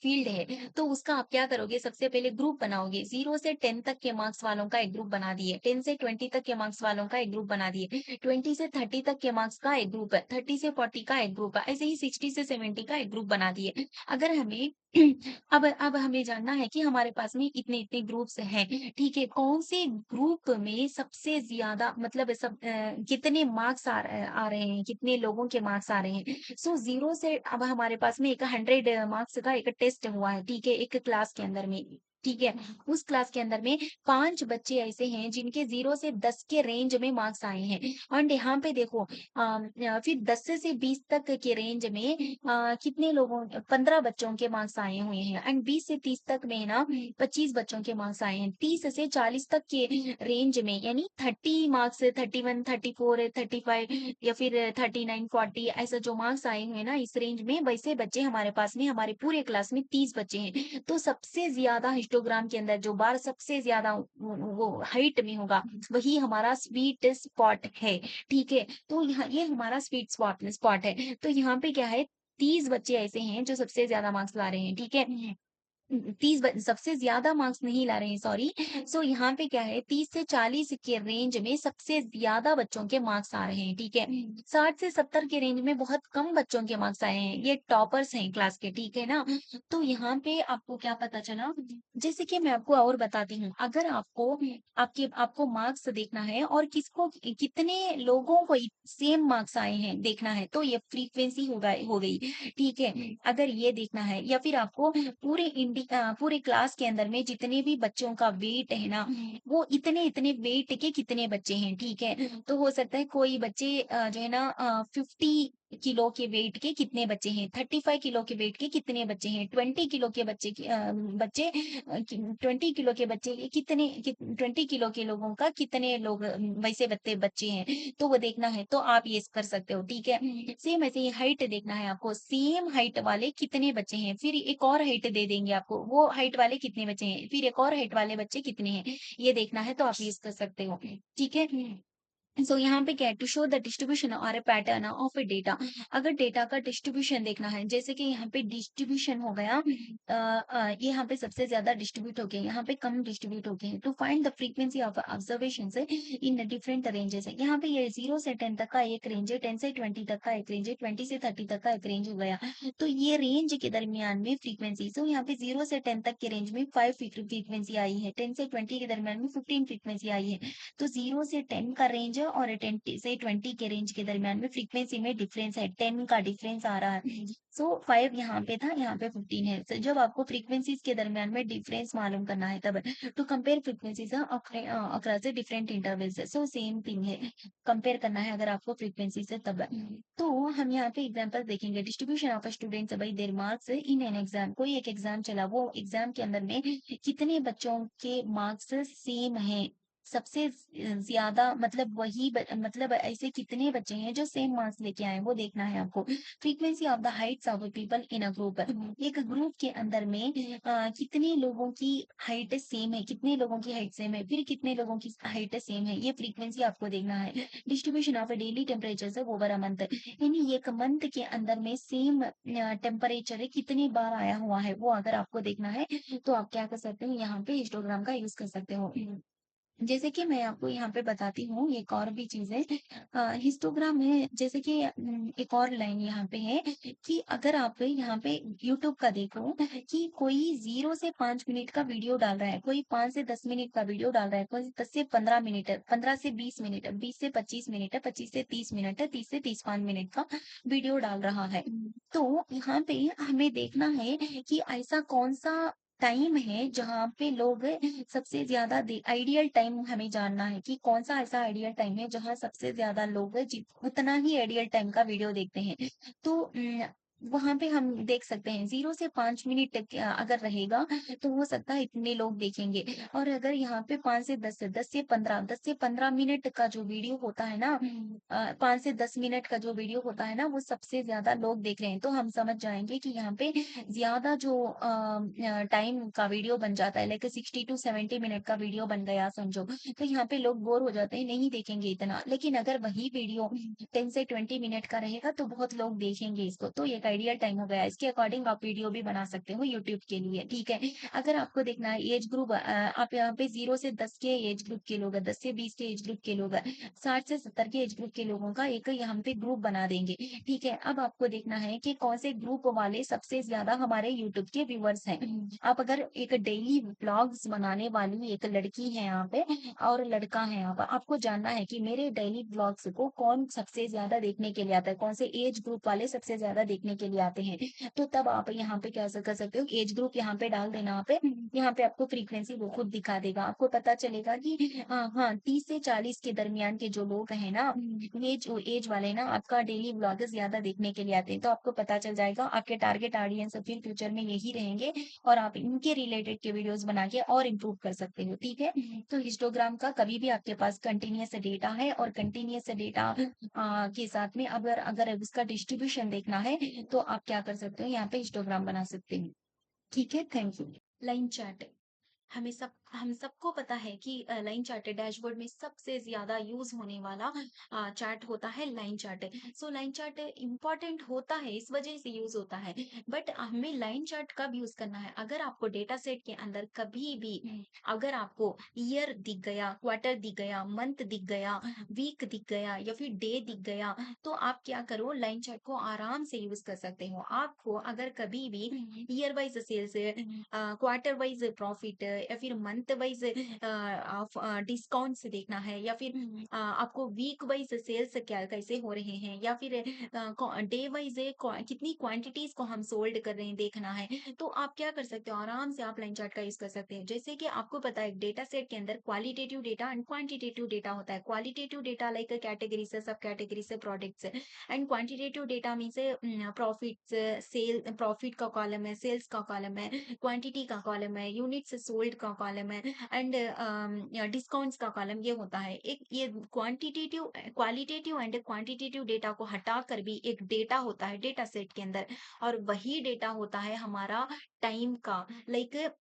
S2: फील्ड है, तो उसका आप क्या करोगे, सबसे पहले ग्रुप बनाओगे। 0 से 10 तक के मार्क्स वालों का एक ग्रुप बना दिए, 10 से 20 तक के मार्क्स वालों का एक ग्रुप बना दिए, 20 से 30 तक के मार्क्स का एक ग्रुप है, 30 से 40 का एक ग्रुप है, ऐसे ही 60 से 70 का एक ग्रुप बना दिए। अगर हमें अब हमें जानना है कि हमारे पास में इतने-इतने ग्रुप्स हैं, ठीक है? कौन से ग्रुप में सबसे ज़्यादा मतलब कितने मार्क्स आ रहे हैं, कितने लोगों के मार्क्स आ रहे हैं। सो 0 से अब हमारे पास में एक 100 मार्क्स का एक टेस्ट हुआ है, ठीक है? एक क्लास के अंदर में, ठीक है? उस क्लास के अंदर में 5 बच्चे ऐसे हैं जिनके 0 से 10 के रेंज में मार्क्स आए हैं एंड यहाँ पे देखो फिर 10 से 20 तक के रेंज में कितने लोगों 15 बच्चों के मार्क्स आए हुए हैं एंड 20 से 30 तक में ना 25 बच्चों के मार्क्स आए हैं। 30 से 40 तक के रेंज में यानी 30 मार्क्स 31, 34, 35 या फिर 39, 40 ऐसा जो मार्क्स आए हुए हैं ना इस रेंज में वैसे बच्चे हमारे पास में हमारे पूरे क्लास में 30 बच्चे हैं। तो सबसे ज़्यादा हिस्टोग्राम के अंदर जो बार सबसे ज़्यादा वो हाइट में होगा वही हमारा स्वीट स्पॉट है, ठीक है? तो यहाँ ये हमारा स्वीट स्पॉट है। तो यहाँ पे क्या है 30 बच्चे ऐसे हैं जो सबसे ज़्यादा मार्क्स ला रहे हैं, ठीक है? 30 ब सबसे ज़्यादा मार्क्स नहीं ला रहे हैं सॉरी। सो यहाँ पे क्या है 30 से 40 के रेंज में सबसे ज़्यादा बच्चों के मार्क्स आ रहे हैं, ठीक है? 60 से 70 के रेंज में बहुत कम बच्चों के मार्क्स आए हैं, ये टॉपर्स हैं क्लास के, ठीक है ना? तो यहाँ पे आपको क्या पता चला, जैसे कि मैं आपको और बताती हूँ, अगर आपको मार्क्स देखना है और कितने लोगों को सेम मार्क्स आए हैं देखना है, तो ये फ्रीक्वेंसी हो गई, ठीक है? अगर ये देखना है या फिर आपको पूरे क्लास के अंदर में जितने भी बच्चों का वेट है ना, वो इतने-इतने वेट के कितने बच्चे हैं, ठीक है? तो हो सकता है कोई बच्चे जो है ना 50 किलो के वेट के कितने बच्चे हैं, 35 किलो के वेट के कितने बच्चे हैं, 20 किलो के बच्चे 20 किलो के बच्चे के कितने 20 किलो के लोगों का कितने लोग वैसे बच्चे हैं, तो वो देखना है, तो आप ये कर सकते हो, ठीक है? सेम ऐसे ही हाइट देखना है आपको, सेम हाइट वाले कितने बच्चे हैं, फिर एक और हाइट दे देंगे आपको, वो हाइट वाले कितने बच्चे हैं, फिर एक और हाइट वाले बच्चे कितने हैं, ये देखना है तो आप यूज़ कर सकते हो, ठीक है? सो यहाँ पे क्या है टू शो द डिस्ट्रीब्यूशन और ए पैटर्न ऑफ ए डेटा। अगर डेटा का डिस्ट्रीब्यूशन देखना है जैसे कि यहाँ पे डिस्ट्रीब्यूशन हो गया ये यहाँ पे सबसे ज्यादा डिस्ट्रीब्यूट हो गए यहाँ पे कम डिस्ट्रीब्यूट हो गए to find the frequency of observation in different ranges है यहाँ पे ये 0 से 10 तक का एक रेंज है 10 से 20 तक का एक रेंज है 20 से 30 तक का एक रेंज हो गया तो ये रेंज के दरमियान में फ्रीक्वेंसी सो यहाँ पे 0 से 10 तक के रेंज में 5 फ्रीक्वेंसी आई है 10 से 20 के दरमियान में 15 फ्रीक्वेंसी आई है तो 0 से 10 का रेंज है और 10 से 20 के रेंज के दरमियान में फ्रीक्वेंसी में डिफरेंस है 10 का डिफरेंस आ रहा है सो 5 यहाँ पे था यहाँ पे 15 है तो जब आपको फ्रीक्वेंसीज के दरमियान में डिफरेंस मालूम करना है तब to compare frequencies across the different intervals so same thing है कंपेयर करना है अगर आपको फ्रीक्वेंसी से तब तो हम यहाँ पे एग्जांपल देखेंगे distribution of students bye there marks in an exam कोई एक एग्जाम चला वो एग्जाम के अंदर में कितने बच्चों के मार्क्स सेम हैं सबसे ज़्यादा मतलब मतलब ऐसे कितने बच्चे हैं जो सेम मार्क्स लेके आए हैं, वो देखना है आपको। Frequency of the Heights of people in a group एक ग्रुप के अंदर में कितने लोगों की हाइट सेम है, कितने लोगों की हाइट सेम है, फिर कितने लोगों की हाइट सेम है, ये फ्रीक्वेंसी आपको देखना है। Distribution of daily temperature over a month यानी एक मंथ के अंदर में सेम टेम्परेचर कितनी बार आया हुआ है, वो अगर आपको देखना है, तो आप क्या कर सकते हो, यहाँ पे हिस्टोग्राम का यूज़ कर सकते हो। जैसे कि मैं आपको यहाँ पे बताती हूँ एक और भी चीज़ है हिस्टोग्राम में जैसे कि एक और लाइन यहाँ पे है कि अगर आप यहाँ पे यूट्यूब का देखो कि कोई 0 से 5 मिनट का वीडियो डाल रहा है, कोई 5 से 10 मिनट का वीडियो डाल रहा है, कोई 10 से 15 मिनट, 15 से 20 मिनट, 20 से 25 मिनट, 25 से 30 मिनट, 30 से 35 मिनट का वीडियो डाल रहा है। तो यहाँ पे हमें देखना है कि ऐसा कौन-सा टाइम है जहाँ पे लोग सबसे ज़्यादा दे आइडियल टाइम हमें जानना है कि कौन-सा ऐसा आइडियल टाइम है जहाँ सबसे ज़्यादा लोग उतना ही आइडियल टाइम का वीडियो देखते हैं। तो वहाँ पे हम देख सकते हैं 0 से 5 मिनट तक अगर रहेगा तो हो सकता है इतने लोग देखेंगे। और अगर यहाँ पे 5 से 10 से 10 से 15 मिनट का जो वीडियो होता है ना 5 से 10 मिनट का जो वीडियो होता है ना वो सबसे ज़्यादा लोग देख रहे हैं। तो हम समझ जाएँगे कि यहाँ पे ज़्यादा जो टाइम का वीडियो बन जाता है लाइक 60 टू 70 मिनट का वीडियो बन गया समझो। तो यहाँ पे लोग बोर हो जाते हैं, नहीं देखेंगे इतना। लेकिन अगर वही वीडियो 10 से 20 मिनट का रहेगा तो बहुत लोग देखेंगे इसको। तो ये एक आइडियल टाइम हो गया। इसके अकॉर्डिंग आप वीडियो भी बना सकते हो यूट्यूब के लिए, ठीक है। अगर आपको देखना है एज ग्रुप आप यहाँ पे 0 से 10 के एज ग्रुप के लोग हैं, 10 से 20 के एज ग्रुप के लोग हैं, 60 से 70 के एज ग्रुप के लोगों का एक यहाँ पे ग्रुप बना देंगे, ठीक है। अब आपको देखना है कि कौन से ग्रुप वाले सबसे ज्यादा हमारे यूट्यूब के व्यूअर्स हैं। आप अगर एक डेली व्लॉग्स बनाने वाली एक लड़की है यहाँ पे और लड़का है यहाँ पर, आपको जानना है कि मेरे डेली व्लॉग्स को कौन सबसे ज्यादा देखने के लिए आता है, कौन से एज ग्रुप वाले सबसे ज्यादा देखने के लिए आते हैं। तो तब आप यहाँ पे क्या कर सकते हो, एज ग्रुप यहाँ पे डाल देना। यहाँ पे आपको फ्रीक्वेंसी वो खुद दिखा देगा। आपको पता चलेगा कि हाँ हाँ 30 से 40 के दरमियान के जो लोग हैं ना, ये जो एज वाले ना आपका डेली व्लॉग ज्यादा देखने के लिए आते हैं। तो आपको पता चल जाएगा आपके टारगेट ऑडियंस फिर फ्यूचर में यही रहेंगे और आप इनके रिलेटेड के वीडियोस बना के और इम्प्रूव कर सकते हो, ठीक है। तो हिस्टोग्राम का कभी भी आपके पास कंटिन्यूअस डेटा है और कंटिन्यूअस डेटा के साथ में अगर अगर उसका डिस्ट्रीब्यूशन देखना है तो आप क्या कर सकते हो, यहाँ पे हिस्टोग्राम बना सकते हो, ठीक है। Thank you.
S1: लाइन चार्ट हम सबको पता है कि लाइन चार्ट डैशबोर्ड में सबसे ज्यादा यूज होने वाला चार्ट होता है line chart. So line chart important होता है, इस वजह से यूज होता है। बट हमें लाइन चार्ट कब यूज करना है, अगर आपको डेटा सेट के अंदर कभी भी अगर आपको ईयर दिख गया, क्वार्टर दिख गया, मंथ दिख गया, वीक दिख गया या फिर डे दिख गया, तो आप क्या करो, लाइन चार्ट को आराम से यूज कर सकते हो। आपको अगर कभी भी year wise sales, quarter wise profit या फिर मंथ वाइज डिस्काउंट से देखना है, या फिर आपको वीक वाइज सेल्स क्या कैसे हो रहे हैं, या फिर डे वाइज कितनी क्वांटिटीज को हम सोल्ड कर रहे हैं देखना है, तो आप क्या कर सकते हो, आराम से आप लाइन चार्ट का यूज कर सकते हैं। जैसे कि आपको पता है डेटा सेट के अंदर qualitative data and quantitative data होता है। क्वालिटेटिव डेटा लाइक कैटेगरी से, सब कैटेगरी से, products, and quantitative data mean से प्रॉफिट, सेल प्रॉफिट का कॉलम है, सेल्स का कॉलम है, क्वांटिटी का कॉलम है, यूनिट्स सोल्ड का कॉलम है, एंड डिस्काउंट्स का कॉलम ये होता है। एक ये quantitative qualitative and quantitative data को हटाकर भी एक डेटा होता है डेटा सेट के अंदर, और वही डेटा होता है हमारा टाइम का। लाइक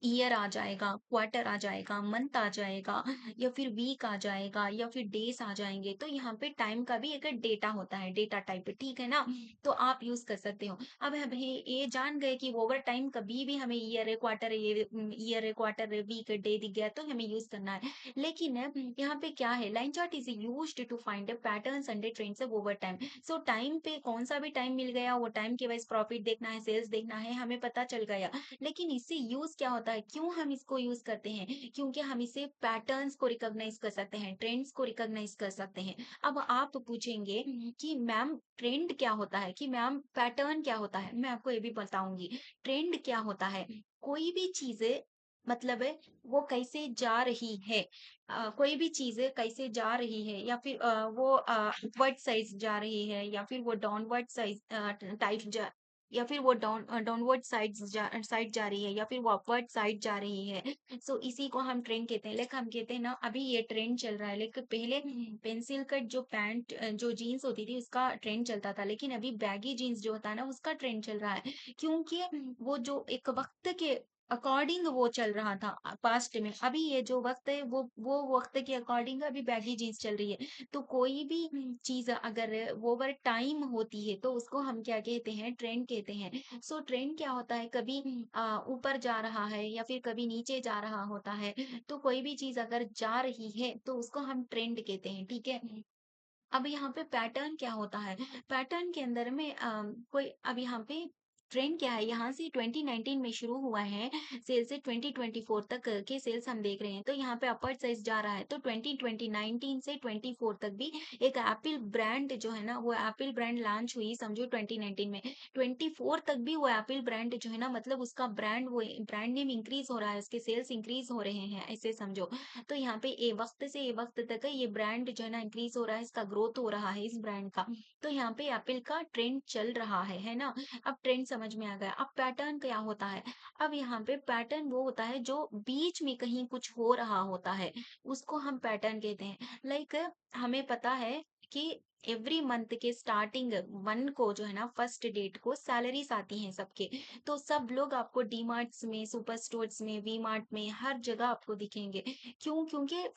S1: ईयर आ जाएगा, क्वार्टर आ जाएगा, मंथ आ जाएगा, या फिर वीक आ जाएगा, या फिर डेज आ जाएंगे। तो यहाँ पे टाइम का भी एक डेटा होता है, डेटा टाइप, ठीक है ना। तो आप यूज कर सकते हो। अब हम ये जान गए कि ओवर टाइम कभी भी हमें ईयर है, क्वार्टर है, ईयर है, क्वार्टर है, वीक, डे दिख गया तो हमें यूज करना है। लेकिन यहाँ पे क्या है, line chart is used to find patterns and trends of over time. So time पे कौन सा भी टाइम मिल गया, वो टाइम के वाइज प्रॉफिट देखना है, सेल्स देखना है, हमें पता चल गया। लेकिन इससे यूज क्या होता है, क्यों हम इसको यूज करते हैं, क्योंकि हम इसे पैटर्न्स को रिकॉग्नाइज कर सकते हैं, ट्रेंड्स को रिकॉग्नाइज कर सकते हैं। अब आप पूछेंगे कि मैम ट्रेंड क्या होता है, कि मैम पैटर्न क्या होता है, मैं आपको ये भी बताऊंगी। ट्रेंड क्या होता है, कोई भी चीजें मतलब है वो कैसे जा रही है, कोई भी चीजें कैसे जा रही है, या फिर वो अपवर्ड साइज जा रही है, या फिर वो डाउनवर्ड साइज टाइप जा, या फिर वो डाउनवर्ड साइड जा रही है, या फिर वो अपवर्ड साइड जा रही है। सो इसी को हम ट्रेंड कहते हैं। लाइक हम कहते हैं ना, अभी ये ट्रेंड चल रहा है, लेकिन पहले पेंसिल कट जो पैंट जो जीन्स होती थी उसका ट्रेंड चलता था, लेकिन अभी बैगी जीन्स जो होता है ना उसका ट्रेंड चल रहा है। क्योंकि वो जो एक वक्त के अकॉर्डिंग वो चल रहा था पास्ट में, अभी ये जो वक्त है वो वक्त के अकॉर्डिंग अभी बैगी जीन्स चल रही है। तो कोई भी चीज अगर ओवर टाइम होती है तो उसको हम क्या कहते हैं, ट्रेंड कहते हैं। सो ट्रेंड क्या होता है, कभी ऊपर जा रहा है या फिर कभी नीचे जा रहा होता है। तो कोई भी चीज अगर जा रही है तो उसको हम ट्रेंड कहते हैं, ठीक है। अब यहाँ पे पैटर्न क्या होता है, पैटर्न के अंदर में कोई अब यहाँ पे ट्रेंड क्या है यहाँ से 2019 में शुरू हुआ है सेल से 2024 तक के सेल्स हम देख रहे हैं तो यहाँ पे अपर्ड साइज जा रहा है तो 2019 से 24 तक भी एक एप्पल ब्रांड जो है ना वो एप्पल ब्रांड लॉन्च हुई समझो 2019 में 24 तक भी वो एप्पल ब्रांड जो है ना मतलब उसका ब्रांड वो ब्रांड नेम इंक्रीज हो रहा है उसके सेल्स इंक्रीज हो रहे हैं ऐसे समझो तो यहाँ पे ए वक्त से ए वक्त तक ये ब्रांड जो है ना इंक्रीज हो रहा है इसका ग्रोथ हो रहा है इस ब्रांड का तो यहाँ पे एप्पल का ट्रेंड चल रहा है ना अब ट्रेंड समझ में आ गया अब पैटर्न क्या होता है अब यहाँ पे पैटर्न वो होता है जो बीच में कहीं कुछ हो रहा होता है उसको हम पैटर्न कहते हैं लाइक हमें पता है कि एवरी मंथ के स्टार्टिंग वन को जो है ना फर्स्ट डेट को सैलरीज आती हैं सबके तो सब लोग आपको डी मार्ट्स में सुपर स्टोर्स में वी मार्ट में हर जगह आपको दिखेंगे क्यों क्योंकि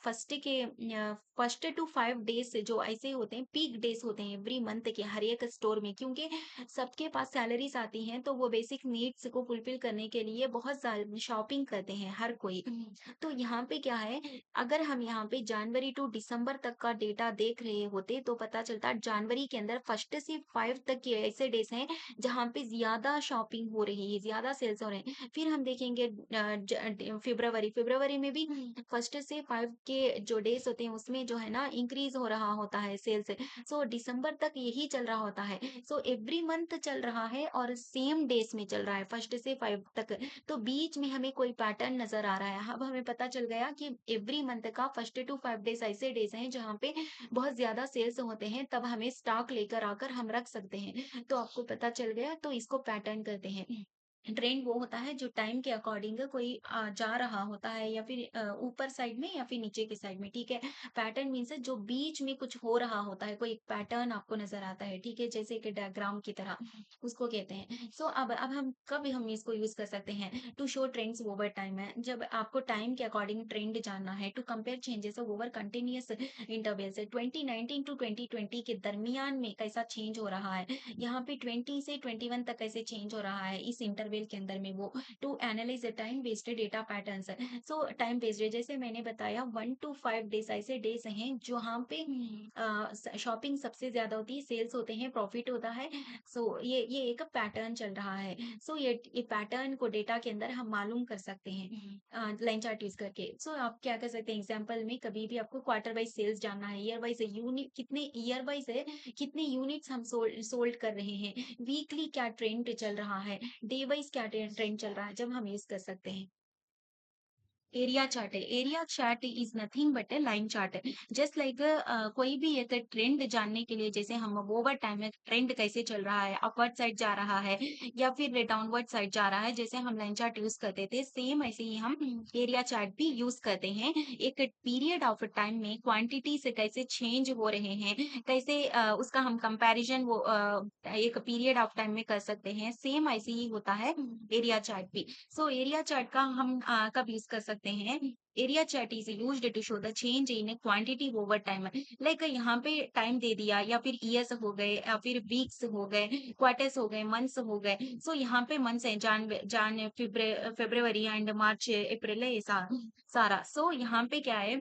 S1: फर्स्ट टू 5 डेज जो ऐसे होते हैं पीक डेज होते हैं एवरी मंथ के हर एक स्टोर में क्योंकि सबके पास सैलरीज आती हैं तो वो बेसिक नीड्स को फुलफिल करने के लिए बहुत सारी शॉपिंग करते हैं हर कोई तो यहाँ पे क्या है अगर हम यहाँ पे जनवरी टू दिसंबर तक का डेटा देख रहे होते तो पता चलता जनवरी के अंदर फर्स्ट से 5 तक के ऐसे डेज हैं जहाँ पे ज्यादा शॉपिंग हो रही है ज्यादा सेल्स हो रहे हैं फिर हम देखेंगे फरवरी फरवरी में भी फर्स्ट से 5 के जो डेज होते हैं उसमें जो है ना इंक्रीज हो रहा होता है सेल्स सो दिसंबर तक यही चल रहा होता है सो एवरी मंथ चल रहा है और सेम डेज में चल रहा है फर्स्ट से 5 तक तो बीच में हमें कोई पैटर्न नजर आ रहा है अब हमें पता चल गया कि एवरी मंथ का फर्स्ट टू 5 डेज ऐसे डेज हैं जहाँ पे बहुत ज्यादा सेल्स होते हैं तब हमें स्टॉक लेकर आकर हम रख सकते हैं तो आपको पता चल गया तो इसको पैटर्न कहते हैं ट्रेंड वो होता है जो टाइम के अकॉर्डिंग कोई जा रहा होता है या फिर ऊपर साइड में या फिर नीचे की साइड में ठीक है पैटर्न मीन्स जो बीच में कुछ हो रहा होता है कोई पैटर्न आपको नजर आता है ठीक है जैसे कि डायग्राम की तरह उसको कहते हैं सो अब हम कब हम इसको यूज कर सकते हैं to show trends over time है जब आपको टाइम के अकॉर्डिंग ट्रेंड जानना है to compare changes over continuous interval से 2019 टू 2020 के दरमियान में कैसा चेंज हो रहा है यहाँ पे 20 से 21 तक कैसे चेंज हो रहा है इस इंटरवल के अंदर में वो to analyse the time based data patterns so time based जैसे मैंने बताया 1 to 5 डेज ऐसे डेज हैं जहाँ पे शॉपिंग सबसे ज्यादा होती है सेल्स होते हैं प्रॉफिट होता है सो ये एक पैटर्न चल रहा है सो ये पैटर्न को डेटा के अंदर हम मालूम कर सकते हैं लाइन चार्ट यूज करके सो आप क्या कर सकते हैं एग्जाम्पल में कभी भी आपको क्वार्टर वाइज सेल्स जानना है ईयर वाइज यूनिट कितने ईयर वाइज है कितने यूनिट्स हम सोल्ड कर रहे हैं वीकली क्या ट्रेंड चल रहा है डे वाइज क्या ट्रेंड चल रहा है जब हम यूज कर सकते हैं एरिया चार्ट है area chart is nothing but A line chart है जस्ट लाइक कोई भी एक ट्रेंड जानने के लिए जैसे हम ओवर टाइम में ट्रेंड कैसे चल रहा है अपवर्ड साइड जा रहा है या फिर डाउनवर्ड साइड जा रहा है जैसे हम लाइन चार्ट यूज करते थे सेम ऐसे ही हम एरिया चार्ट भी यूज करते हैं एक पीरियड ऑफ टाइम में क्वांटिटी से कैसे चेंज हो रहे हैं कैसे उसका हम कंपैरिजन वो एक पीरियड ऑफ टाइम में कर सकते हैं सेम ऐसे ही होता है एरिया चार्ट भी सो एरिया चार्ट का हम कब यूज कर सकते हैं area chart is used to show the change in quantity over time like यहाँ पे टाइम दे दिया या फिर ईयर्स हो गए या फिर वीक्स हो गए क्वार्टर्स हो गए मंथ्स हो गए सो यहाँ पे मंथ्स है जान फरवरी एंड मार्च अप्रैल है ऐसा सारा सो यहाँ पे क्या है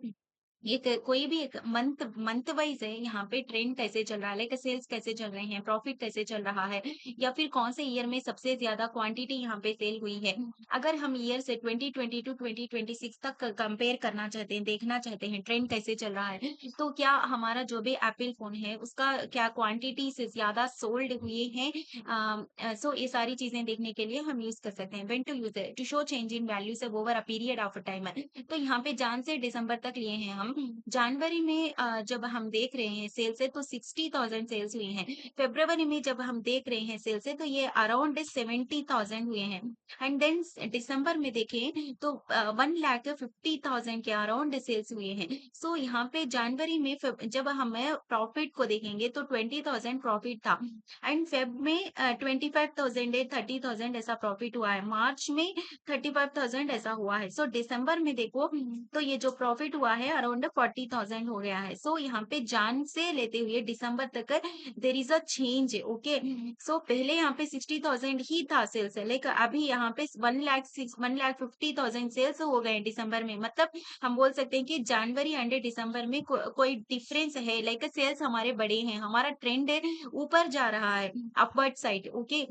S1: एक कोई भी एक मंथ मंथ वाइज है यहाँ पे ट्रेंड कैसे चल रहा है लाइक सेल्स कैसे चल रहे हैं प्रॉफिट कैसे चल रहा है या फिर कौन से ईयर में सबसे ज्यादा क्वांटिटी यहाँ पे सेल हुई है अगर हम ईयर से 2020 टू 2026 तक कंपेयर करना चाहते हैं देखना चाहते हैं ट्रेंड कैसे चल रहा है तो क्या हमारा जो भी एप्पल फोन है उसका क्या क्वांटिटी से ज्यादा सोल्ड हुए हैं सो ये सारी चीजें देखने के लिए हम यूज कर सकते हैं when to use to show change in value से over a period of time तो यहाँ पे जान से दिसंबर तक लिए हैं हम जनवरी में जब हम देख रहे हैं सेल्स है तो 60,000 सेल्स हुए हैं फरवरी में जब हम देख रहे हैं सेल्स है तो ये अराउंड 70,000 हुए हैं एंड देन दिसंबर में देखें तो 1,50,000 के अराउंड सेल्स हुए हैं सो यहाँ पे जनवरी में जब हम प्रॉफिट को देखेंगे तो 20,000 प्रॉफिट था एंड फेब में 25,000 30,000 ऐसा प्रॉफिट हुआ है मार्च में 35,000 ऐसा हुआ है सो दिसंबर में देखो तो ये जो प्रॉफिट हुआ है अराउंड 40,000 हो गया है सो यहाँ पे जान से लेते हुए दिसंबर तक there is a change okay so पहले यहाँ पे 60,000 ही था सेल्स लेकिन अभी यहाँ पे 1,50,000 सेल्स हो गए दिसंबर में मतलब हम बोल सकते हैं कि जनवरी एंड दिसंबर में कोई डिफरेंस है लाइक सेल्स हमारे बड़े हैं हमारा ट्रेंड ऊपर जा रहा है अपवर्ड साइड ओके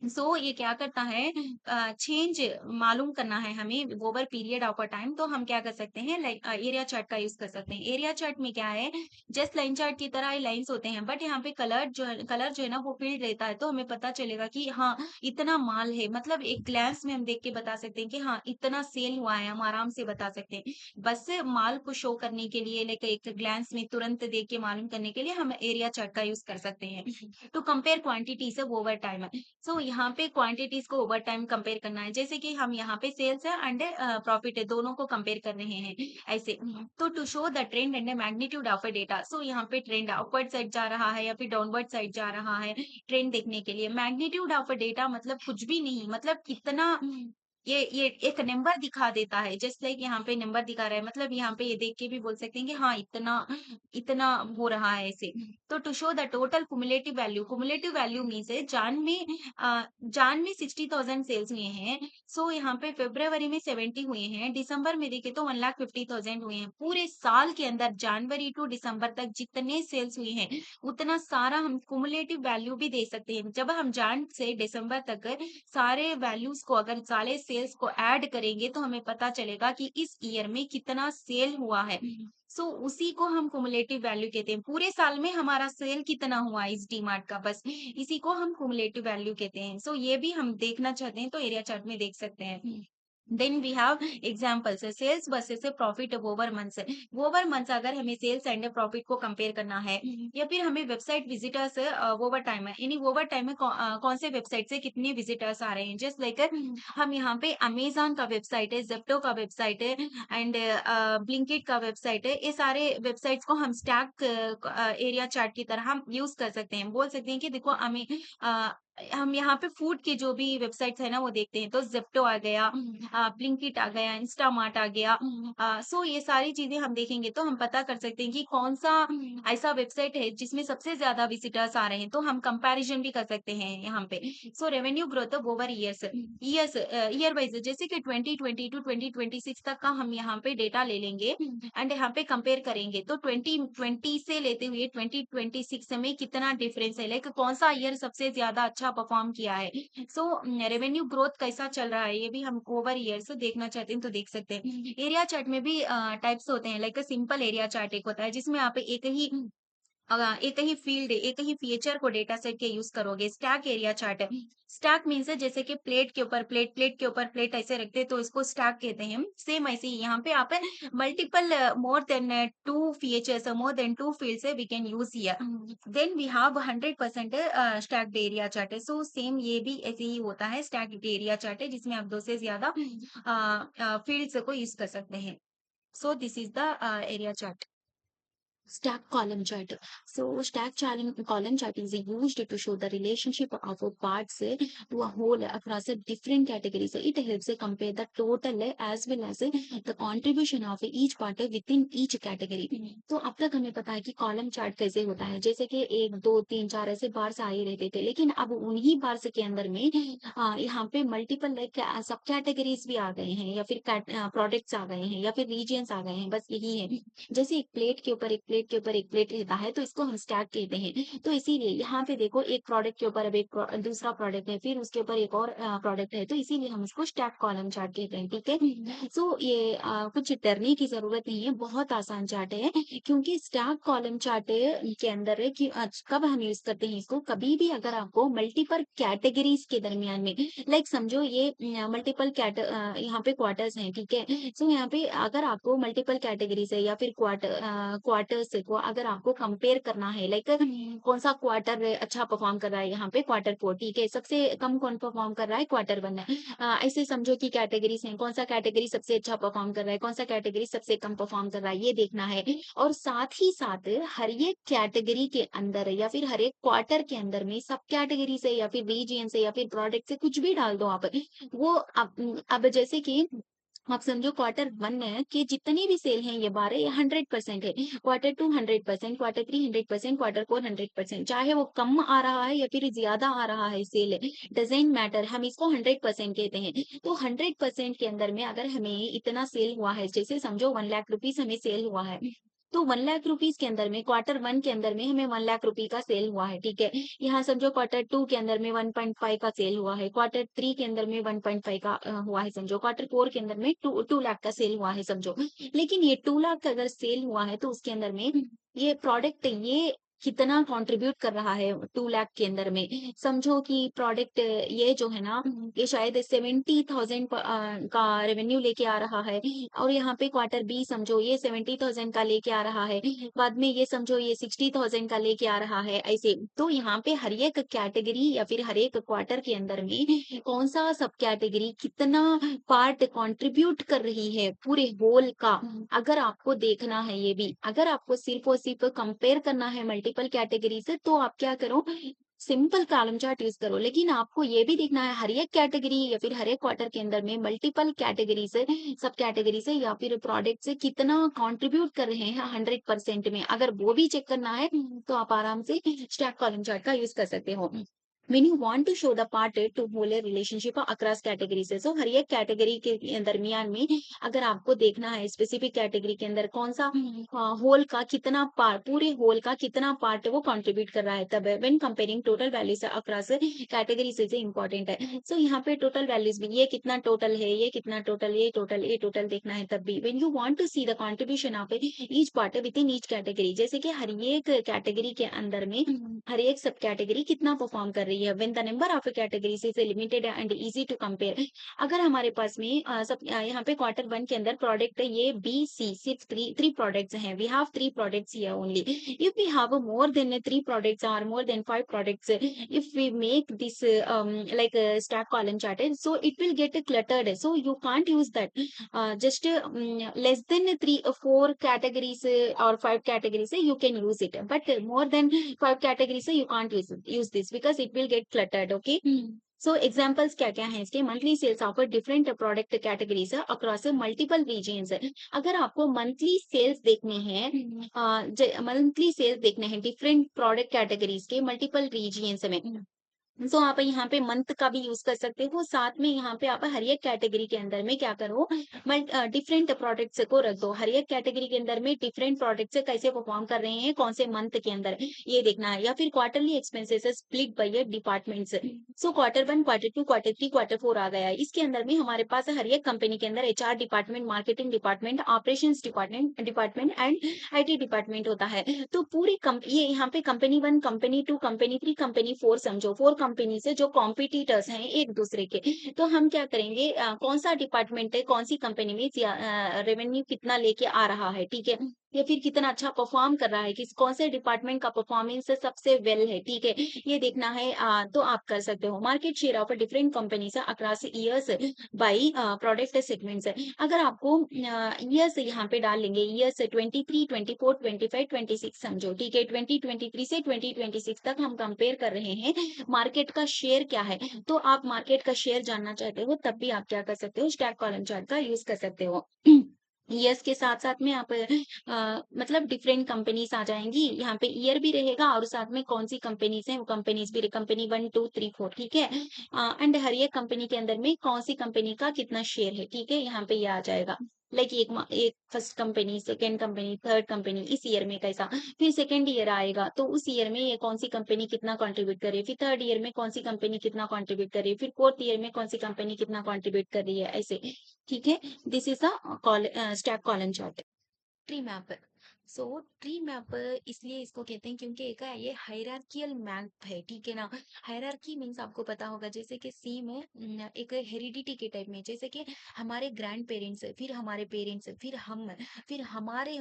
S1: ये क्या करता है चेंज मालूम करना है हमें over period of a time तो हम क्या कर सकते हैं लाइक एरिया चार्ट का यूज कर सकते हैं। एरिया चार्ट में क्या है जस्ट लाइन चार्ट की तरह ही लाइंस होते हैं बट यहाँ पे कलर जो है ना वो फील्ड रहता है तो हमें पता चलेगा कि हाँ इतना माल है मतलब एक ग्लैंस में हम देख के बता सकते हैं कि हाँ इतना सेल हुआ है हम आराम से बता सकते हैं। बस माल को शो करने के लिए लाइक एक ग्लैंस में तुरंत देख के मालूम करने के लिए हम एरिया चार्ट का यूज कर सकते हैं टू कंपेयर क्वांटिटी से ओवर टाइम। यहाँ पे क्वांटिटीज को ओवर टाइम कंपेयर करना है जैसे कि हम यहाँ पे सेल्स है एंड प्रॉफिट है दोनों को कंपेयर कर रहे हैं ऐसे। तो to show the trend and the magnitude of a data यहाँ पे ट्रेंड अपवर्ड साइड जा रहा है या फिर डाउनवर्ड साइड जा रहा है ट्रेंड देखने के लिए मैग्नीट्यूड ऑफ अ डेटा मतलब कुछ भी नहीं मतलब कितना ये एक नंबर दिखा देता है जस्ट लाइक यहाँ पे नंबर दिखा रहा है मतलब यहाँ पे ये देख के भी बोल सकते हैं कि हाँ इतना इतना हो रहा है ऐसे। तो to show the total cumulative value means है जान में 60,000 सेल्स हुए हैं। यहाँ पे फरवरी में 70 हुए हैं दिसंबर में देखे तो 1,50,000 हुए हैं पूरे साल के अंदर जनवरी टू दिसंबर तक जितने सेल्स हुए हैं उतना सारा हम कुमुलेटिव वैल्यू भी दे सकते हैं। जब हम जान से दिसंबर तक सारे वैल्यूज को अगर सारे सेल्स को ऐड करेंगे तो हमें पता चलेगा कि इस ईयर में कितना सेल हुआ है। उसी को हम कुमुलेटिव वैल्यू कहते हैं पूरे साल में हमारा सेल कितना हुआ है इस डीमार्ट का बस इसी को हम कुमुलेटिव वैल्यू कहते हैं। ये भी हम देखना चाहते हैं तो एरिया चार्ट में देख सकते हैं। Then we have examples sales versus profit over months. Over months अगर हमें सेल्स एंड प्रॉफिट को कंपेयर करना है या फिर हमें वेबसाइट विजिटर्स ओवर टाइम है यानी ओवर टाइम में कौन से वेबसाइट से कितने विजिटर्स आ रहे हैं जस्ट लाइक हम यहाँ पे अमेजोन का वेबसाइट है जेप्टो का वेबसाइट है एंड ब्लिंकिट का वेबसाइट है ये सारे वेबसाइट्स को हम स्टैक एरिया चार्ट की तरह हम यूज कर सकते हैं बोल सकते हैं कि देखो हमें हम यहाँ पे फूड के जो भी वेबसाइट्स है ना वो देखते हैं तो जेप्टो आ गया ब्लिंकिट आ गया इंस्टामार्ट आ गया ये सारी चीजें हम देखेंगे तो हम पता कर सकते हैं कि कौन सा ऐसा वेबसाइट है जिसमें सबसे ज्यादा विजिटर्स आ रहे हैं तो हम कंपैरिजन भी कर सकते हैं यहाँ पे। Revenue growth over year wise जैसे कि 2020 टू 2026 तक का हम यहाँ पे डेटा ले लेंगे एंड यहाँ पे कंपेयर करेंगे तो 2020 से लेते हुए 2026 में कितना डिफरेंस है लाइक कौन सा ईयर सबसे ज्यादा अच्छा परफॉर्म किया है। रेवेन्यू ग्रोथ कैसा चल रहा है ये भी हम ओवर ईयर्स देखना चाहते हैं तो देख सकते हैं। एरिया चार्ट में भी टाइप्स होते हैं लाइक सिंपल एरिया चार्ट एक होता है जिसमें आप एक ही फील्ड एक ही फीचर को डेटा सेट के यूज करोगे। स्टैक एरिया चार्ट है स्टैक मीन्स है जैसे कि प्लेट के ऊपर प्लेट प्लेट के ऊपर प्लेट ऐसे रखते हैं तो इसको स्टैक कहते हैं। सेम ऐसे ही यहाँ पे आप multiple more than two features more than two fields we can use here then we have 100% stacked area chart है। सेम ये भी ऐसे ही होता है स्टैक्ड एरिया चार्ट है जिसमें आप दो से ज्यादा फील्ड्स को यूज कर सकते हैं। This is the area chart.
S2: Stack column chart. Column chart is used to show the relationship of a parts to a whole across a different categories. It helps compare the total as well as the contribution of each part within each category. तो अब तक हमें पता है कि column chart कैसे होता है जैसे कि एक दो तीन चार ऐसे बार्स आ ही रहते थे लेकिन अब उन्हीं बार्स के अंदर में यहाँ पे मल्टीपल लाइक सब कैटेगरीज भी आ गए हैं या फिर प्रोडक्ट्स आ गए हैं या फिर रीजियंस आ गए हैं बस यही है। जैसे एक प्लेट के ऊपर एक प्लेट के ऊपर एक प्लेट रहता है तो इसको हम स्टैक कहते हैं। तो इसीलिए यहाँ पे देखो एक प्रोडक्ट के ऊपर अब एक दूसरा प्रोडक्ट है फिर उसके ऊपर एक और प्रोडक्ट है तो इसीलिए हम इसको स्टैक कॉलम चार्ट कहते हैं ठीक है। ये कुछ डरने की जरूरत नहीं है बहुत आसान चार्ट है क्योंकि स्टैक कॉलम चार्ट के अंदर है कि कब हम यूज करते हैं इसको कभी भी अगर आपको मल्टीपल कैटेगरीज के दरमियान में लाइक समझो ये मल्टीपल यहाँ पे क्वार्टर्स हैं ठीक है। यहाँ पे अगर आपको मल्टीपल कैटेगरीज है या फिर क्वार्टर्स को अगर आपको कंपेयर करना है लाइक कौन सा क्वार्टर अच्छा परफॉर्म कर रहा है यहाँ पे क्वार्टर फोर ठीक है सबसे कम कौन परफॉर्म कर रहा है क्वार्टर वन है। ऐसे समझो कि कैटेगरीज हैं कौन सा कैटेगरी सबसे अच्छा परफॉर्म कर रहा है कौन सा कैटेगरी सबसे कम परफॉर्म कर रहा है ये देखना है। और साथ ही साथ हर एक कैटेगरी के अंदर या फिर हर एक क्वार्टर के अंदर में सब कैटेगरी से या फिर रीजियन से या फिर प्रोडक्ट से कुछ भी डाल दो आप वो अब जैसे कि आप समझो क्वार्टर वन है कि जितनी भी सेल हैं ये 100% है quarter two 100% quarter three 100% quarter four 100% चाहे वो कम आ रहा है या फिर ज्यादा आ रहा है सेल डजेंट मैटर हम इसको 100% कहते हैं। तो 100% के अंदर में अगर हमें इतना सेल हुआ है जैसे समझो 1 लाख रुपीस हमें सेल हुआ है
S1: तो 1 लाख रुपीज़ के अंदर में क्वार्टर 1 के अंदर में हमें 1 लाख रुपए का सेल हुआ है, ठीक है। यहाँ समझो क्वार्टर 2 के अंदर में 1.5 का सेल हुआ है, क्वार्टर 3 के अंदर में 1.5 का हुआ है समझो, क्वार्टर 4 के अंदर में 2 लाख का सेल हुआ है समझो। लेकिन ये 2 लाख का अगर सेल हुआ है तो उसके अंदर में ये प्रोडक्ट ये कितना कंट्रीब्यूट कर रहा है 2 लाख के अंदर में। समझो कि प्रोडक्ट ये जो है ना, ये शायद 70,000 का रेवेन्यू लेके आ रहा है, और यहाँ पे क्वार्टर बी समझो ये 70,000 का लेके आ रहा है, बाद में ये समझो ये 60,000 का लेके आ रहा है, ऐसे। तो यहाँ पे हर एक कैटेगरी या फिर हर एक क्वार्टर के अंदर में कौन-सा सब कैटेगरी कितना पार्ट कंट्रीब्यूट कर रही है पूरे होल का, अगर आपको देखना है ये भी, अगर आपको सिर्फ़ और सिर्फ़ कंपेयर करना है मल्टीपल कैटेगरी से, तो आप क्या करो, सिंपल कॉलम चार्ट यूज़ करो। लेकिन आपको ये भी देखना है हर एक कैटेगरी या फिर हर एक क्वार्टर के अंदर में मल्टीपल कैटेगरी से, सब कैटेगरी से या फिर प्रोडक्ट से कितना कंट्रीब्यूट कर रहे हैं 100% में। अगर वो भी चेक करना है तो आप आराम से स्टैक कॉलम चार्ट का यूज़ कर सकते हो। When you want to show the part to whole relationship across categories है, so हर एक कैटेगरी के दरमियान में अगर आपको देखना है स्पेसिफिक कैटेगरी के अंदर कौन सा होल का कितना पार्ट, पूरे होल का कितना पार्ट वो कंट्रीब्यूट कर रहा है, तब when comparing total values across categories is important है। सो यहाँ पे टोटल वैल्यूज भी, ये कितना टोटल है, ये कितना टोटल, ये टोटल देखना है तब भी। When you want to see the contribution of each part within each category, जैसे कि हर एक कैटेगरी के अंदर में हर एक सब कैटेगरी कितना परफॉर्म कर रही है, when the number of categories is limited and easy to compare. अगर हमारे पास में यहाँ पे क्वार्टर 1 के अंदर प्रोडक्ट ये बी सी सिर्फ थ्री प्रोडक्ट्स हैं, we have 3 products here only. If we have more than 3 products और more than 5 products, if we make this like stack column chart, so it will get cluttered, so you can't use that. Just less than 3 or 4 categories or 5 categories you can use it, but more than 5 categories you can't use this because it will get cluttered, okay. So examples क्या क्या हैं इसके, monthly sales of different product categories across multiple regions. अगर आपको monthly sales देखने हैं, monthly sales देखने हैं डिफरेंट प्रोडक्ट कैटेगरीज के मल्टीपल रीजन्स में, तो आप यहाँ पे मंथ का भी यूज कर सकते हो, साथ में यहाँ पे आप हर एक कैटेगरी के अंदर में क्या करो, डिफरेंट प्रोडक्ट्स को रख दो, हर एक कैटेगरी के अंदर में डिफरेंट प्रोडक्ट्स कैसे परफॉर्म कर रहे हैं कौन से मंथ के अंदर, ये देखना है। या फिर quarterly expenses split by departments, so quarter 1, quarter 2, quarter 3, quarter 4 आ गया है। इसके अंदर में हमारे पास हर एक कंपनी के अंदर HR department, marketing department, operations department department and IT department होता है। तो पूरी ये यहाँ पे कंपनी 1, कंपनी 2, कंपनी 3, कंपनी 4 समझो, 4 कंपनी से जो कॉम्पिटिटर्स हैं एक दूसरे के, तो हम क्या करेंगे, कौन सा डिपार्टमेंट है, कौन सी कंपनी में रेवेन्यू कितना लेके आ रहा है, ठीक है, या फिर कितना अच्छा परफॉर्म कर रहा है, किस कौन से डिपार्टमेंट का परफॉर्मेंस सबसे वेल है, ठीक है, ये देखना है। तो आप कर सकते हो market share of different companies across years by product segments. अगर आपको ईयर्स यहाँ पे डाल लेंगे, ईयर्स 23, 24, 25, 26 समझो, ठीक है, 2023 से 2026 तक हम कंपेयर कर रहे हैं, मार्केट का शेयर क्या है, तो आप मार्केट का शेयर जानना चाहते हो तब भी आप क्या कर सकते हो, स्टैक कॉलम चार्ट का यूज कर सकते हो। ईयर्स के साथ-साथ में आप मतलब डिफरेंट कंपनीज़ आ जाएँगी, यहाँ पे ईयर भी रहेगा और साथ में कौन-सी कंपनीज़ हैं, वो कंपनीज़ भी कंपनी 1, 2, 3, 4 ठीक है? एंड हर एक कंपनी के अंदर में कौन-सी कंपनी का कितना शेयर है, ठीक है? यहाँ पे ये आ जाएगा। लाइक एक first company, second company, third company इस ईयर में कैसा, फिर सेकंड ईयर आएगा तो उस ईयर में ये कौन-सी कंपनी कितना कंट्रीब्यूट कर रही है, फिर थर्ड ईयर में कौन-सी कंपनी कितना कंट्रीब्यूट कर रही है, फिर फोर्थ ईयर में कौन-सी कंपनी कितना कंट्रीब्यूट कर रही है, ऐसे, ठीक है? This is a stack column chart. Tree map. So tree map इसलिए इसको कहते हैं क्योंकि एक ये हायरार्कियल मैप है, ठीक है ना। हायरार्की मीन्स आपको पता होगा जैसे कि सी में एक हेरिडिटी के टाइप में, जैसे कि हमारे ग्रैंड पेरेंट्स, फिर हमारे पेरेंट्स, फिर हम, फिर हमारे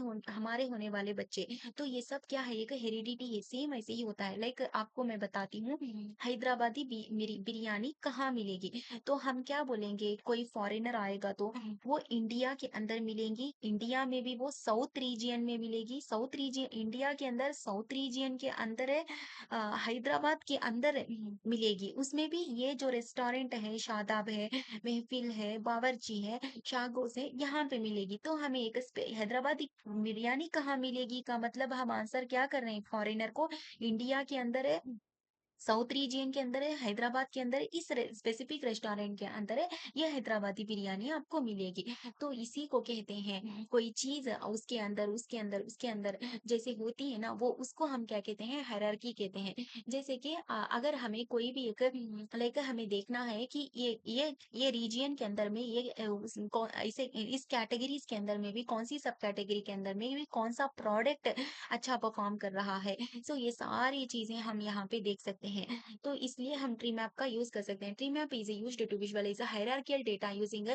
S1: होने वाले बच्चे, तो ये सब क्या है, एक हेरिडिटी है, सेम ऐसे ही होता है। लाइक आपको मैं बताती हूँ, हैदराबादी मेरी बिरयानी कहाँ मिलेगी, तो हम क्या बोलेंगे, कोई फॉरेनर आएगा तो वो इंडिया के अंदर मिलेंगी, इंडिया में भी वो साउथ रीजियन में मिलेगी, साउथ रीजियन इंडिया के अंदर साउथ रीजियन के अंदर है, हैदराबाद के अंदर मिलेगी, उसमें भी ये जो रेस्टोरेंट है, शादाब है, महफिल है, बावर्ची है, शागोस है, यहाँ पे मिलेगी। तो हमें एक हैदराबादी बिरयानी कहाँ मिलेगी का मतलब हम आंसर क्या कर रहे हैं, फॉरेनर को इंडिया के अंदर है
S2: साउथ रीजियन के अंदर है, हैदराबाद के अंदर इस स्पेसिफिक रेस्टोरेंट के अंदर है, ये हैदराबादी बिरयानी आपको मिलेगी। तो इसी को कहते हैं कोई चीज उसके अंदर उसके अंदर उसके अंदर जैसे होती है ना, वो उसको हम क्या कहते हैं, हायरार्की कहते हैं। जैसे कि अगर हमें कोई भी एक लाइक हमें देखना है कि ये रीजियन के अंदर में ये ऐसे इस कैटेगरीज के अंदर में भी कौन सी सब कैटेगरी के अंदर में भी कौन सा प्रोडक्ट अच्छा परफॉर्म कर रहा है। सो ये सारी चीजें हम यहाँ पे देख सकते हैं। तो इसलिए हम ट्री मैप का यूज कर सकते हैं। Tree map is used to visualise hierarchical data using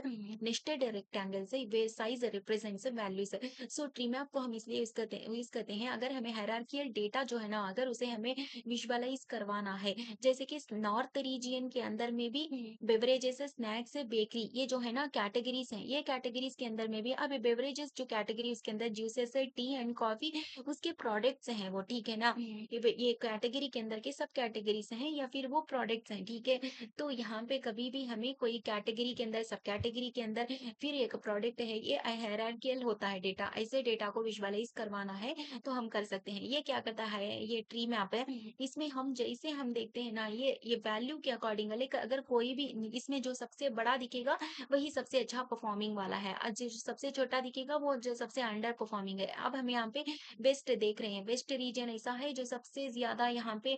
S2: nested rectangles where size represents values. So tree map को हम इसलिए यूज करते हैं अगर हमें हायरार्कियल डेटा जो है ना, अगर उसे हमें विजुअलाइज करवाना है। जैसे कि नॉर्थ रीजियन के अंदर में भी बेवरेजेस, स्नैक्स, बेकरी, ये जो है ना कैटेगरीज हैं, ये कैटेगरीज के अंदर में भी अब बेवरेजेस जो कैटेगरी उसके अंदर जूसेस, टी एंड कॉफी उसके प्रोडक्ट्स हैं वो, ठीक है ना। ये कैटेगरी के अंदर के सब कैटेगरीज हैं या फिर वो प्रोडक्ट्स हैं, ठीक है। तो यहाँ पे कभी भी हमें कोई कैटेगरी के अंदर, सब कैटेगरी के अंदर फिर एक प्रोडक्ट है, ये हायरार्कियल होता है डेटा। ऐसे डेटा को विजुअलाइज करवाना है तो हम कर सकते हैं। ये क्या करता है, ये ट्री मैप है। इसमें हम जैसे हम देखते हैं ना, ये वैल्यू के अकॉर्डिंग, लाइक अगर कोई भी इसमें जो सबसे बड़ा दिखेगा वही सबसे अच्छा परफॉर्मिंग वाला है, और जो सबसे छोटा दिखेगा वो जो सबसे अंडर परफॉर्मिंग है। अब हम यहाँ पे वेस्ट देख रहे हैं, वेस्ट रीजन ऐसा है जो सबसे ज्यादा यहाँ पे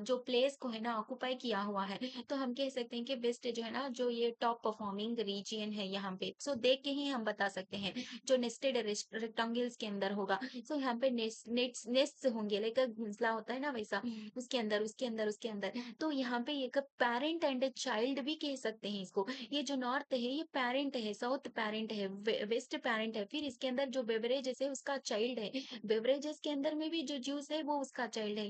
S2: जो प्लेस को है ना ऑक्युपाई किया हुआ है। तो हम कह सकते हैं कि वेस्ट जो है ना, जो ये टॉप परफॉर्मिंग रीजन है यहाँ पे। सो देख के ही हम बता सकते हैं, जो नेस्टेड रेक्टेंगल्स के अंदर होगा। सो यहाँ पे नेस्ट होंगे, लाइक घोंसला होता है ना वैसा, उसके अंदर उसके अंदर उसके अंदर। तो यहाँ पे एक पेरेंट एंड चाइल्ड भी कह सकते हैं इसको। ये जो नॉर्थ है ये पेरेंट है, साउथ पेरेंट है, वेस्ट पेरेंट है, फिर इसके अंदर जो बेवरेजेस है उसका चाइल्ड है, बेवरेजेस के अंदर में भी जो जूस है वो उसका चाइल्ड है।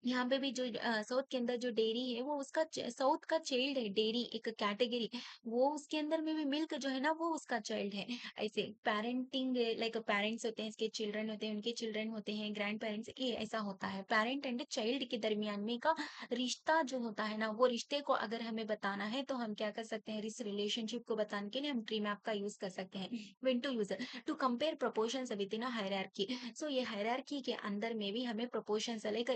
S2: यहाँ पे भी जो साउथ के अंदर जो डेयरी है वो उसका साउथ का चाइल्ड है। डेयरी एक कैटेगरी, वो उसके अंदर में भी मिल्क जो है ना वो उसका चाइल्ड है। ऐसे पेरेंटिंग, लाइक पेरेंट्स होते हैं, इसके चिल्ड्रन होते हैं, उनके चिल्ड्रन होते हैं, ग्रैंड पेरेंट्स, ये ऐसा होता है। पेरेंट एंड चाइल्ड के दरमियान में का रिश्ता जो होता है ना, वो रिश्ते को अगर हमें बताना है तो हम क्या कर सकते हैं, इस रिलेशनशिप को बताने के लिए हम ट्री मैप का यूज कर सकते हैं। When to use to compare proportions within hierarchy. So ये हायरार्की के अंदर में भी हमें प्रोपोर्शंस लाइक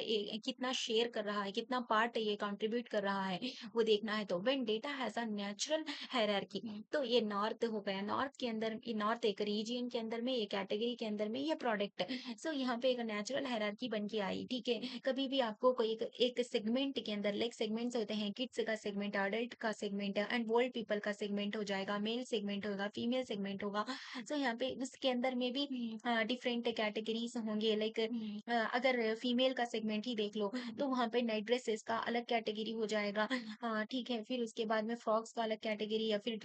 S2: कितना शेयर कर रहा है, कितना पार्ट ये कंट्रीब्यूट कर रहा है, वो देखना है। तो when data has a natural hierarchy, तो ये नॉर्थ हो गया, नॉर्थ के अंदर, नॉर्थ एक रीजियन के अंदर में, ये कैटेगरी के अंदर में ये प्रोडक्ट। सो यहाँ पे एक नेचुरल हायरार्की बन के आई, ठीक है। कभी भी आपको कोई एक सेगमेंट के अंदर, लाइक सेगमेंट्स होते हैं, किड्स का सेगमेंट, अडल्ट का सेगमेंट एंड ओल्ड पीपल का सेगमेंट हो जाएगा, मेल सेगमेंट होगा, फीमेल सेगमेंट होगा। सो यहाँ पे उसके अंदर में भी डिफरेंट कैटेगरीज होंगे, लाइक अगर फीमेल का सेगमेंट ही देख लो तो वहाँ पे नाइट ड्रेसेस का अलग कैटेगरी हो जाएगा। ठीक है, फिर उसके बाद में फ्रॉक्स का अलग कैटेगरी, या फिर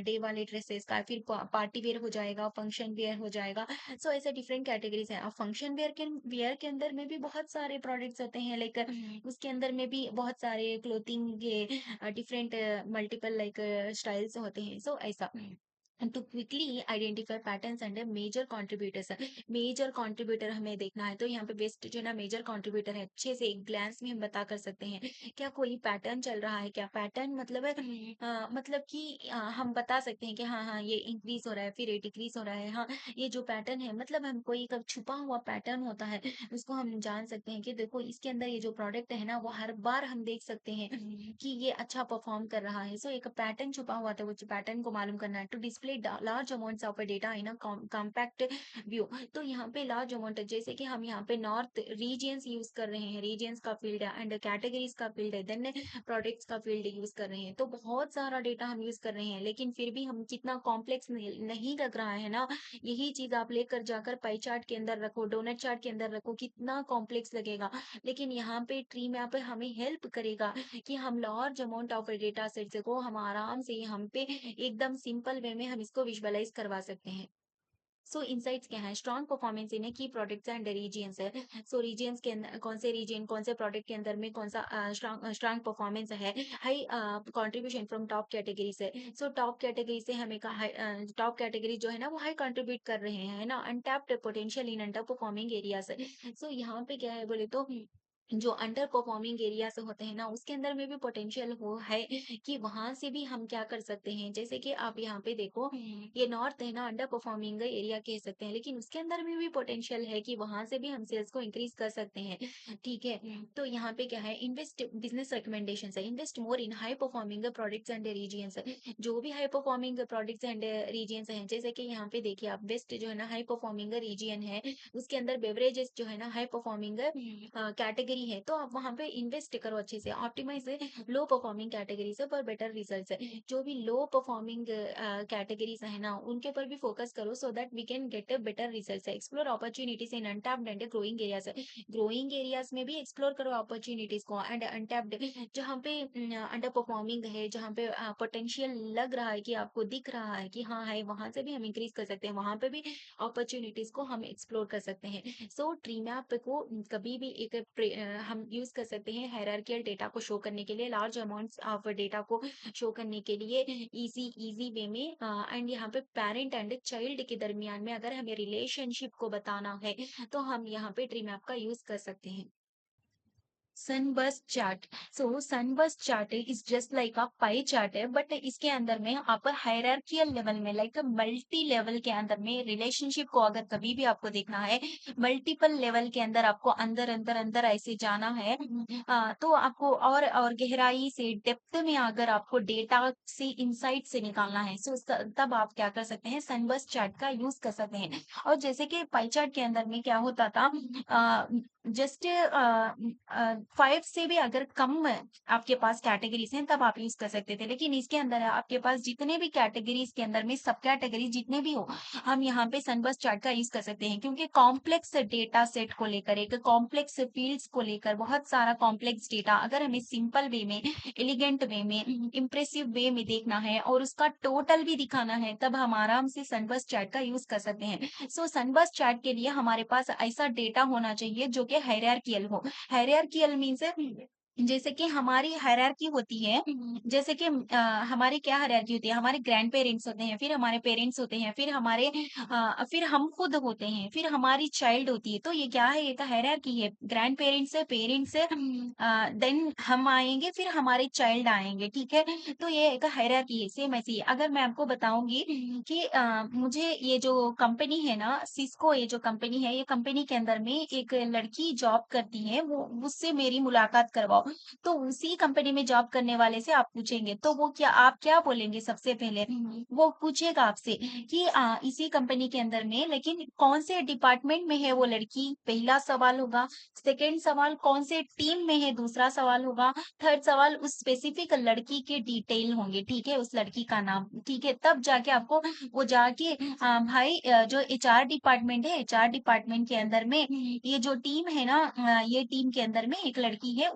S2: डे वाले ड्रेसेस का, फिर पार्टी वेयर हो जाएगा, फंक्शन वेयर हो जाएगा। सो ऐसे डिफरेंट कैटेगरीज हैं। अब फंक्शन वेयर के अंदर में भी बहुत सारे प्रोडक्ट्स होते हैं, लाइक उसके अंदर में भी बहुत सारे क्लोथिंग के डिफरेंट मल्टीपल लाइक स्टाइल्स होते हैं। सो ऐसा to quickly identify patterns and major contributors. Major contributor हमें देखना है तो यहाँ पे बेस्ट जो है ना मेजर कॉन्ट्रीब्यूटर है, अच्छे से एक ग्लांस में हम बता कर सकते हैं क्या कोई पैटर्न चल रहा है। क्या पैटर्न मतलब है, मतलब कि हम बता सकते हैं कि हाँ हाँ ये इंक्रीज हो रहा है, फिर ये डिक्रीज हो रहा है। हाँ, ये जो पैटर्न है, मतलब हम कोई कब छुपा हुआ पैटर्न होता है उसको हम जान सकते हैं कि देखो इसके अंदर ये जो प्रोडक्ट है ना, वो हर बार हम देख सकते हैं कि ये अच्छा परफॉर्म कर रहा है। सो एक पैटर्न छुपा हुआ था, वो पैटर्न को मालूम करना है। To display large amounts of data in a compact view. तो यहाँ पे लार्ज अमाउंट, जैसे कि हम यहाँ पे नॉर्थ रीजियंस यूज कर रहे हैं, रीजियंस का फील्ड है एंड कैटेगरीज का फील्ड है, देन प्रोडक्ट्स का फील्ड यूज कर रहे हैं। तो बहुत सारा डेटा हम यूज कर रहे हैं, लेकिन फिर भी हम कितना कॉम्प्लेक्स नहीं लग रहा है ना। यही चीज आप लेकर जाकर पाई चार्ट के अंदर रखो, डोनट चार्ट के अंदर रखो, कितना कॉम्प्लेक्स लगेगा। लेकिन यहाँ पे ट्री मैप हमें हेल्प करेगा कि हम large amount of data sets को हम आराम से हम पे एकदम सिंपल वे में हम इसको विजुअलाइज करवा सकते हैं। सो इनसाइट्स क्या है, स्ट्रॉन्ग परफॉर्मेंस इन की प्रोडक्ट्स एंड रीजियंस है। सो रीजियंस के अंदर कौन से रीजियन, कौन से प्रोडक्ट के अंदर में कौन सा स्ट्रॉन्ग परफॉर्मेंस है। High contribution from top category से। सो टॉप कैटेगरी से हमें कहा, टॉप कैटेगरी जो है ना वो हाई कंट्रीब्यूट कर रहे हैं, है ना। Untapped potential in under performing area से। सो यहाँ पे क्या है बोले तो
S1: जो अंडर परफॉर्मिंग एरियाज होते हैं ना, उसके अंदर में भी पोटेंशियल हो है कि वहां से भी हम क्या कर सकते हैं। जैसे कि आप यहाँ पे देखो, ये नॉर्थ है ना, अंडर परफॉर्मिंग एरिया कह सकते हैं, लेकिन उसके अंदर में भी पोटेंशियल है कि वहां से भी हम सेल्स को इंक्रीज कर सकते हैं। ठीक है। तो यहाँ पे क्या है, इन्वेस्ट बिजनेस रिकमेंडेशन है, invest more in high performing products and regions. जो भी high performing products and regions हैं, जैसे कि यहाँ पे देखिए आप, वेस्ट जो है ना हाई परफॉर्मिंग रीजियन है, उसके अंदर बेवरेजेस जो है ना हाई परफॉर्मिंग कैटेगरी है, तो आप वहां पे इन्वेस्ट करो अच्छे से, ऑप्टिमाइज लो परफॉर्मिंग कैटेगरी से पर बेटर रिजल्ट्स है। जो भी लो परफॉर्मिंग कैटेगरीज है ना, उनके ऊपर भी फोकस करो, so that we can get a better results. Explore opportunities in untapped and growing areas. Growing areas में भी एक्सप्लोर करो अपॉर्चुनिटीज को, एंड अनटैप्ड जहाँ पे अंडर परफॉर्मिंग है, जहाँ पे पोटेंशियल लग रहा है कि आपको दिख रहा है कि हाँ है, वहां से भी हम इंक्रीज कर सकते हैं, वहां पे भी अपॉर्चुनिटीज को हम एक्सप्लोर कर सकते हैं। सो ट्री मैप को कभी भी एक हम यूज कर सकते हैं हायरार्कियल डेटा को शो करने के लिए, लार्ज अमाउंट्स ऑफ डेटा को शो करने के लिए, इजी इजी वे में। एंड यहाँ पे पेरेंट एंड चाइल्ड के दरमियान में अगर हमें रिलेशनशिप को बताना है, तो हम यहाँ पे ट्री मैप का यूज कर सकते हैं।
S2: Sunburst chart. So sunburst chart is just like a pie chart है, बट इसके अंदर में आप हायरार्कियल लेवल में, लाइक मल्टी लेवल के अंदर में रिलेशनशिप को अगर कभी भी आपको देखना है, मल्टीपल लेवल के अंदर आपको अंदर अंदर अंदर ऐसे जाना है, तो आपको और गहराई से डेप्थ में अगर आपको डेटा से इंसाइट से निकालना है, सो तब आप क्या कर सकते हैं, सनबर्स्ट चार्ट का यूज कर सकते हैं। और जैसे कि पाई चार्ट के अंदर में क्या होता था, जस्ट 5 से भी अगर कम आपके पास कैटेगरीज हैं, तब आप यूज कर सकते थे, लेकिन इसके अंदर आपके पास जितने भी कैटेगरीज के अंदर में सब कैटेगरी जितने भी हो, हम यहाँ पे सनबर्स्ट चार्ट का यूज कर सकते हैं, क्योंकि कॉम्प्लेक्स डेटा सेट को लेकर, एक कॉम्प्लेक्स फील्ड्स को लेकर, बहुत सारा कॉम्प्लेक्स डेटा अगर हमें सिंपल वे में, एलिगेंट वे में, इम्प्रेसिव वे में देखना है और उसका टोटल भी दिखाना है, तब हम आराम से सनबर्स्ट चार्ट का यूज कर सकते हैं। सो सनबर्स्ट चार्ट के लिए हमारे पास ऐसा डेटा होना चाहिए जो कि हायरार्कियल हो। हायरार्कियल मीन्स जैसे कि हमारी हायरार्की होती है, जैसे कि हमारी क्या हायरार्की होती है, हमारे ग्रैंड पेरेंट्स होते हैं, फिर हमारे पेरेंट्स होते हैं, फिर हमारे फिर हम खुद होते हैं, फिर हमारी चाइल्ड होती है। तो ये क्या है, एक हायरार्की है, ग्रैंड पेरेंट्स से देन हम आएंगे, फिर हमारे चाइल्ड आएंगे, ठीक है। तो ये एक हायरार्की है, सेम ऐसी ही। अगर मैं आपको बताऊंगी कि मुझे ये जो कंपनी है ना, सिस्को, ये जो कंपनी है, ये कंपनी के अंदर में एक लड़की जॉब करती है, वो उससे मेरी मुलाकात करवाओ, तो उसी कंपनी में जॉब करने वाले से आप पूछेंगे, तो वो क्या, आप क्या बोलेंगे सबसे पहले? वो पूछेगा आपसे कि इसी कंपनी के अंदर में, लेकिन कौन से डिपार्टमेंट में है वो लड़की, पहला सवाल होगा। सेकंड सवाल, कौन से टीम में है, दूसरा सवाल होगा। थर्ड सवाल, उस स्पेसिफिक लड़की के डिटेल होंगे, ठीक है, उस लड़की का नाम, ठीक है। तब जाके आपको वो जाके भाई जो एचआर डिपार्टमेंट है, एचआर डिपार्टमेंट के अंदर में ये जो टीम है ना, ये टीम के अंदर में एक लड़की है,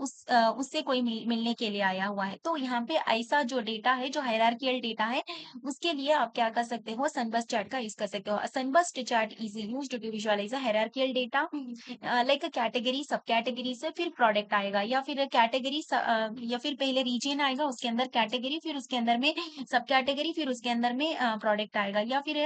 S2: उससे कोई मिलने के लिए आया हुआ है। तो यहाँ पे ऐसा जो डेटा है, जो हायरार्कियल डेटा है, उसके लिए आप क्या कर सकते हो, सनबर्स्ट चार्ट का यूज कर सकते हो। Sunburst chart is used to visualise hierarchical data, like category, sub category से फिर प्रोडक्ट आएगा, या फिर कैटेगरी, या फिर पहले रीजन आएगा, उसके अंदर कैटेगरी, फिर उसके अंदर में सब कैटेगरी, फिर उसके अंदर में प्रोडक्ट आएगा, या फिर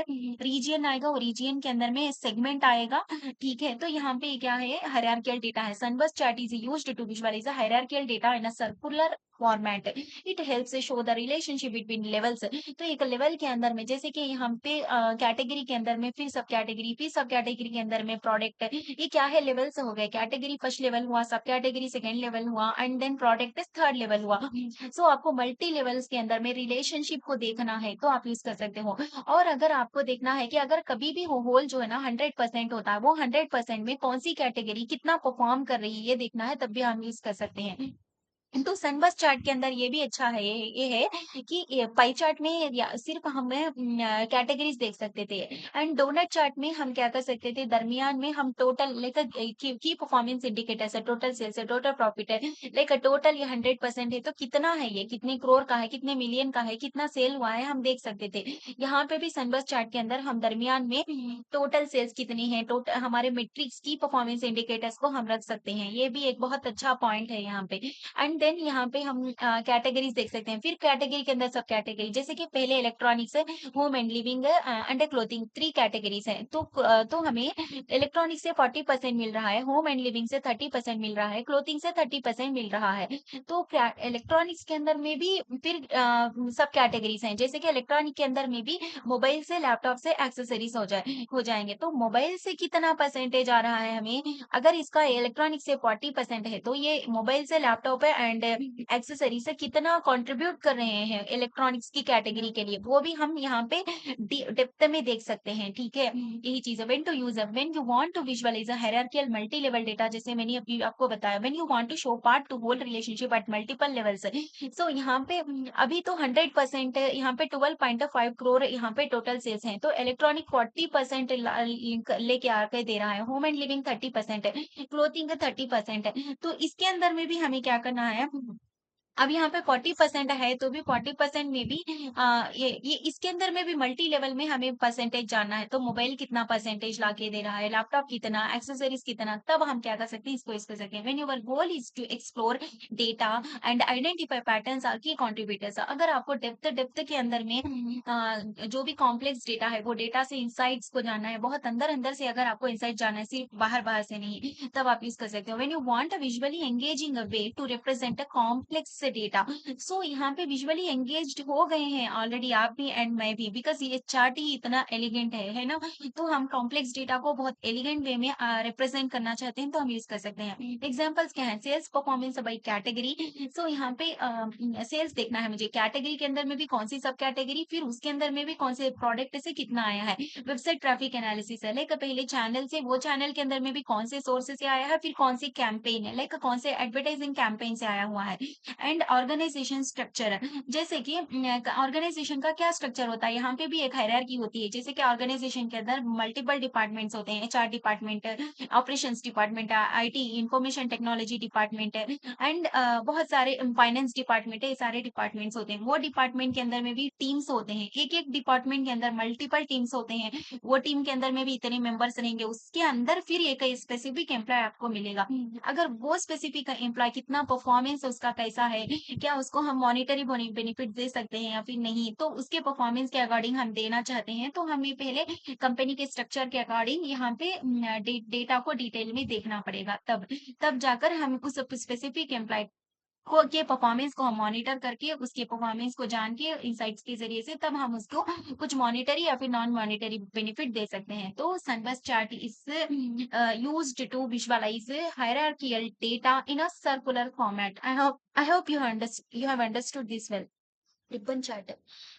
S2: रीजन आएगा, वो रीजन के अंदर में सेगमेंट आएगा, ठीक है। तो यहाँ पे क्या है, हायरार्कियल डेटा है। Sunburst chart is used to visualise hierarchical data in a circular format. It helps show the relationship between levels. तो एक लेवल के अंदर में, जैसे कि यहाँ पे कैटेगरी के अंदर में फिर सब कैटेगरी, फिर सब कैटेगरी के अंदर में प्रोडक्ट, ये क्या है, लेवल्स हो गए। कैटेगरी फर्स्ट लेवल हुआ, सब कैटेगरी सेकंड लेवल हुआ, and then product third level हुआ। सो आपको मल्टी लेवल्स के अंदर में रिलेशनशिप को देखना है, तो आप यूज कर सकते हो। और अगर आपको देखना है कि अगर कभी भी हो होल जो है ना 100% होता है, वो 100% में कौन सी कैटेगरी कितना परफॉर्म कर रही है, ये देखना है, तब भी हम यूज कर सकते हैं। तो सनबर्स्ट चार्ट के अंदर ये भी अच्छा है, ये है कि पाई चार्ट में सिर्फ हमें कैटेगरीज देख सकते थे, एंड डोनट चार्ट में हम क्या कर सकते थे, दरमियान में हम टोटल लेकर की परफॉर्मेंस इंडिकेटर्स है, टोटल सेल्स है, टोटल प्रॉफिट है, लाइक टोटल ये 100% है, तो कितना है, ये कितने करोड़ का है, कितने मिलियन का है, कितना सेल हुआ है, हम देख सकते थे। यहाँ पे भी सनबर्स्ट चार्ट के अंदर हम दरमियान में टोटल सेल्स कितनी है, टोटल हमारे मेट्रिक्स की परफॉर्मेंस इंडिकेटर्स को हम रख सकते हैं। ये भी एक बहुत अच्छा पॉइंट है यहाँ पे। एंड एंड देन यहाँ पे हम कैटेगरीज़ देख सकते हैं। फिर कैटेगरी के अंदर सब कैटेगरी जैसे कि पहले इलेक्ट्रॉनिक्स है, home and living and clothing 3 categories हैं। तो हमें इलेक्ट्रॉनिक्स से 40% मिल रहा है, होम एंड लिविंग से 30% मिल रहा है, क्लोथिंग से 30% मिल रहा है। तो क्या इलेक्ट्रॉनिक्स के अंदर में भी फिर सब कैटेगरीज़ हैं। जैसे कि इलेक्ट्रॉनिक के अंदर में भी मोबाइल से, लैपटॉप से एक्सेसरीज़ हो जाएँगे। तो मोबाइल से कितना परसेंटेज आ रहा है हमें, अगर इसका इलेक्ट्रॉनिक से 40% है, तो ये मोबाइल से, लैपटॉप है एंड एक्सेसरीज़ से कितना कंट्रीब्यूट कर रहे हैं इलेक्ट्रॉनिक्स की कैटेगरी के लिए, वो भी हम यहाँ पे डेप्थ में देख सकते हैं, ठीक है? यही चीज़ है। When to use when you want to visualise a hierarchical multi level data जैसे मैंने अभी आपको बताया, when you want to show part to whole relationship at multiple levels. So यहाँ पे अभी तो 100% यहाँ पे 12.5 करोड़ यहाँ पे टोटल सेल्स हैं, तो इलेक्ट्रॉनिक 40% लेके आके दे रहा है, होम एंड लिविंग 30% है, क्लोथिंग 30% है। तो इसके अंदर में भी हमें क्या करना है, अब यहाँ पे 40% है, तो भी 40% में भी ये इसके अंदर में भी मल्टी लेवल में हमें परसेंटेज जानना है, तो मोबाइल कितना परसेंटेज लाके दे रहा है, लैपटॉप कितना, एक्सेसरीज़ कितना, तब हम क्या कर सकते हैं, इसको कर सकते हैं। When your goal is to explore data and identify patterns are key contributors. अगर आपको डेप्थ डेप्थ के अंदर में जो भी कॉम्प्लेक्स डेटा है, वो डेटा से इनसाइट्स को जानना है, बहुत अंदर-अंदर से अगर आपको इनसाइट जानना है, सिर्फ बाहर-बाहर से नहीं, तब आप यूज़ कर सकते हो। When you want a visually engaging way to represent a complex data, so यहाँ पे विजुअली एंगेज्ड हो गए हैं ऑलरेडी आप भी एंड मैं भी, बिकॉज़ ये चार्ट ही इतना एलिगेंट है ना? तो हम कॉम्प्लेक्स डेटा को बहुत एलिगेंट वे में रिप्रेजेंट करना चाहते हैं, तो हम यूज़ कर सकते हैं। एग्जांपल्स क्या हैं? Sales performance by category. So यहाँ पे सेल्स देखना है मुझे, कैटेगरी के अंदर में भी कौन-सी सब कैटेगरी, फिर उसके अंदर में भी कौन से प्रोडक्ट से कितना आया है। वेबसाइट ट्रैफिक एनालिसिस है, लाइक पहले चैनल से, वो चैनल के अंदर में भी कौन से सोर्स से आया है, फिर कौन सी कैंपेन है, लाइक कौन से एडवर्टाइजिंग कैंपेन से आया हुआ है। एंड ऑर्गेनाइजेशन स्ट्रक्चर, जैसे कि ऑर्गेनाइजेशन का क्या स्ट्रक्चर होता है, यहाँ पे भी एक हायरार्की होती है। जैसे कि ऑर्गेनाइजेशन के अंदर मल्टीपल डिपार्टमेंट्स होते हैं, HR department, operations department, IT information technology department and बहुत सारे फाइनेंस डिपार्टमेंट है, ये सारे डिपार्टमेंट्स होते हैं। वो डिपार्टमेंट के अंदर में भी टीम्स होते हैं, एक एक डिपार्टमेंट के अंदर मल्टीपल टीम्स होते हैं, वो टीम के अंदर में भी इतने मेंबर्स रहेंगे, उसके अंदर फिर एक स्पेसिफिक एम्प्लॉय आपको मिलेगा। अगर वो स्पेसिफिक एम्प्लॉय कितना परफॉर्मेंस उसका कैसा है, क्या उसको हम मॉनेटरी बेनिफिट दे सकते हैं या फिर नहीं, तो उसके परफॉर्मेंस के अकॉर्डिंग हम देना चाहते हैं, तो हमें पहले कंपनी के स्ट्रक्चर के अकॉर्डिंग यहाँ पे डेटा को डिटेल में देखना पड़ेगा, तब जाकर हम उस स्पेसिफिक एम्प्लॉय को के परफॉर्मेंस को हम मॉनिटर करके, उसके परफॉर्मेंस को जान के इनसाइट्स के ज़रिए से तब हम उसको कुछ मॉनेटरी या फिर नॉन मॉनेटरी बेनिफिट दे सकते हैं। तो sunburst chart is used to visualise hierarchical data in a circular format. I hope you have understood this well. Ribbon chart,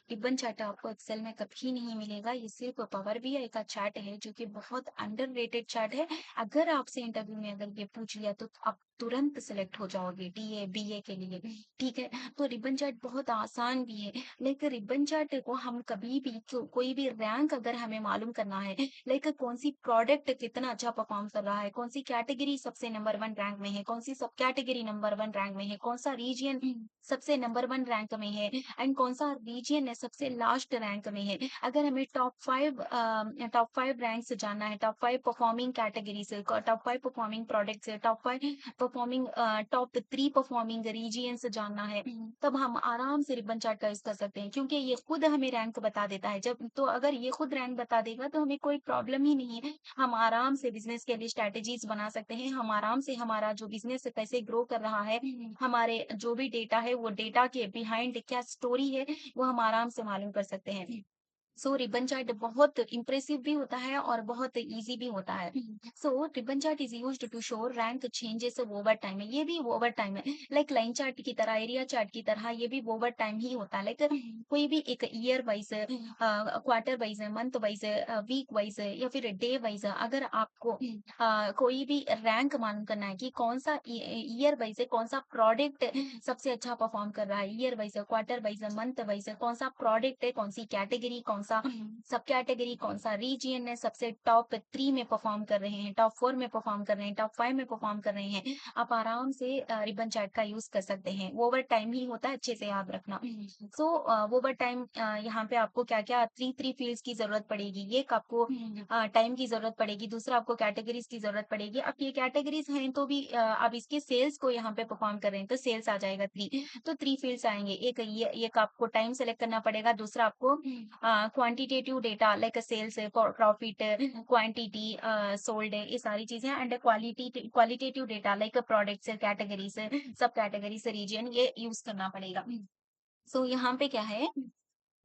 S2: ribbon chart आपको एक्सेल में कभी नहीं मिलेगा। ये सिर्फ पावर बीआई का चार्ट है जो कि बहुत अंडररेटेड चार्ट है। अगर आपसे इंटरव्यू में अगर ये पूछ लिया तो आप तुरंत सेलेक्ट हो जाओगे डीए बीए के लिए, ठीक है? तो रिबन चार्ट बहुत आसान भी है। लाइक रिबन चार्ट को हम कभी भी कोई भी रैंक अगर हमें मालूम करना है, लाइक कौन सी प्रोडक्ट कितना अच्छा परफॉर्म कर रहा है, कौन सी कैटेगरी सबसे नंबर वन रैंक में है, कौन सी सब कैटेगरी नंबर वन रैंक में है, कौन सा रीजन सबसे नंबर वन रैंक में है एंड कौन सा रीजन है सबसे लास्ट रैंक में है। अगर हमें टॉप 5 रैंक्स जानना है, टॉप 5 परफॉर्मिंग कैटेगरी से, टॉप 5 परफॉर्मिंग प्रोडक्ट से, top 5 performing top 3 performing regions जानना है, तब हम आराम से रिबन चार्ट का यूज़ कर सकते हैं क्योंकि ये खुद हमें रैंक बता देता है। जब तो अगर ये खुद रैंक बता देगा तो हमें कोई प्रॉब्लम ही नहीं है। हम आराम से बिज़नेस के लिए स्ट्रैटेजीज़ बना सकते हैं। हम आराम से हमारा जो बिज़नेस कैसे ग्रो कर रहा है, हमारे जो भी डेटा है वो डेटा के बिहाइंड क्या स्टोरी है, वो हम आराम से मालूम कर सकते हैं। सो रिबन चार्ट बहुत इम्प्रेसिव भी होता है और बहुत ईज़ी भी होता है। So ribbon chart is used to show rank changes over time. ये भी ओवर टाइम है। लाइक लाइन चार्ट की तरह, एरिया चार्ट की तरह ये भी ओवर टाइम ही होता है। लाइक कोई भी एक ईयर वाइज़ क्वार्टर वाइज़ है, मंथ वाइज़ है, वीक वाइज़ है या फिर डे वाइज़ है, अगर आपको कोई भी रैंक मालूम करना है कि कौन-सा ईयर वाइज़ है, कौन-सा प्रोडक्ट सबसे अच्छा परफॉर्म कर रहा है, ईयर वाइज़ है, क्वार्टर वाइज़ है, मंथ वाइज़ है, कौन-सा प्रोडक्ट है, कौन-सी कैटेगरी, कौन कौन-सा सब कैटेगरी, कौन-सा रीजियन है सबसे टॉप 3 में परफ़ॉर्म कर रहे हैं, टॉप 4 में परफ़ॉर्म कर रहे हैं, टॉप 5 में परफ़ॉर्म कर रहे हैं। आप आराम से रिबन चैट का यूज़ कर सकते हैं। ओवर टाइम ही होता है, अच्छे से याद रखना। सो ओवर टाइम यहाँ पे आपको क्या-क्या 3 फील्ड्स की ज़रूरत पड़ेगी। एक आपको टाइम की ज़रूरत पड़ेगी, दूसरा आपको कैटेगरीज़ की ज़रूरत पड़ेगी। अब ये कैटेगरीज़ हैं तो भी अब इसके सेल्स को यहाँ पे परफ़ॉर्म कर रहे हैं, तो सेल्स आ जाएगा 3 तो 3 फील्ड्स आएँगे। एक आपको टाइम सेलेक्ट करना पड़ेगा, दूसरा आपको quantitative data like sales, profit, quantity sold ये सारी चीज़ें and qualitative data like products, categories, sub categories, region ये यूज़ करना पड़ेगा। सो यहाँ पे क्या है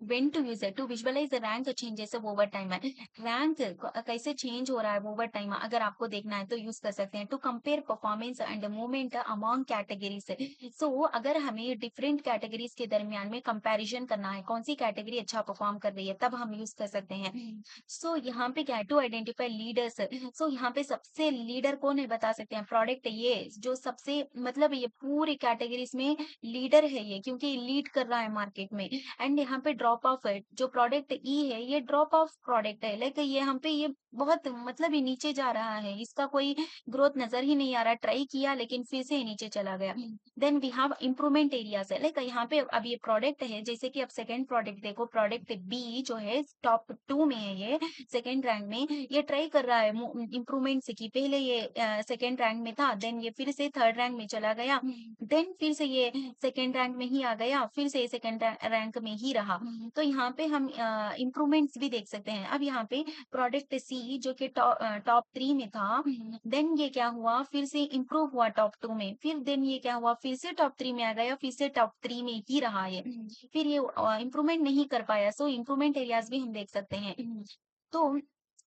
S2: when to use it to visualise the rank changes of over time है। रैंक कैसे चेंज हो रहा है ओवर टाइम अगर आपको देखना है तो यूज़ कर सकते हैं। To compare performance and movement among categories so अगर हमें डिफरेंट कैटेगरीज़ के दरमियान में कंपैरिज़न करना है, कौन-सी कैटेगरी अच्छा परफॉर्म कर रही है, तब हम यूज़ कर सकते हैं। सो यहाँ पे क्या है टू आइडेंटिफाई लीडर्स सो यहाँ पे सबसे लीडर कौन है बता सकते हैं प्रोडक्ट ये जो सबसे मतलब ये पूरी कैटेगरीज़ में लीडर है ये क्योंकि लीड कर रहा है मार्केट में। एंड यहाँ पे ड्रॉप ऑफ है जो प्रोडक्ट ई है ये ड्रॉप ऑफ प्रोडक्ट है लाइक ये यहाँ पे ये बहुत मतलब ये नीचे जा रहा है इसका कोई ग्रोथ नजर ही नहीं आ रहा ट्राई किया लेकिन फिर से ये नीचे चला गया। Then we have improvement areas है लाइक यहाँ पे अब ये प्रोडक्ट है जैसे कि अब सेकंड प्रोडक्ट देखो प्रोडक्ट बी जो है टॉप 2 में है ये सेकंड रैंक में ये ट्राई कर रहा है इम्प्रूवमेंट से कि पहले ये सेकंड रैंक में था देन ये फिर से थर्ड रैंक में चला गया देन फिर से ये सेकंड रैंक में ही आ गया, फिर से सेकंड रैंक में ही रहा। तो यहाँ पे हम इम्प्रूवमेंट्स भी देख सकते हैं। अब यहाँ पे प्रोडक्ट सी जो कि टॉप 3 में था, देन ये क्या हुआ फिर से इम्प्रूव हुआ टॉप 2 में, फिर देन ये क्या हुआ फिर से टॉप 3 में आ गया, फिर से टॉप 3 में ही रहा ये। फिर ये इम्प्रूवमेंट नहीं कर पाया, सो इम्प्रूवमेंट एरियाज भी हम देख सकते हैं। तो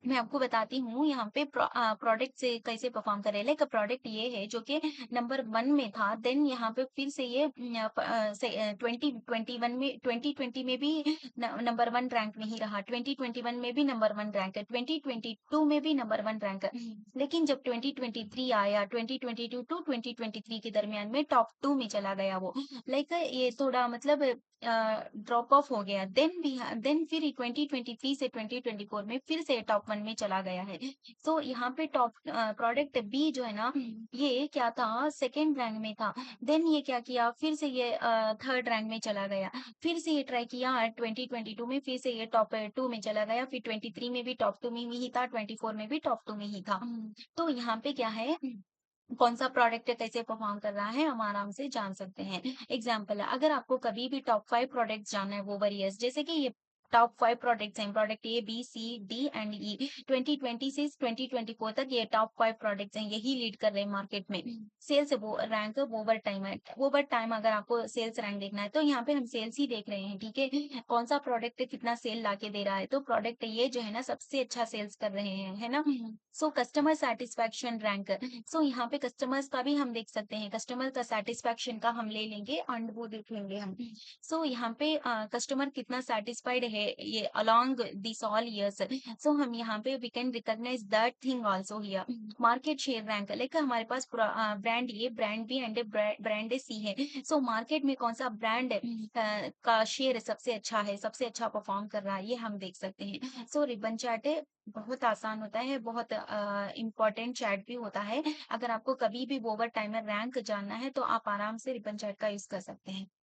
S2: मैं आपको बताती हूँ यहाँ पे प्रोडक्ट से कैसे परफॉर्म करे लाइक प्रोडक्ट ये है जो कि नंबर 1 में था देन यहाँ पे फिर से ये 2021 में 2020 में भी नंबर 1 रैंक में ही रहा 2021 में भी नंबर 1 रैंक है 2022 में भी नंबर 1 रैंक है लेकिन जब 2023 आया 2022 टू 2023 के दरमियान में टॉप 2 में चला गया वो लाइक ये थोड़ा मतलब ड्रॉप ऑफ हो गया देन फिर 2023 से 2024 में फिर से टॉप 1 में चला गया है। सो यहाँ पे टॉप प्रोडक्ट बी जो है ना ये क्या था सेकंड रैंक में था देन ये क्या किया फिर से ये थर्ड रैंक में चला गया फिर से ये ट्राई किया 2022 में फिर से ये टॉप 2 में चला गया फिर 23 में भी टॉप 2 में ही था 24 में भी टॉप 2 में ही था। तो यहाँ पे क्या है कौन-सा प्रोडक्ट कैसे परफॉर्म कर रहा है, हम आराम से जान सकते हैं। एग्ज़ाम्पल है, अगर आपको कभी भी टॉप 5 प्रोडक्ट्स जानना है ओवर ईयर्स जैसे कि ये टॉप 5 प्रोडक्ट्स हैं, product A, B, C, D and E. 2020 से 2024 तक ये टॉप 5 प्रोडक्ट्स हैं, यही लीड कर रहे हैं मार्केट में। सेल्स वो रैंक ओवर टाइम है। ओवर टाइम अगर आपको सेल्स रैंक देखना है, तो यहाँ पे हम सेल्स ही देख रहे हैं, ठीक है? कौन-सा प्रोडक्ट कितना सेल लाके दे रहा है, तो प्रोडक्ट ये जो है ना सबसे अच्छा सेल्स कर रहे हैं, है ना? So customer satisfaction rank so यहाँ पे कस्टमर्स का भी हम देख सकते हैं कस्टमर का सैटिस्फैक्शन का हम ले लेंगे एंड वो देख लेंगे हम। सो यहाँ पे कस्टमर कितना सैटिस्फाइड है ये along this all years so हम यहाँ पे we can recognise that thing also here market share rank like हमारे पास brand A brand B and brand C है सो मार्केट में कौन सा ब्रांड का शेयर सबसे अच्छा है सबसे अच्छा परफॉर्म कर रहा है ये हम देख सकते हैं। सो रिबन चार्ट बहुत आसान होता है, बहुत इम्पोर्टेंट चैट भी होता है। अगर आपको कभी भी ओवर टाइमर रैंक जानना है, तो आप आराम से रिबन चैट का यूज़ कर सकते हैं।